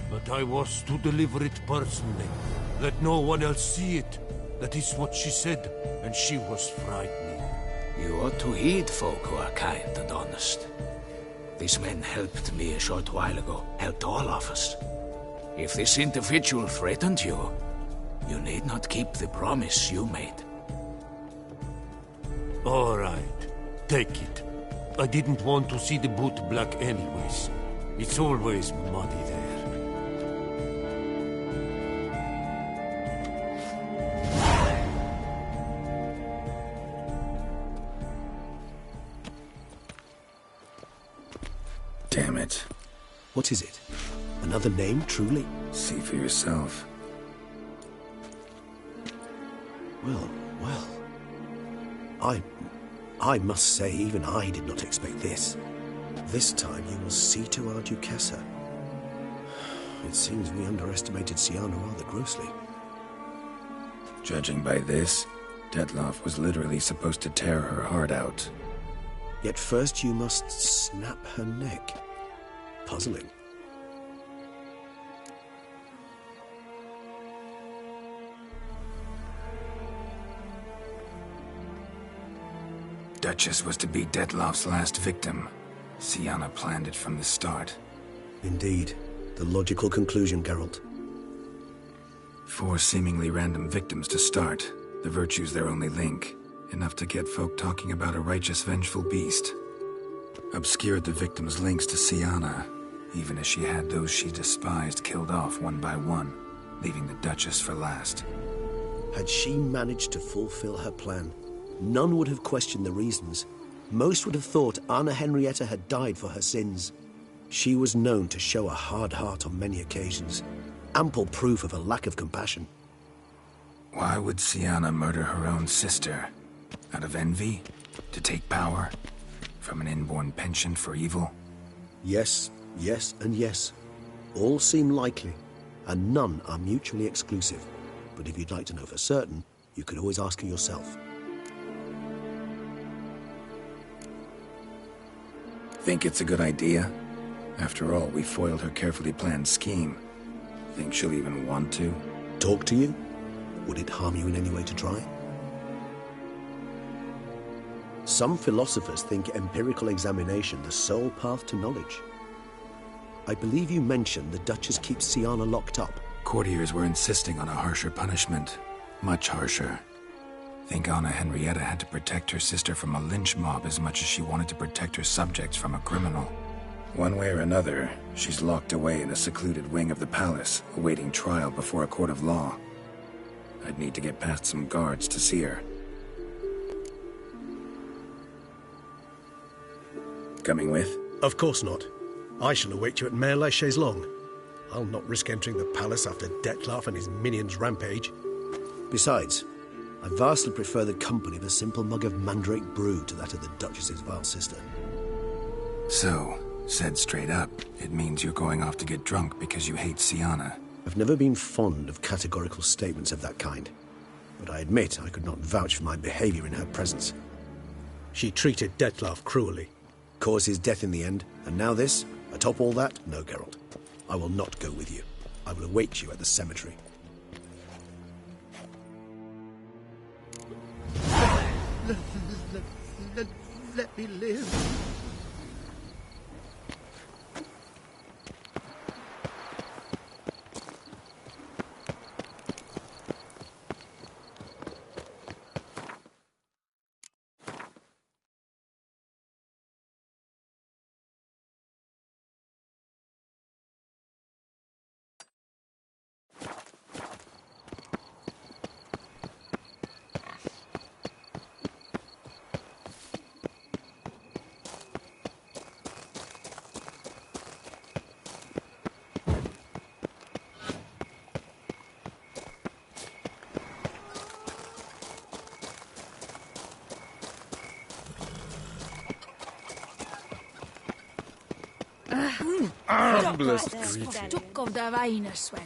But I was to deliver it personally. Let no one else see it. That is what she said, and she was frightening. You ought to heed folk who are kind and honest. These men helped me a short while ago, helped all of us. If this individual threatened you, you need not keep the promise you made. All right, take it. I didn't want to see the bootblack anyways. It's always muddy there. Damn it. What is it? Another name, truly? See for yourself. Well. I must say, even I did not expect this. This time you will see to our Duchessa. It seems we underestimated Sienna rather grossly. Judging by this, Detloff was literally supposed to tear her heart out. Yet first you must snap her neck. Puzzling. Duchess was to be Detloff's last victim. Sienna planned it from the start. Indeed. The logical conclusion, Geralt. 4 seemingly random victims to start. The virtue's their only link. Enough to get folk talking about a righteous, vengeful beast. Obscured the victims' links to Sienna, even as she had those she despised killed off one by one, leaving the Duchess for last. Had she managed to fulfill her plan, none would have questioned the reasons. Most would have thought Anna Henrietta had died for her sins. She was known to show a hard heart on many occasions. Ample proof of a lack of compassion. Why would Sienna murder her own sister? Out of envy? To take power? from an inborn penchant for evil? Yes, yes, and yes. All seem likely, and none are mutually exclusive. But if you'd like to know for certain, you could always ask her yourself. Think it's a good idea? After all, we foiled her carefully planned scheme. Think she'll even want to? Talk to you? Would it harm you in any way to try? Some philosophers think empirical examination the sole path to knowledge. I believe you mentioned the Duchess keeps Sienna locked up. Courtiers were insisting on a harsher punishment. Much harsher. Think Anna Henrietta had to protect her sister from a lynch mob as much as she wanted to protect her subjects from a criminal. One way or another, she's locked away in a secluded wing of the palace, awaiting trial before a court of law. I'd need to get past some guards to see her. Coming with? Of course not. I shall await you at Mare la Chaise-Longue. I'll not risk entering the palace after Dettlaff and his minions rampage. Besides, I vastly prefer the company of a simple mug of mandrake brew to that of the Duchess's vile sister. So, said straight up, it means you're going off to get drunk because you hate Sienna. I've never been fond of categorical statements of that kind, but I admit I could not vouch for my behavior in her presence. She treated Dettlaff cruelly, caused his death in the end, and now this? Atop all that? No, Geralt. I will not go with you. I will await you at the cemetery. Let me live. Humblest greeting. Stuk of the Weinerswen.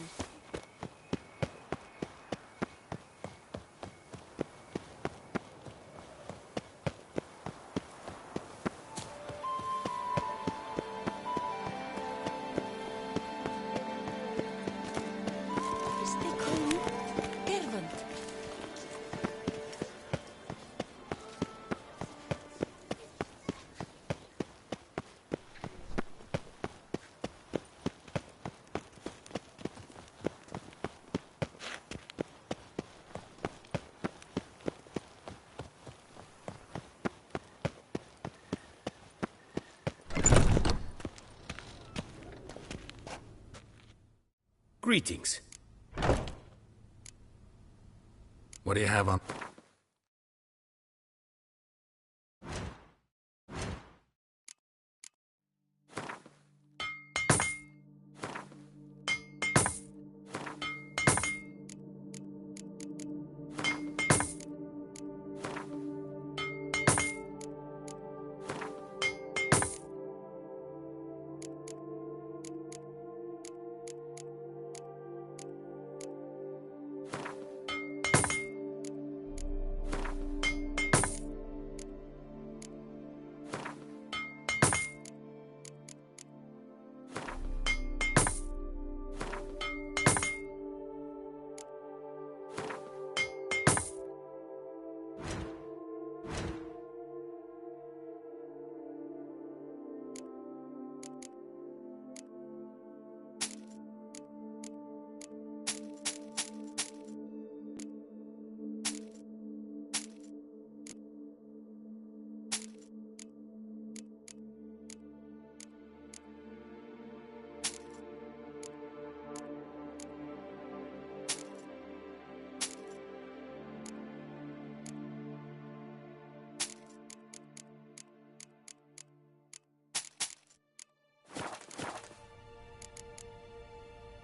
Greetings. What do you have on?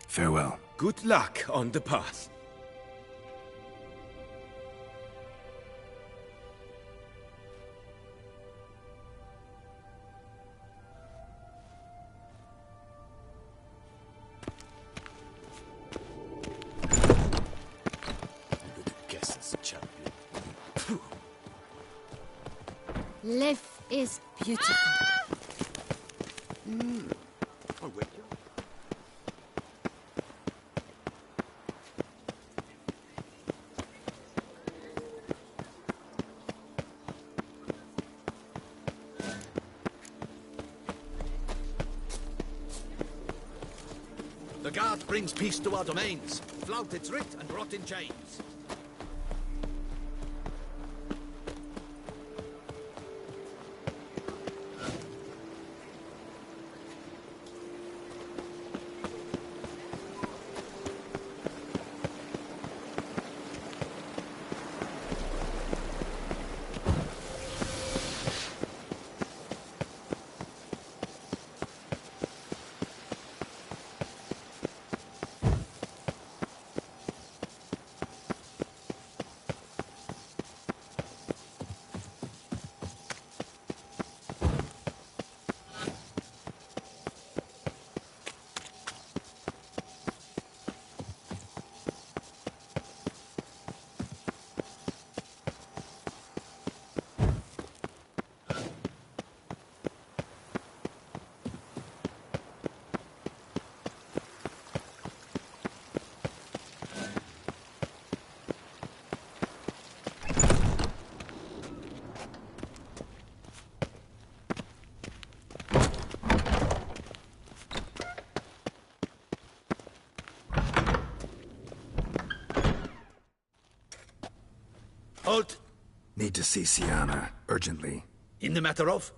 Farewell. Good luck on the path. Life is beautiful. Oh, wait. The guard brings peace to our domains. Flout its writ and rot in chains. Halt! Need to see Sienna, urgently. In the matter of?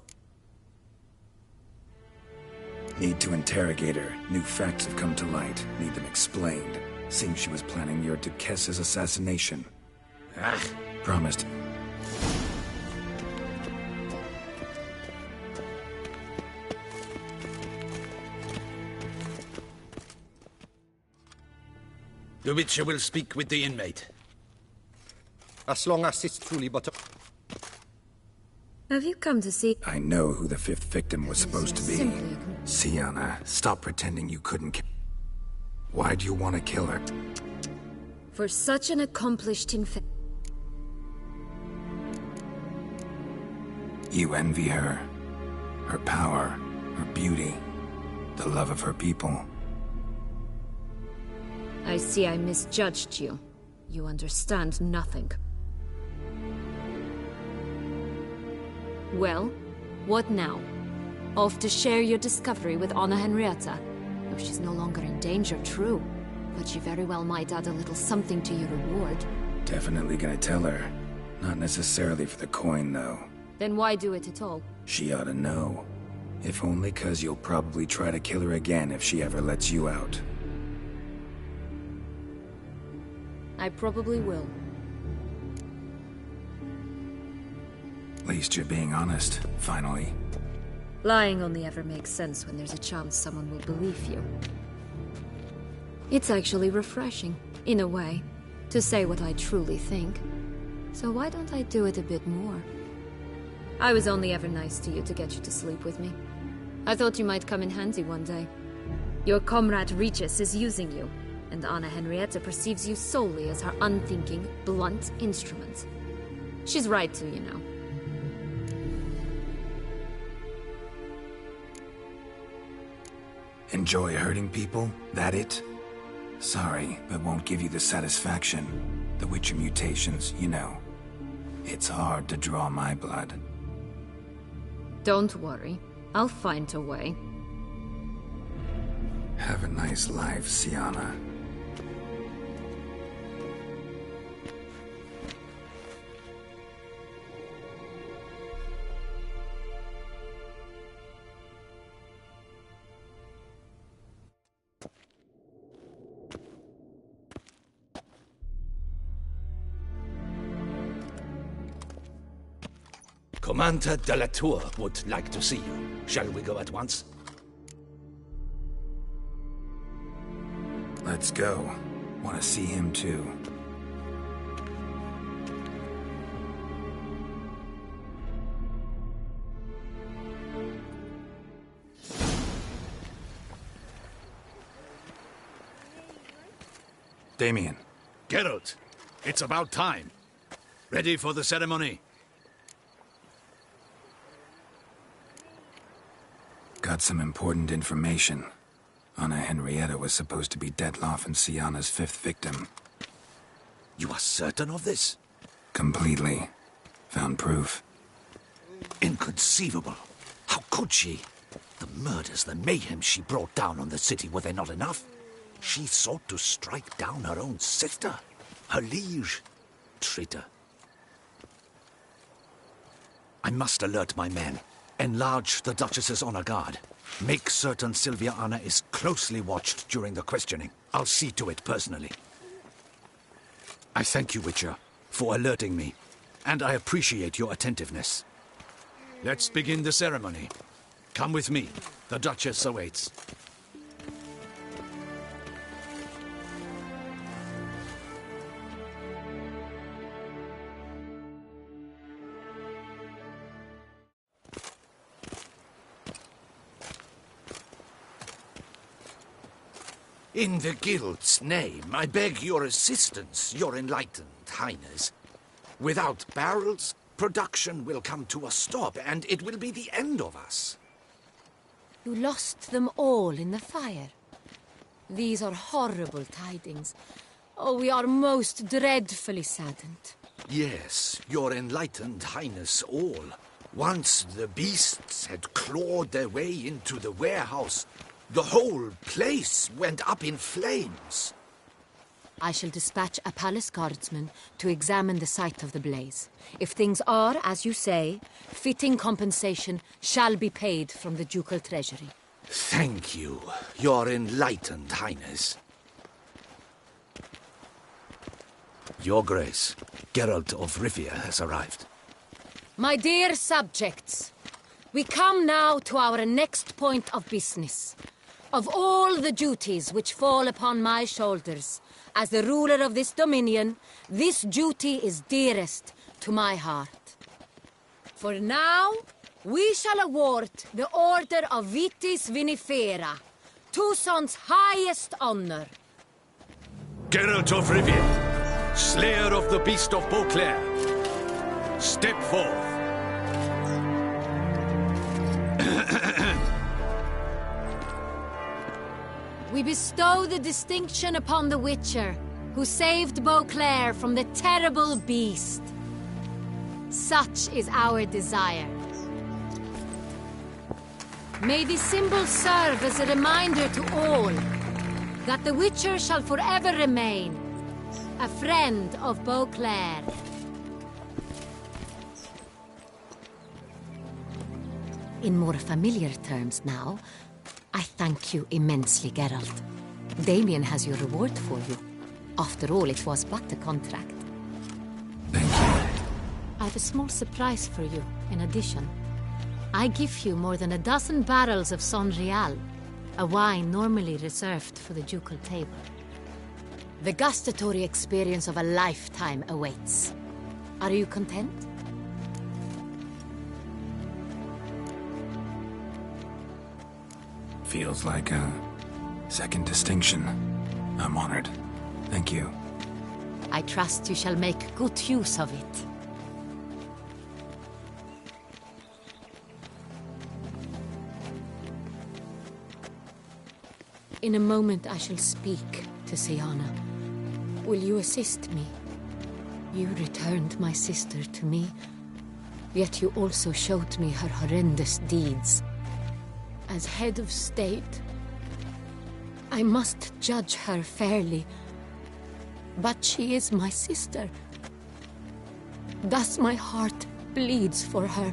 Need to interrogate her. New facts have come to light. Need them explained. Seems she was planning near to Kess's assassination. Ah! Promised. The Witcher will speak with the inmate. As long as it's truly but... Have you come to see... I know who the fifth victim was supposed to be. Simply Sienna, stop pretending you couldn't kill... Why do you want to kill her? For such an accomplished You envy her. Her power, her beauty, the love of her people. I see I misjudged you. You understand nothing. Well, what now? Off to share your discovery with Anna Henrietta? Oh, she's no longer in danger, true. But she very well might add a little something to your reward. Definitely gonna tell her. Not necessarily for the coin, though. Then why do it at all? She ought to know. If only 'cause you'll probably try to kill her again if she ever lets you out. I probably will. At least you're being honest, finally. Lying only ever makes sense when there's a chance someone will believe you. It's actually refreshing, in a way, to say what I truly think. So why don't I do it a bit more? I was only ever nice to you to get you to sleep with me. I thought you might come in handy one day. Your comrade Regis is using you, and Anna Henrietta perceives you solely as her unthinking, blunt instrument. She's right to, you know. Enjoy hurting people? That it? Sorry, but won't give you the satisfaction. The Witcher mutations, you know. It's hard to draw my blood. Don't worry. I'll find a way. Have a nice life, Sienna. Commander de la Tour would like to see you. Shall we go at once? Let's go. Want to see him too. Damien. Geralt, it's about time. Ready for the ceremony? Got some important information. Anna Henrietta was supposed to be Detloff and Sienna's 5th victim. You are certain of this? Completely. Found proof. Inconceivable. How could she? The murders, the mayhem she brought down on the city, were they not enough? She sought to strike down her own sister, her liege. Traitor. I must alert my men. Enlarge the Duchess's honor guard. Make certain Sylvia Anna is closely watched during the questioning. I'll see to it personally. I thank you, Witcher, for alerting me, and I appreciate your attentiveness. Let's begin the ceremony. Come with me. The Duchess awaits. In the Guild's name, I beg your assistance, your enlightened highness. Without barrels, production will come to a stop, and it will be the end of us. You lost them all in the fire. These are horrible tidings. Oh, we are most dreadfully saddened. Yes, your enlightened highness all. Once the beasts had clawed their way into the warehouse, the whole place went up in flames. I shall dispatch a palace guardsman to examine the site of the blaze. If things are, as you say, fitting compensation shall be paid from the ducal treasury. Thank you, your enlightened highness. Your Grace, Geralt of Rivia has arrived. My dear subjects, we come now to our next point of business. Of all the duties which fall upon my shoulders, as the ruler of this dominion, this duty is dearest to my heart. For now, we shall award the Order of Vitis Vinifera, Tucson's highest honor. Geralt of Rivia, slayer of the beast of Beauclair, step forth. We bestow the distinction upon the Witcher, who saved Beauclair from the terrible beast. Such is our desire. May this symbol serve as a reminder to all that the Witcher shall forever remain a friend of Beauclair. In more familiar terms now, I thank you immensely, Geralt. Damien has your reward for you. After all, it was but a contract. Thank you. I have a small surprise for you, in addition. I give you more than a dozen barrels of Son Real, a wine normally reserved for the ducal table. The gustatory experience of a lifetime awaits. Are you content? Feels like a second distinction. I'm honored. Thank you. I trust you shall make good use of it. In a moment I shall speak to Sienna. Will you assist me? You returned my sister to me, yet you also showed me her horrendous deeds. As head of state, I must judge her fairly. But she is my sister. Thus my heart bleeds for her.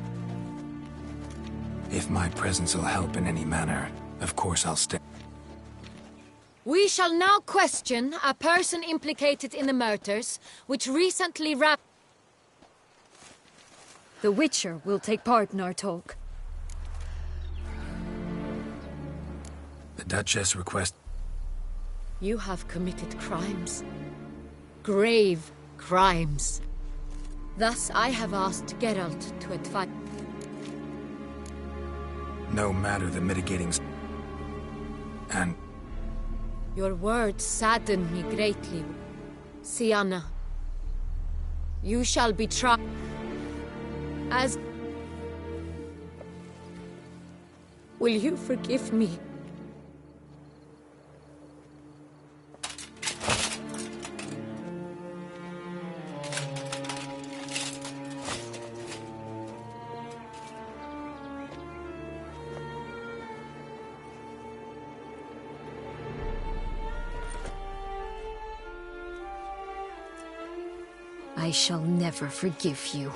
If my presence will help in any manner, of course I'll stay. We shall now question a person implicated in the murders, which recently wrapped... The Witcher will take part in our talk. The Duchess requests... You have committed crimes. Grave crimes. Thus I have asked Geralt to advise... No matter the mitigating... And... Your words sadden me greatly. Sienna, you shall be tried as... Will you forgive me? I shall never forgive you.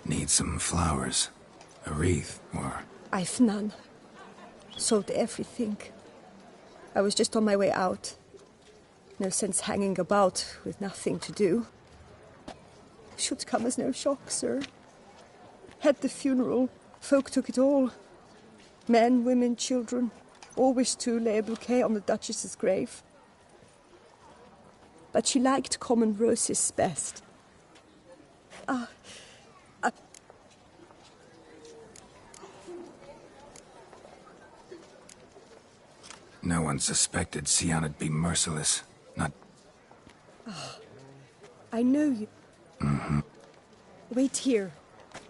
Need some flowers. A wreath, or... I've none. Sold everything. I was just on my way out. No sense hanging about with nothing to do. Should come as no shock, sir. Had the funeral. Folk took it all. Men, women, children. All wished to lay a bouquet on the Duchess's grave. But she liked common roses best. No one suspected Sianna'd be merciless. Not... I know you. Mm-hmm. Wait here.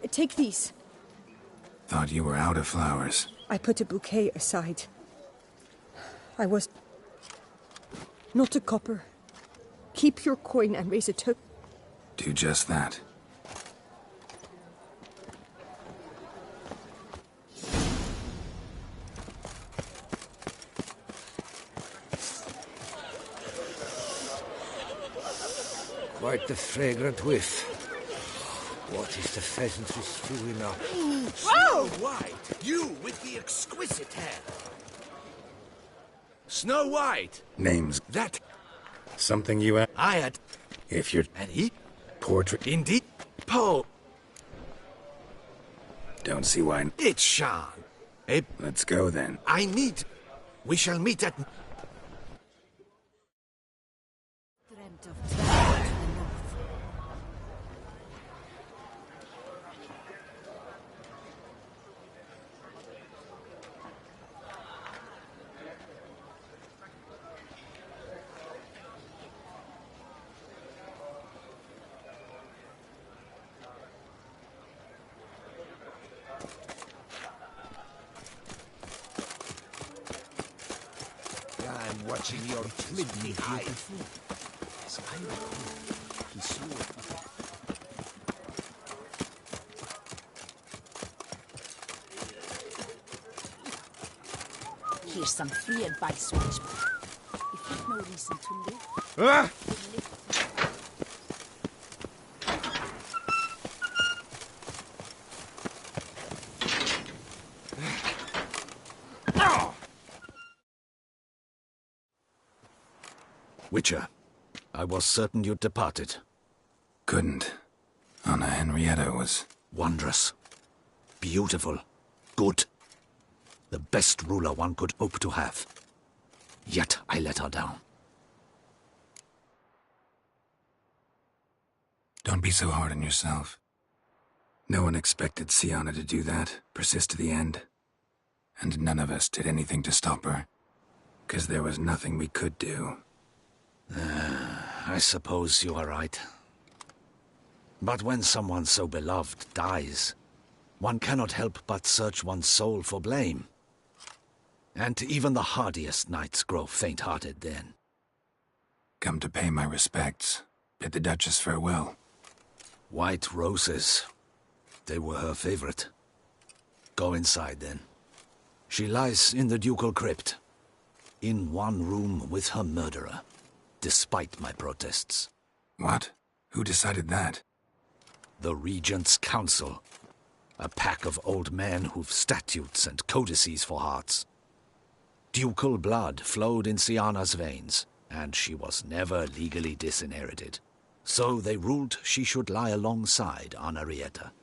Take these. Thought you were out of flowers. I put a bouquet aside. I was... not a copper. Keep your coin and raise a token. Do just that. Quite the fragrant whiff. What is the pheasantry stewing up? Snow White! You with the exquisite hair! Snow White! Name's... That... Something you... I had... If you're... And he... Portrait... Indeed... Poe... Don't see why... It's Sean. Let's go, then. I need... We shall meet at... Dreamt of travel to the north. I'm watching your flimsy eye. As I recall, he swore... Here's some free advice, Watchman. If you've no reason to live, Ah! Witcher, I was certain you'd departed. Couldn't. Anna Henrietta was... Wondrous. Beautiful. Good. The best ruler one could hope to have. Yet I let her down. Don't be so hard on yourself. No one expected Sianna to do that, persist to the end. And none of us did anything to stop her. 'Cause there was nothing we could do. I suppose you are right. But when someone so beloved dies, one cannot help but search one's soul for blame. And even the hardiest knights grow faint-hearted then. Come to pay my respects. Bid the Duchess farewell. White roses. They were her favorite. Go inside then. She lies in the ducal crypt. In one room with her murderer. Despite my protests. What? Who decided that? The Regent's Council. A pack of old men who've statutes and codices for hearts. Ducal blood flowed in Syanna's veins, and she was never legally disinherited. So they ruled she should lie alongside Henrietta.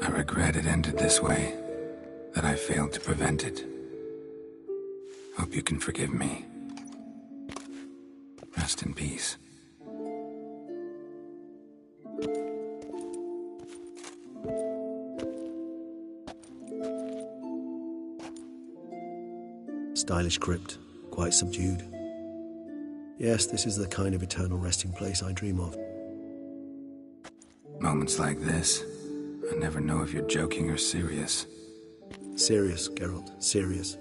I regret it ended this way, that I failed to prevent it. Hope you can forgive me. Rest in peace. Stylish crypt, quite subdued. Yes, this is the kind of eternal resting place I dream of. Moments like this, I never know if you're joking or serious. Serious, Geralt, serious.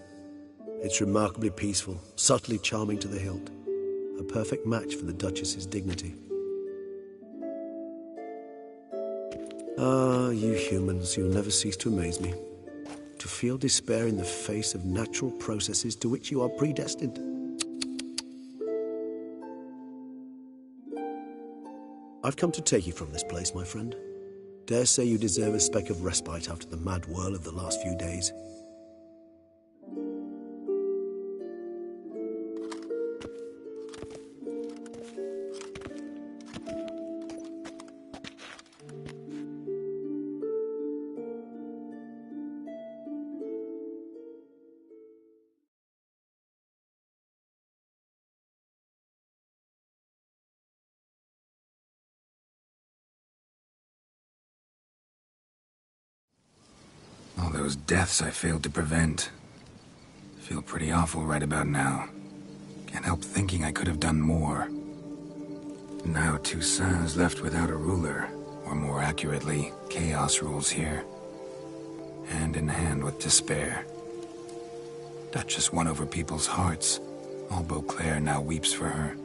It's remarkably peaceful, subtly charming to the hilt. A perfect match for the Duchess's dignity. Ah, you humans, you'll never cease to amaze me. To feel despair in the face of natural processes to which you are predestined. I've come to take you from this place, my friend. Dare say you deserve a speck of respite after the mad whirl of the last few days. All those deaths I failed to prevent. Feel pretty awful right about now. Can't help thinking I could have done more. Now Toussaint's left without a ruler, or more accurately, chaos rules here. Hand in hand with despair. Duchess won over people's hearts. All Beauclair now weeps for her.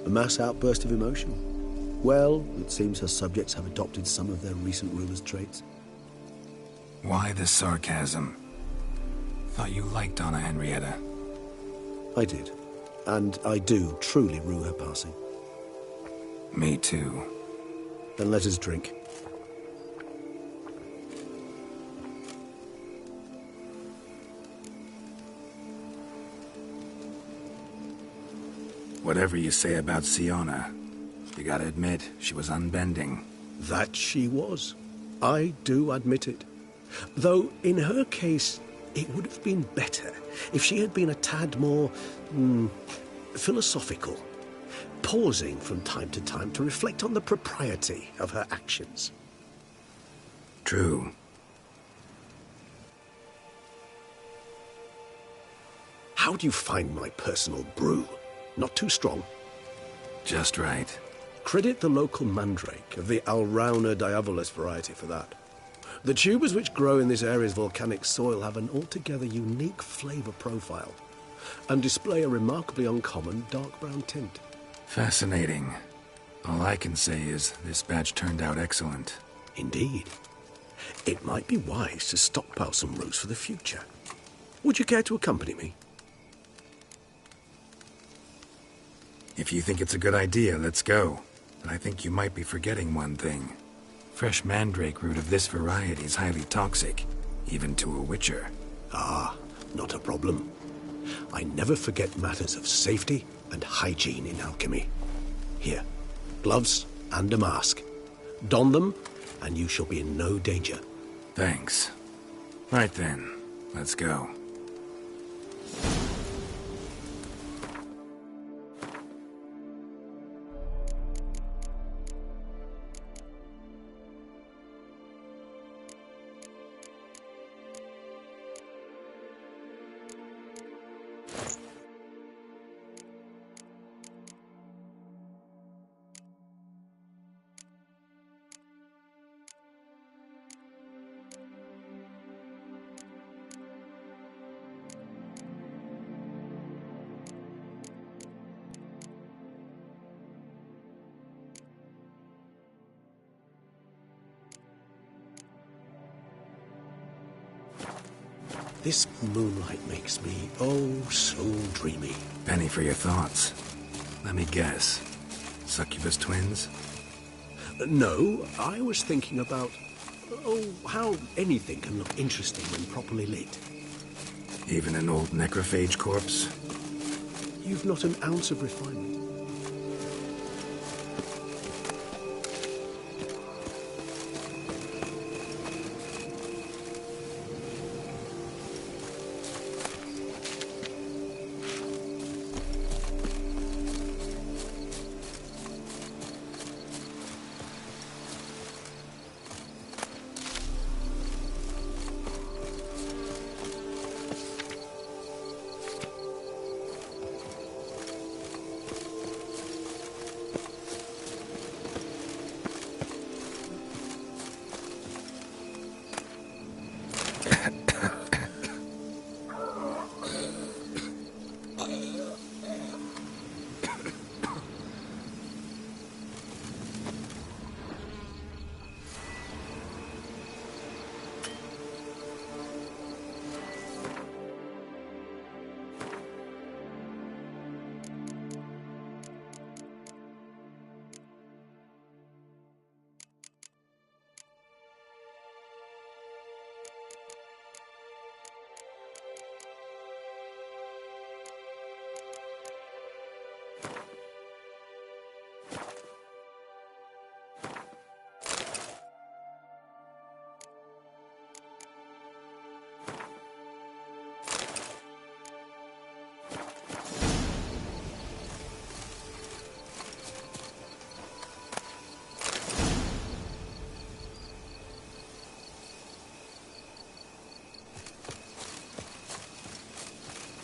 A mass outburst of emotion. Well, it seems her subjects have adopted some of their recent ruler's traits. Why the sarcasm? Thought you liked Anna Henrietta. I did. And I do truly rue her passing. Me too. Then let us drink. Whatever you say about Syanna, you gotta admit, she was unbending. That she was. I do admit it. Though, in her case, it would have been better if she had been a tad more, philosophical, pausing from time to time to reflect on the propriety of her actions. True. How do you find my personal brew? Not too strong? Just right. Credit the local mandrake of the Alrauna diabolus variety for that. The tubers which grow in this area's volcanic soil have an altogether unique flavour profile and display a remarkably uncommon dark brown tint. Fascinating. All I can say is this batch turned out excellent. Indeed. It might be wise to stockpile some roots for the future. Would you care to accompany me? If you think it's a good idea, let's go. But I think you might be forgetting one thing. Fresh mandrake root of this variety is highly toxic, even to a witcher. Ah, not a problem. I never forget matters of safety and hygiene in alchemy. Here, gloves and a mask. Don them, and you shall be in no danger. Thanks. Right then, let's go. This moonlight makes me, oh, so dreamy. Penny for your thoughts. Let me guess. Succubus twins? No, I was thinking about, oh, how anything can look interesting when properly lit. Even an old necrophage corpse? You've not an ounce of refinement.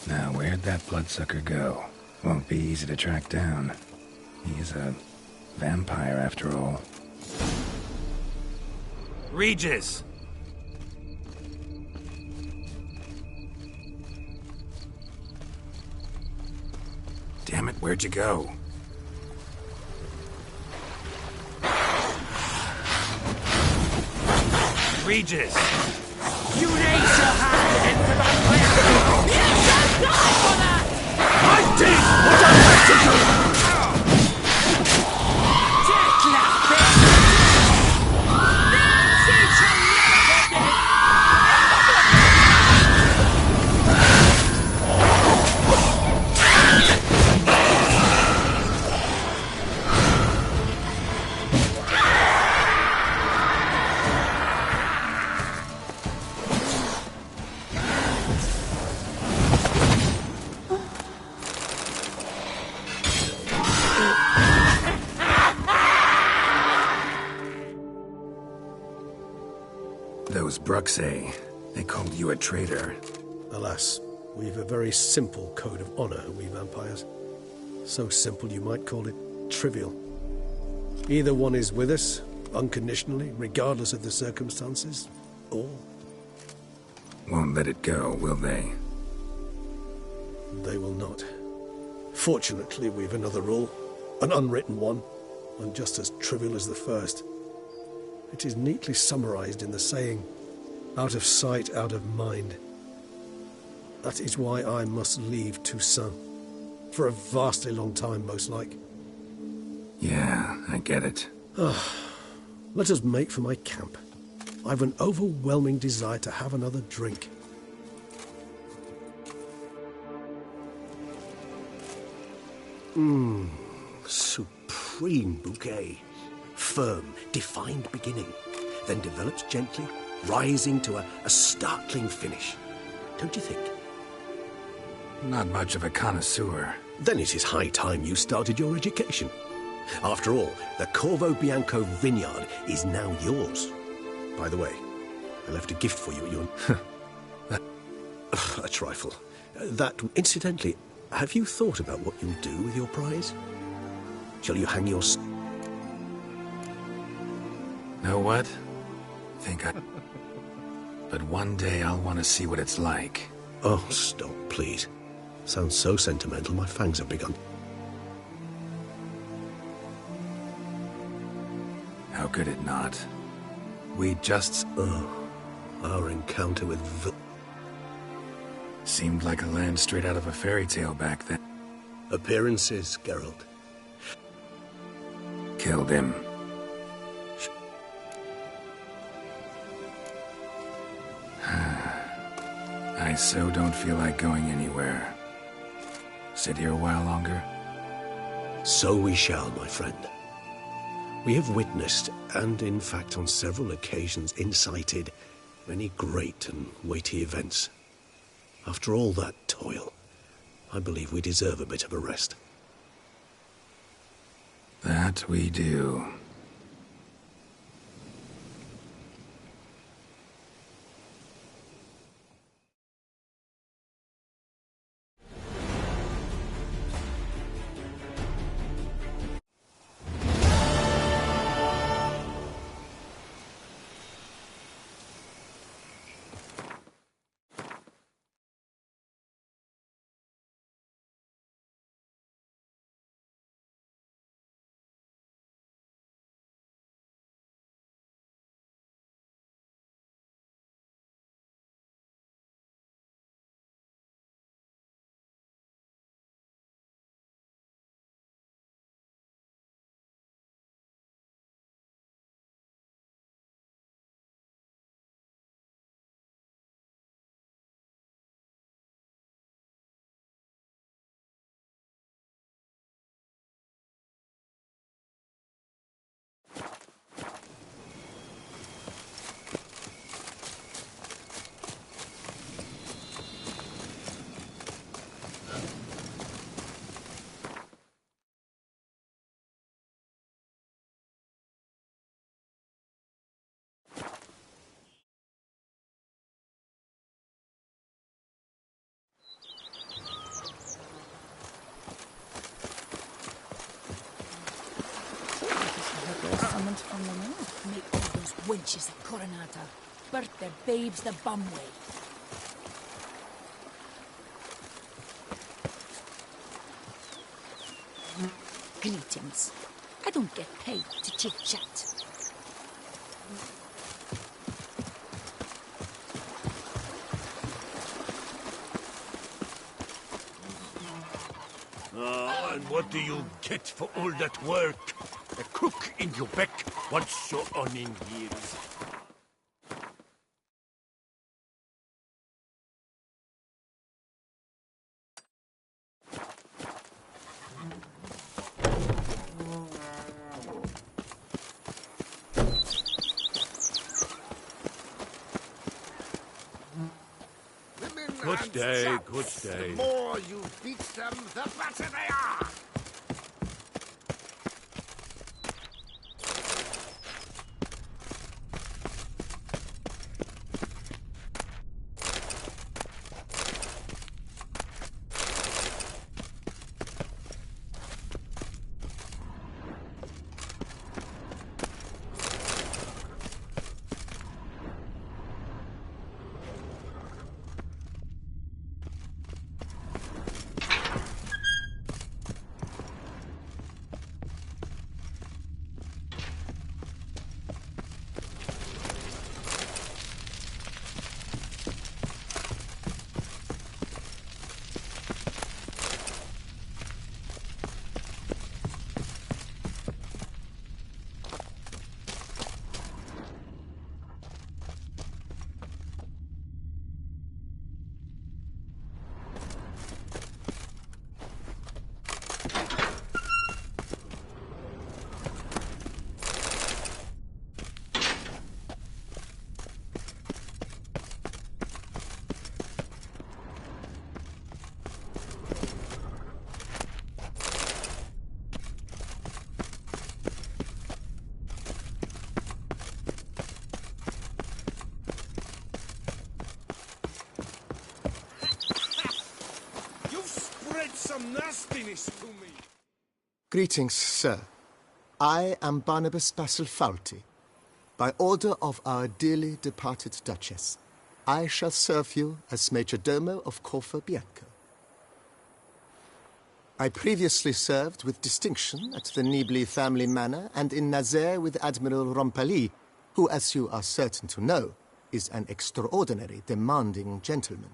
Now, where'd that bloodsucker go? Won't be easy to track down. He's a vampire, after all. Regis! Damn it, where'd you go? Regis! You raise your hand into the wind! You shall die for that! I did what I had to do! Take that, bitch! Nancy shall never forget! Those Bruxae, they called you a traitor. Alas, we've a very simple code of honor, we vampires. So simple you might call it trivial. Either one is with us, unconditionally, regardless of the circumstances, or... Won't let it go, will they? They will not. Fortunately, we've another rule, an unwritten one, and just as trivial as the first. It is neatly summarized in the saying, out of sight, out of mind. That is why I must leave Toussaint. For a vastly long time, most like. Yeah, I get it. Let us make for my camp. I've an overwhelming desire to have another drink. Supreme bouquet. Firm, defined beginning, then develops gently, rising to a startling finish. Don't you think? Not much of a connoisseur. Then it is high time you started your education. After all, the Corvo Bianco vineyard is now yours. By the way, I left a gift for you at your... a trifle. Incidentally, have you thought about what you'll do with your prize? Shall you hang your... Know what? But one day I'll want to see what it's like. Oh, stop, please. Sounds so sentimental, my fangs have begun. How could it not? We just... Oh, our encounter with seemed like a land straight out of a fairy tale back then. Appearances, Geralt. Killed him. I so don't feel like going anywhere. Sit here a while longer? So we shall, my friend. We have witnessed, and in fact on several occasions incited, many great and weighty events. After all that toil, I believe we deserve a bit of a rest. That we do. Summoned from the north. Make all those wenches a coronata. Birth their babes the bum way. Greetings. I don't get paid to chit-chat. And what do you get for all that work? A cook in Quebec wants your onion years. Good day, good day. The more you beat them, the better they are! nastiness to me. Greetings, sir. I am Barnabas Basilfalti. By order of our dearly departed Duchess, I shall serve you as Major Domo of Corfu Bianco. I previously served with distinction at the Nibli family manor and in Nazaire with Admiral Rompali, who, as you are certain to know, is an extraordinary, demanding gentleman.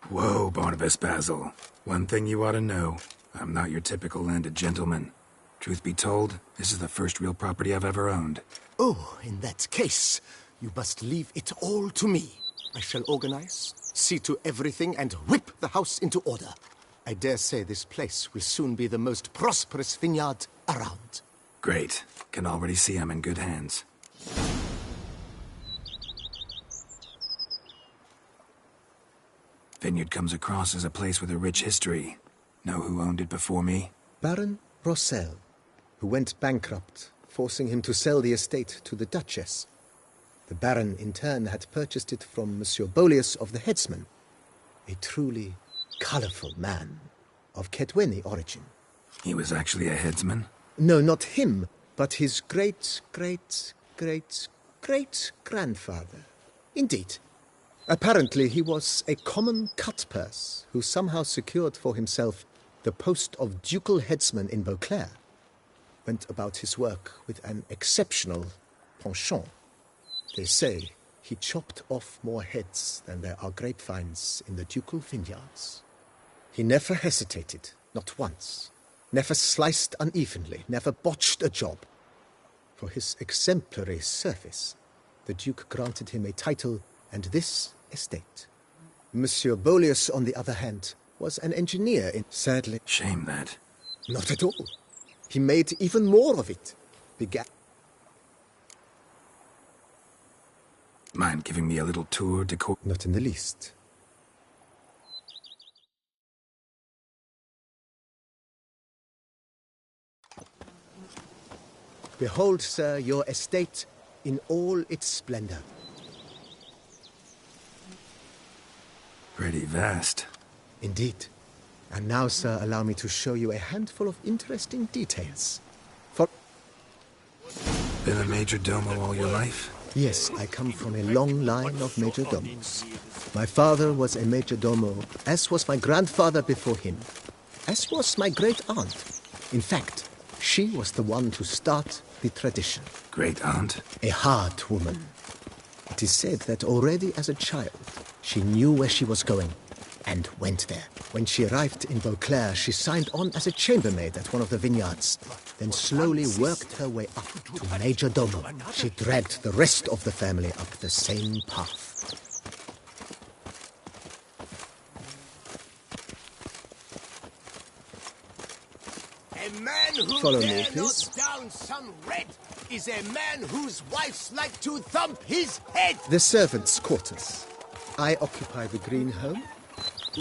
Whoa, Barnabas Basil. One thing you ought to know. I'm not your typical landed gentleman. Truth be told, this is the first real property I've ever owned. Oh, in that case, you must leave it all to me. I shall organize, see to everything, and whip the house into order. I dare say this place will soon be the most prosperous vineyard around. Great. Can already see I'm in good hands. Vineyard comes across as a place with a rich history. Know who owned it before me? Baron Rossel, who went bankrupt, forcing him to sell the estate to the Duchess. The Baron, in turn, had purchased it from Monsieur Bolius of the Headsman, a truly colorful man of Ketweni origin. He was actually a headsman? No, not him, but his great-great-great-great-grandfather. Indeed. Apparently, he was a common cut-purse who somehow secured for himself the post of ducal headsman in Beauclair. Went about his work with an exceptional penchant. They say he chopped off more heads than there are grapevines in the ducal vineyards. He never hesitated, not once. Never sliced unevenly, never botched a job. For his exemplary service, the Duke granted him a title and this estate. Monsieur Bolius, on the other hand, was an engineer in... Sadly... Shame that. Not at all. He made even more of it. Mind giving me a little tour de... Not in the least. Behold, sir, your estate in all its splendor. Pretty vast. Indeed. And now, sir, allow me to show you a handful of interesting details. For... Been a major domo all your life? Yes, I come from a long line of major domos. My father was a major domo, as was my grandfather before him, as was my great-aunt. In fact, she was the one to start the tradition. Great-aunt? A hard woman. It is said that already as a child, she knew where she was going and went there. When she arrived in Beauclair, she signed on as a chambermaid at one of the vineyards, then slowly worked her way up to Major Domo. She dragged the rest of the family up the same path. A man who Follow me, dare please. not down some red is a man whose wife's like to thump his head. The servants' quarters. I occupy the green home.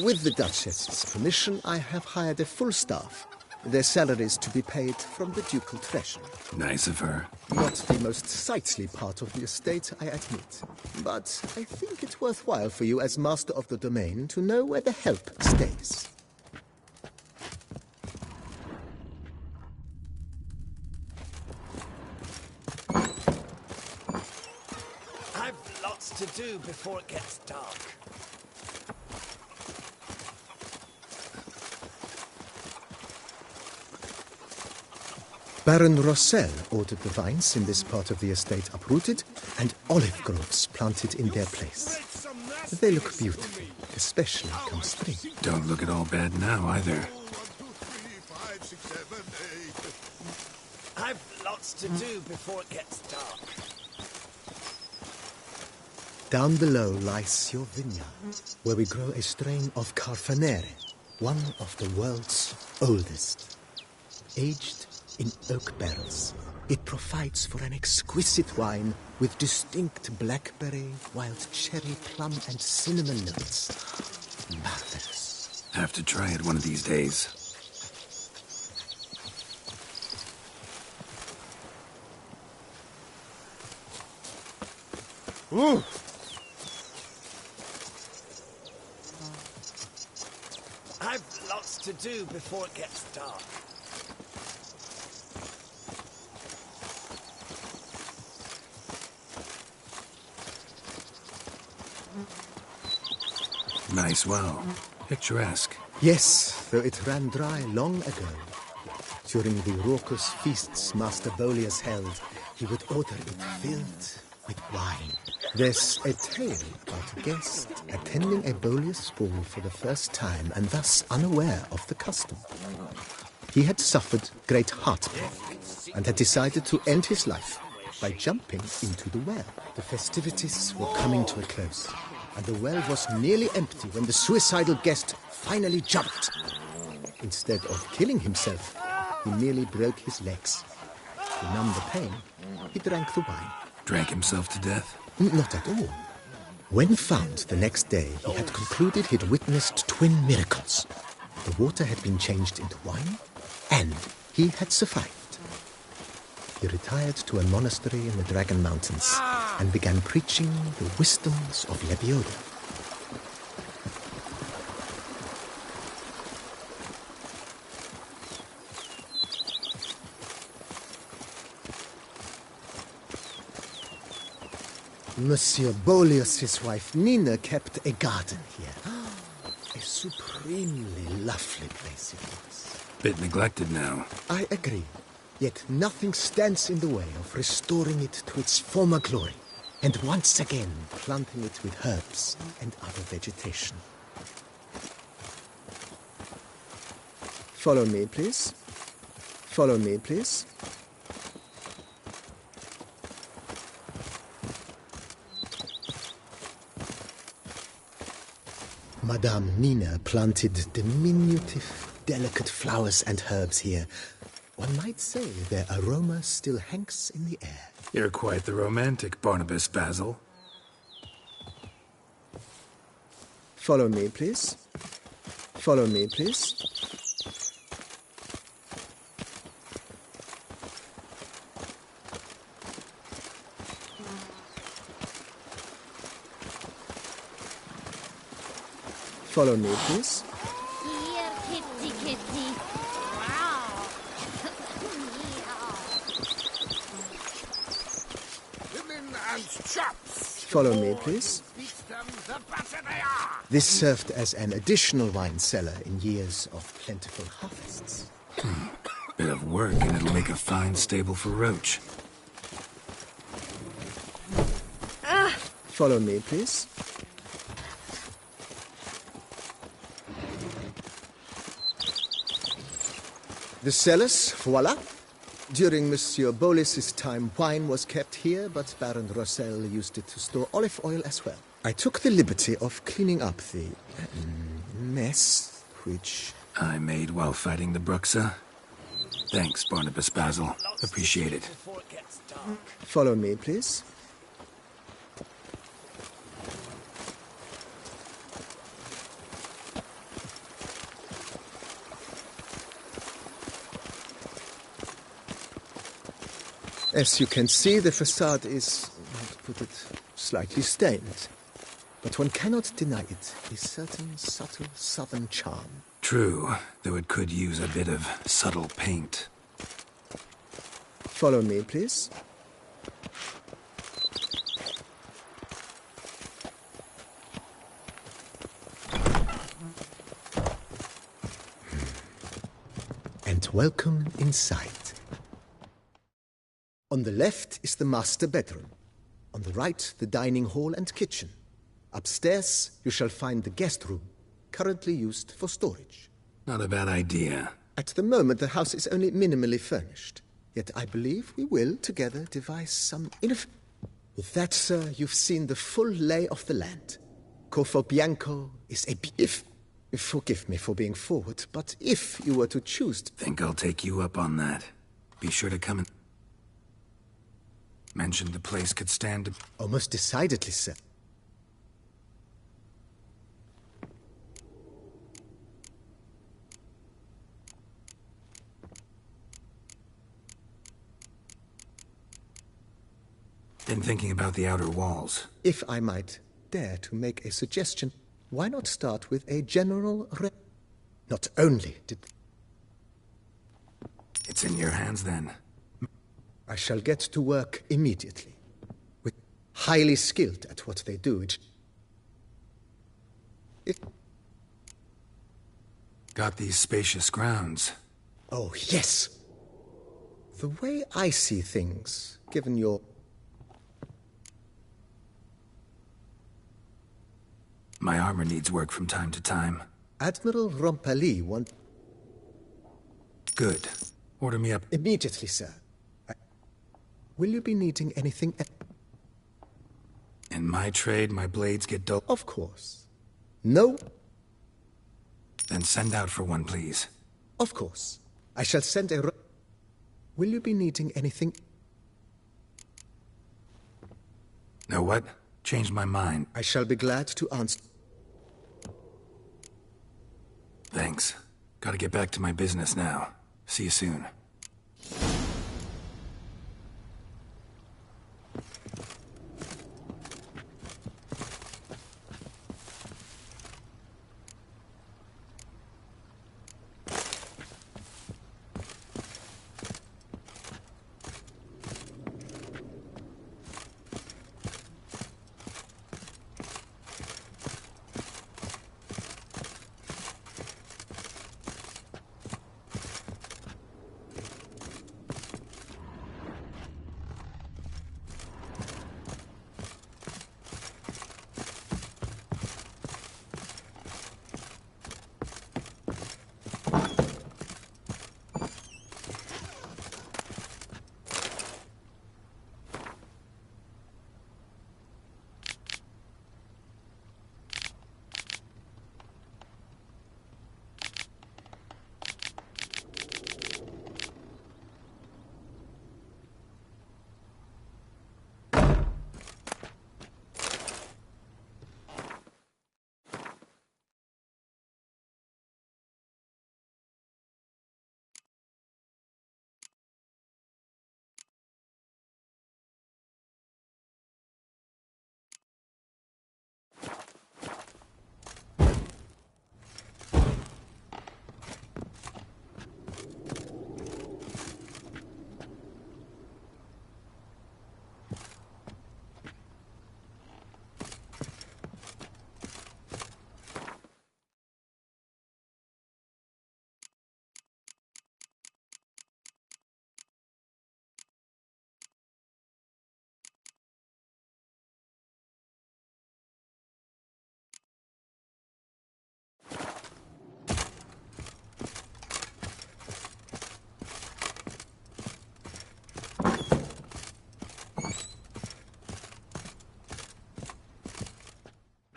With the Duchess's permission, I have hired a full staff. Their salaries to be paid from the ducal treasury. Nice of her. Not the most sightly part of the estate, I admit. But I think it worthwhile for you as master of the domain to know where the help stays. I've lots to do before it gets dark. Baron Rossel ordered the vines in this part of the estate uprooted and olive groves planted in their place. They look beautiful, especially come spring. Don't look at all bad now, either. I've lots to do before it gets dark. Down below lies your vineyard, where we grow a strain of Carfanere, one of the world's oldest. Aged in oak barrels, it provides for an exquisite wine with distinct blackberry, wild cherry, plum, and cinnamon notes. Marvelous. Have to try it one of these days. Ooh. I've lots to do before it gets dark. Nice well. Picturesque. Yes, though it ran dry long ago. During the raucous feasts Master Bolius held, he would order it filled with wine. There's a tale about a guest attending a Bolius ball for the first time and thus unaware of the custom. He had suffered great heartbreak and had decided to end his life by jumping into the well. The festivities were coming to a close, and the well was nearly empty when the suicidal guest finally jumped. Instead of killing himself, he merely broke his legs. To numb the pain, he drank the wine. Drank himself to death? Not at all. When found the next day, he had concluded he'd witnessed twin miracles. The water had been changed into wine, and he had survived. He retired to a monastery in the Dragon Mountains and began preaching the wisdoms of Lebioda. Monsieur Bolius' wife Nina kept a garden here. A supremely lovely place it was. Bit neglected now. I agree. Yet nothing stands in the way of restoring it to its former glory, and once again planting it with herbs and other vegetation. Follow me, please. Follow me, please. Madame Nina planted diminutive, delicate flowers and herbs here. One might say their aroma still hangs in the air. You're quite the romantic, Barnabas Basil. Follow me, please. Follow me, please. Follow me, please. Here, kitty, kitty. Wow. Women and chops. Follow me, please. Beat them, the better they are. This served as an additional wine cellar in years of plentiful harvests. Bit of work, and it'll make a fine stable for Roach. Follow me, please. The cellars, voila. During Monsieur Bolis's time, wine was kept here, but Baron Rossel used it to store olive oil as well. I took the liberty of cleaning up the mess, which I made while fighting the Bruxa. Thanks, Barnabas Basil. Appreciate it. Follow me, please. As you can see, the facade is, to put it, slightly stained. But one cannot deny it, a certain subtle southern charm. True, though it could use a bit of subtle paint. Follow me, please. And welcome inside. On the left is the master bedroom. On the right, the dining hall and kitchen. Upstairs, you shall find the guest room, currently used for storage. Not a bad idea. At the moment, the house is only minimally furnished. Yet I believe we will, together, devise some With that, sir, you've seen the full lay of the land. Corvo Bianco is a forgive me for being forward, but if you were to choose Think I'll take you up on that. Be sure to come and mention the place could stand to... Almost decidedly, sir. Been thinking about the outer walls. If I might dare to make a suggestion, why not start with a general Not only did... It's in your hands then. I shall get to work immediately. With highly skilled at what they do, it... Got these spacious grounds. Oh, yes. The way I see things, given your... My armor needs work from time to time. Admiral Rompali want... Good. Order me up. Immediately, sir. Will you be needing anything else? In my trade, my blades get dull. Of course. No? Then send out for one, please. Of course. I shall send a... Will you be needing anything? Know what? Changed my mind. I shall be glad to answer. Thanks. Gotta get back to my business now. See you soon.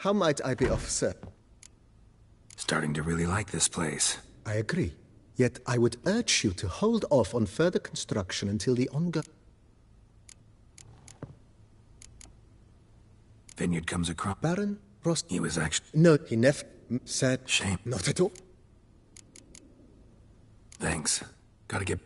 How might I be of service? Starting to really like this place. I agree. Yet I would urge you to hold off on further construction until the ongoing... Vineyard comes across... Baron Ross... He was actually... No, he never said... Shame. Not at all. Thanks. Gotta get...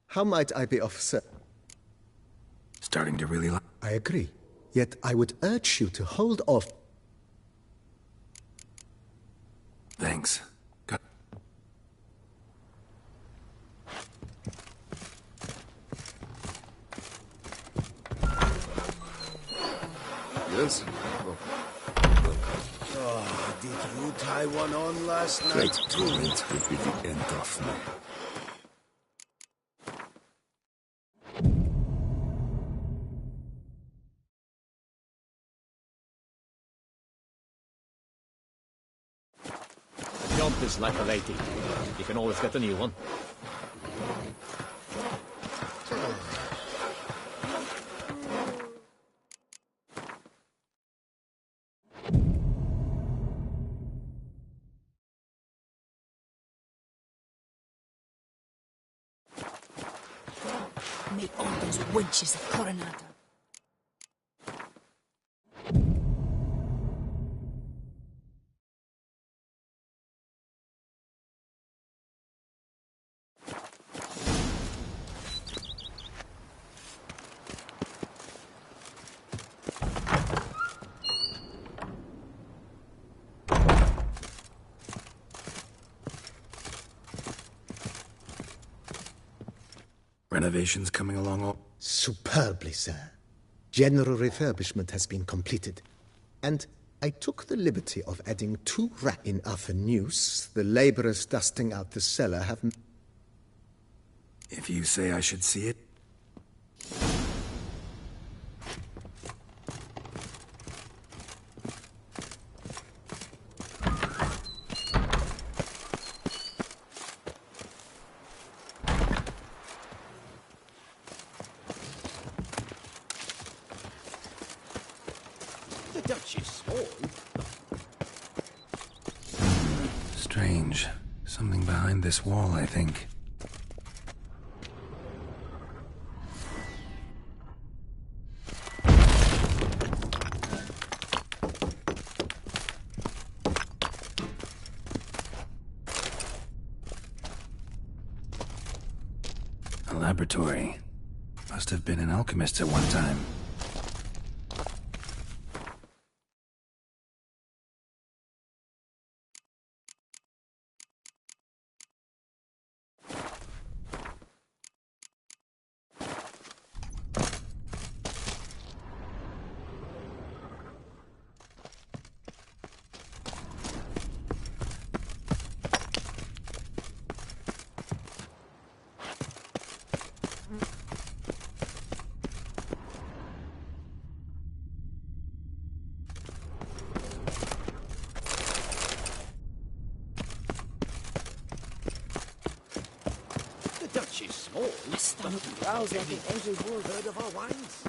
How might I be of service? Starting to really like... I agree. Yet I would urge you to hold off... Thanks. Got... Yes? Oh, did you tie one on last night? That turret will be the end of me. Jump is like a lady. You can always get a new one. Make all those wenches a coronado. Renovations coming along all... Superbly, sir. General refurbishment has been completed. And I took the liberty of adding 2 racks in other news. The laborers dusting out the cellar have... If you say I should see it... The Dutch is small. Strange. Something behind this wall, I think. A laboratory. Must have been an alchemist at one time. The Dutch is small. But rousing in every world heard of our wines.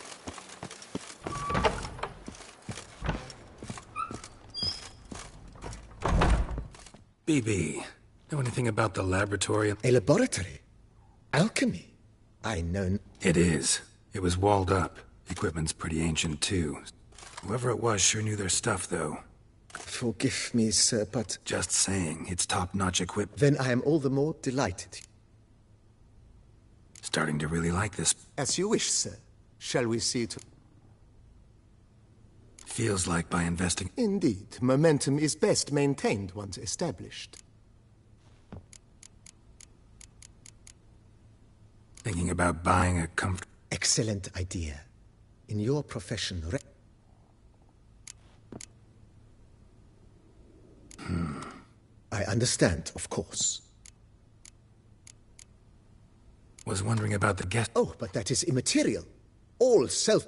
BB, know anything about the laboratory? A laboratory? Alchemy? I know... It is. It was walled up. Equipment's pretty ancient, too. Whoever it was sure knew their stuff, though. Forgive me, sir, but... Just saying, it's top-notch equipment. Then I am all the more delighted. Starting to really like this. As you wish, sir. Shall we see to... Feels like by investing... Indeed. Momentum is best maintained once established. Thinking about buying a Excellent idea. In your profession... I understand, of course. Was wondering about the guest... Oh, but that is immaterial. All self...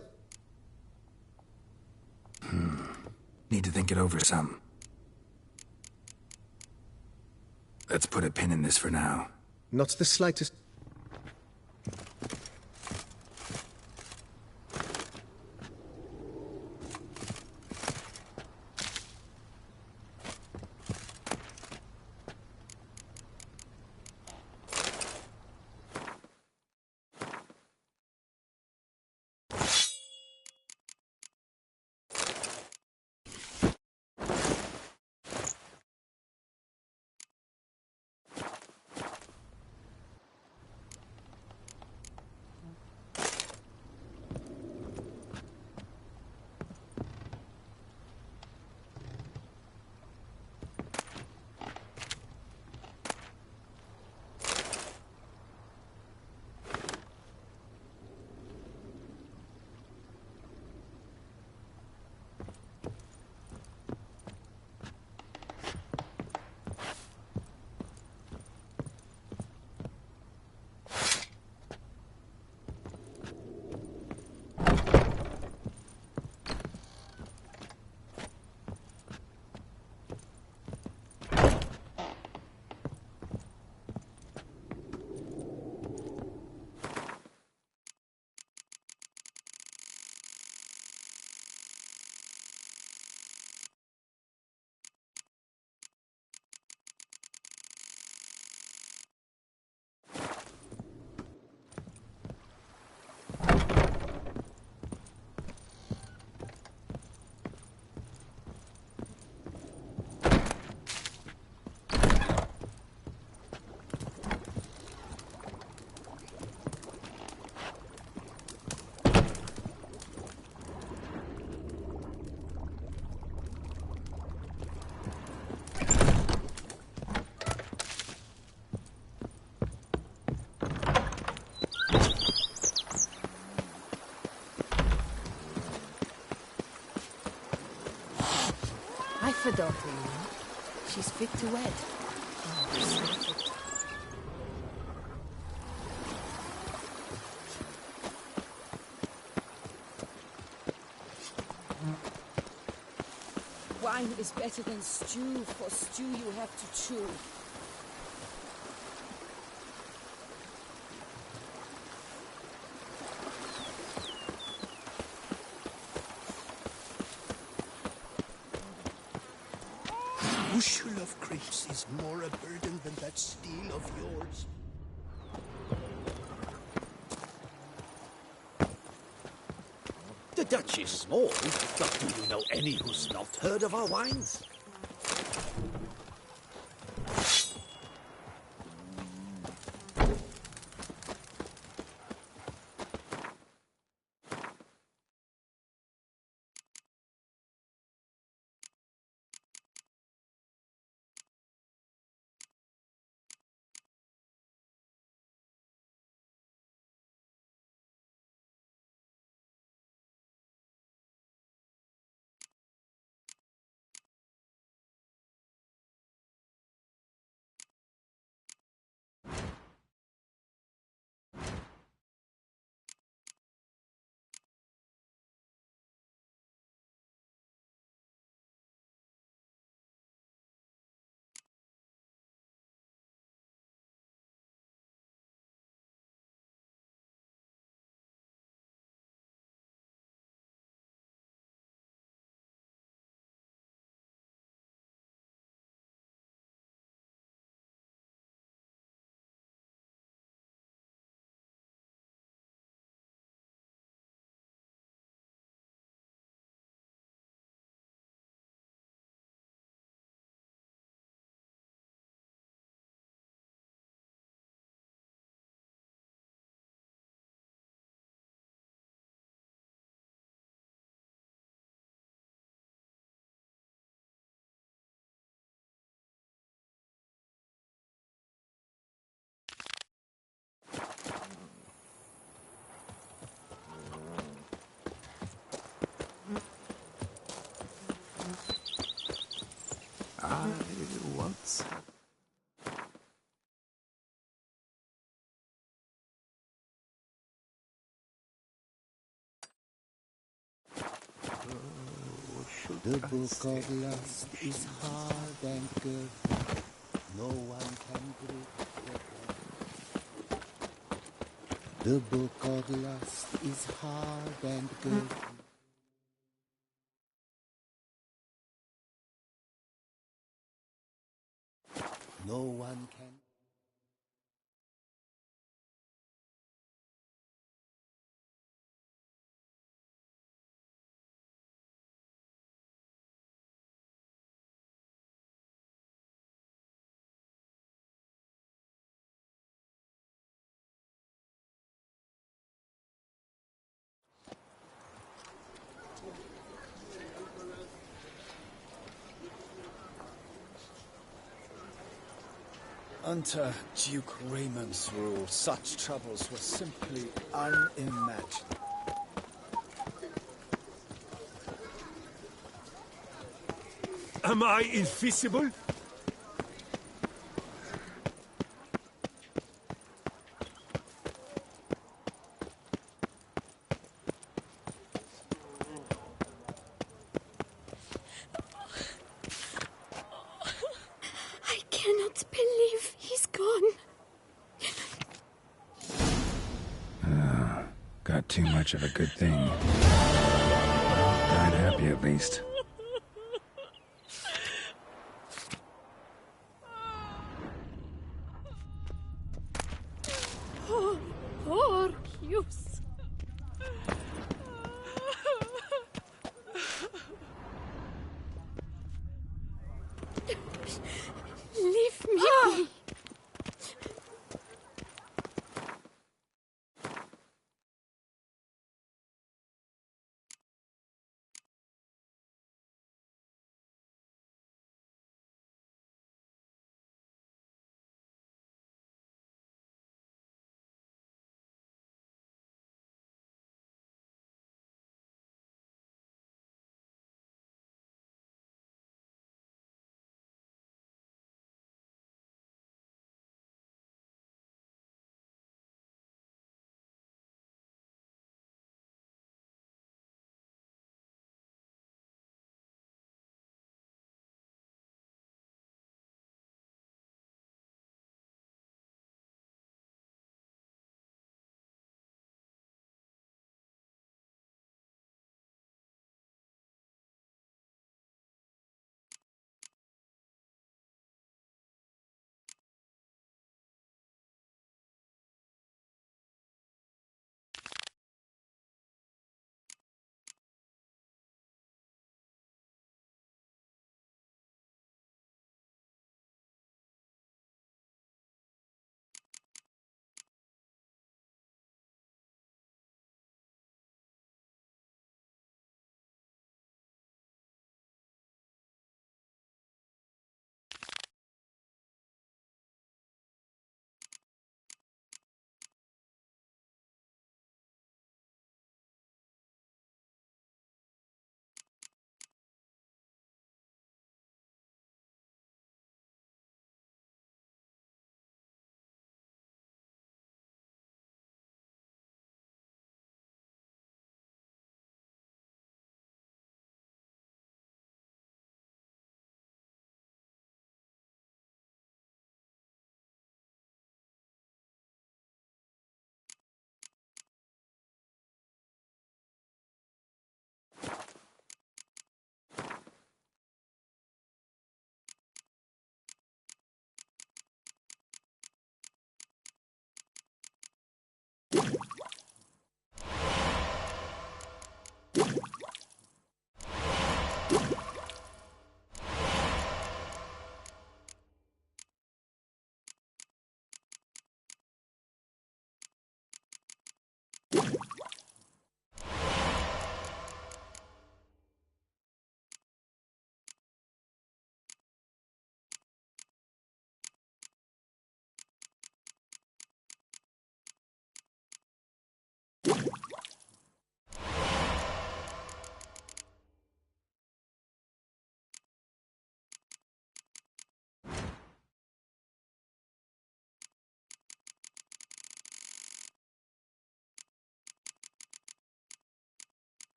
Need to think it over some. Let's put a pin in this for now. Not the slightest... a daughter, you know. She's fit to wed. Oh, so fit. Wine is better than stew. For stew you have to chew. Bushel of grapes is more a burden than that steel of yours. The Dutch is small, but do you know any who's not heard of our wines? I once had... The book of lust is hard and good. No one can break it. The book of lust is hard and good. No one can. Under Duke Raymond's rule, such troubles were simply unimaginable. Am I invisible? I cannot believe he's gone. Got too much of a good thing. Died happy at least. Oh, poor Hughes. Leave me be.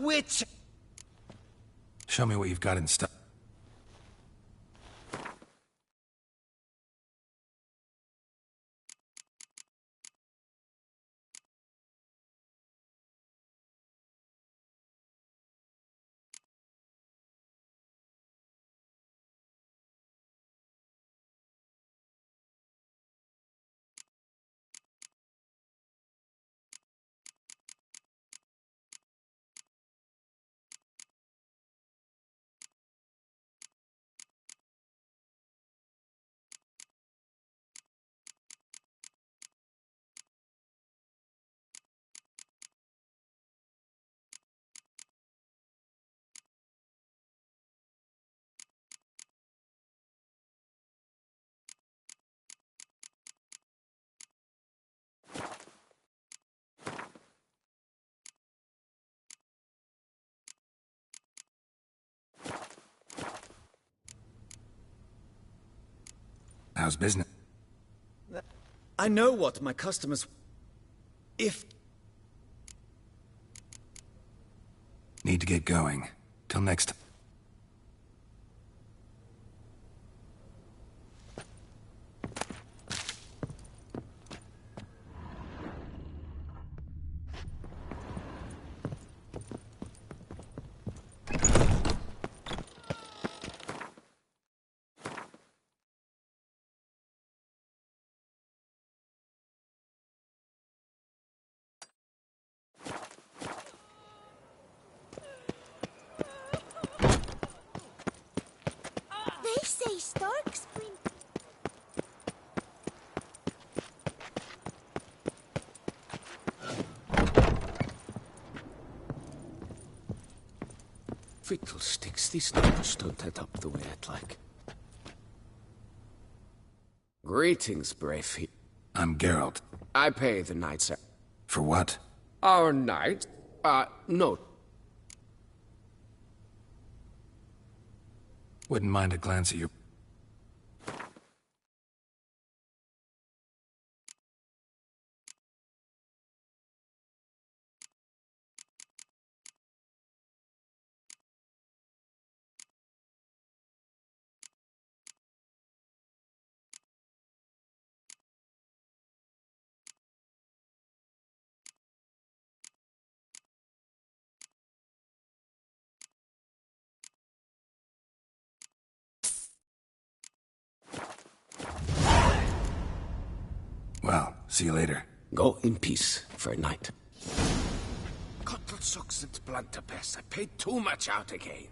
witch! Show me what you've got in stock. How's business? I know what my customers... If... Need to get going. Till next time. They say storks bring... Fiddlesticks, these numbers don't add up the way I'd like. Greetings, brave. I'm Geralt. I pay the knights. For what? Our knight? No. Wouldn't mind a glance at your... Well, see you later. Go in peace, Fair Knight. Cottlesocks and Blunderbuss, I paid too much out again.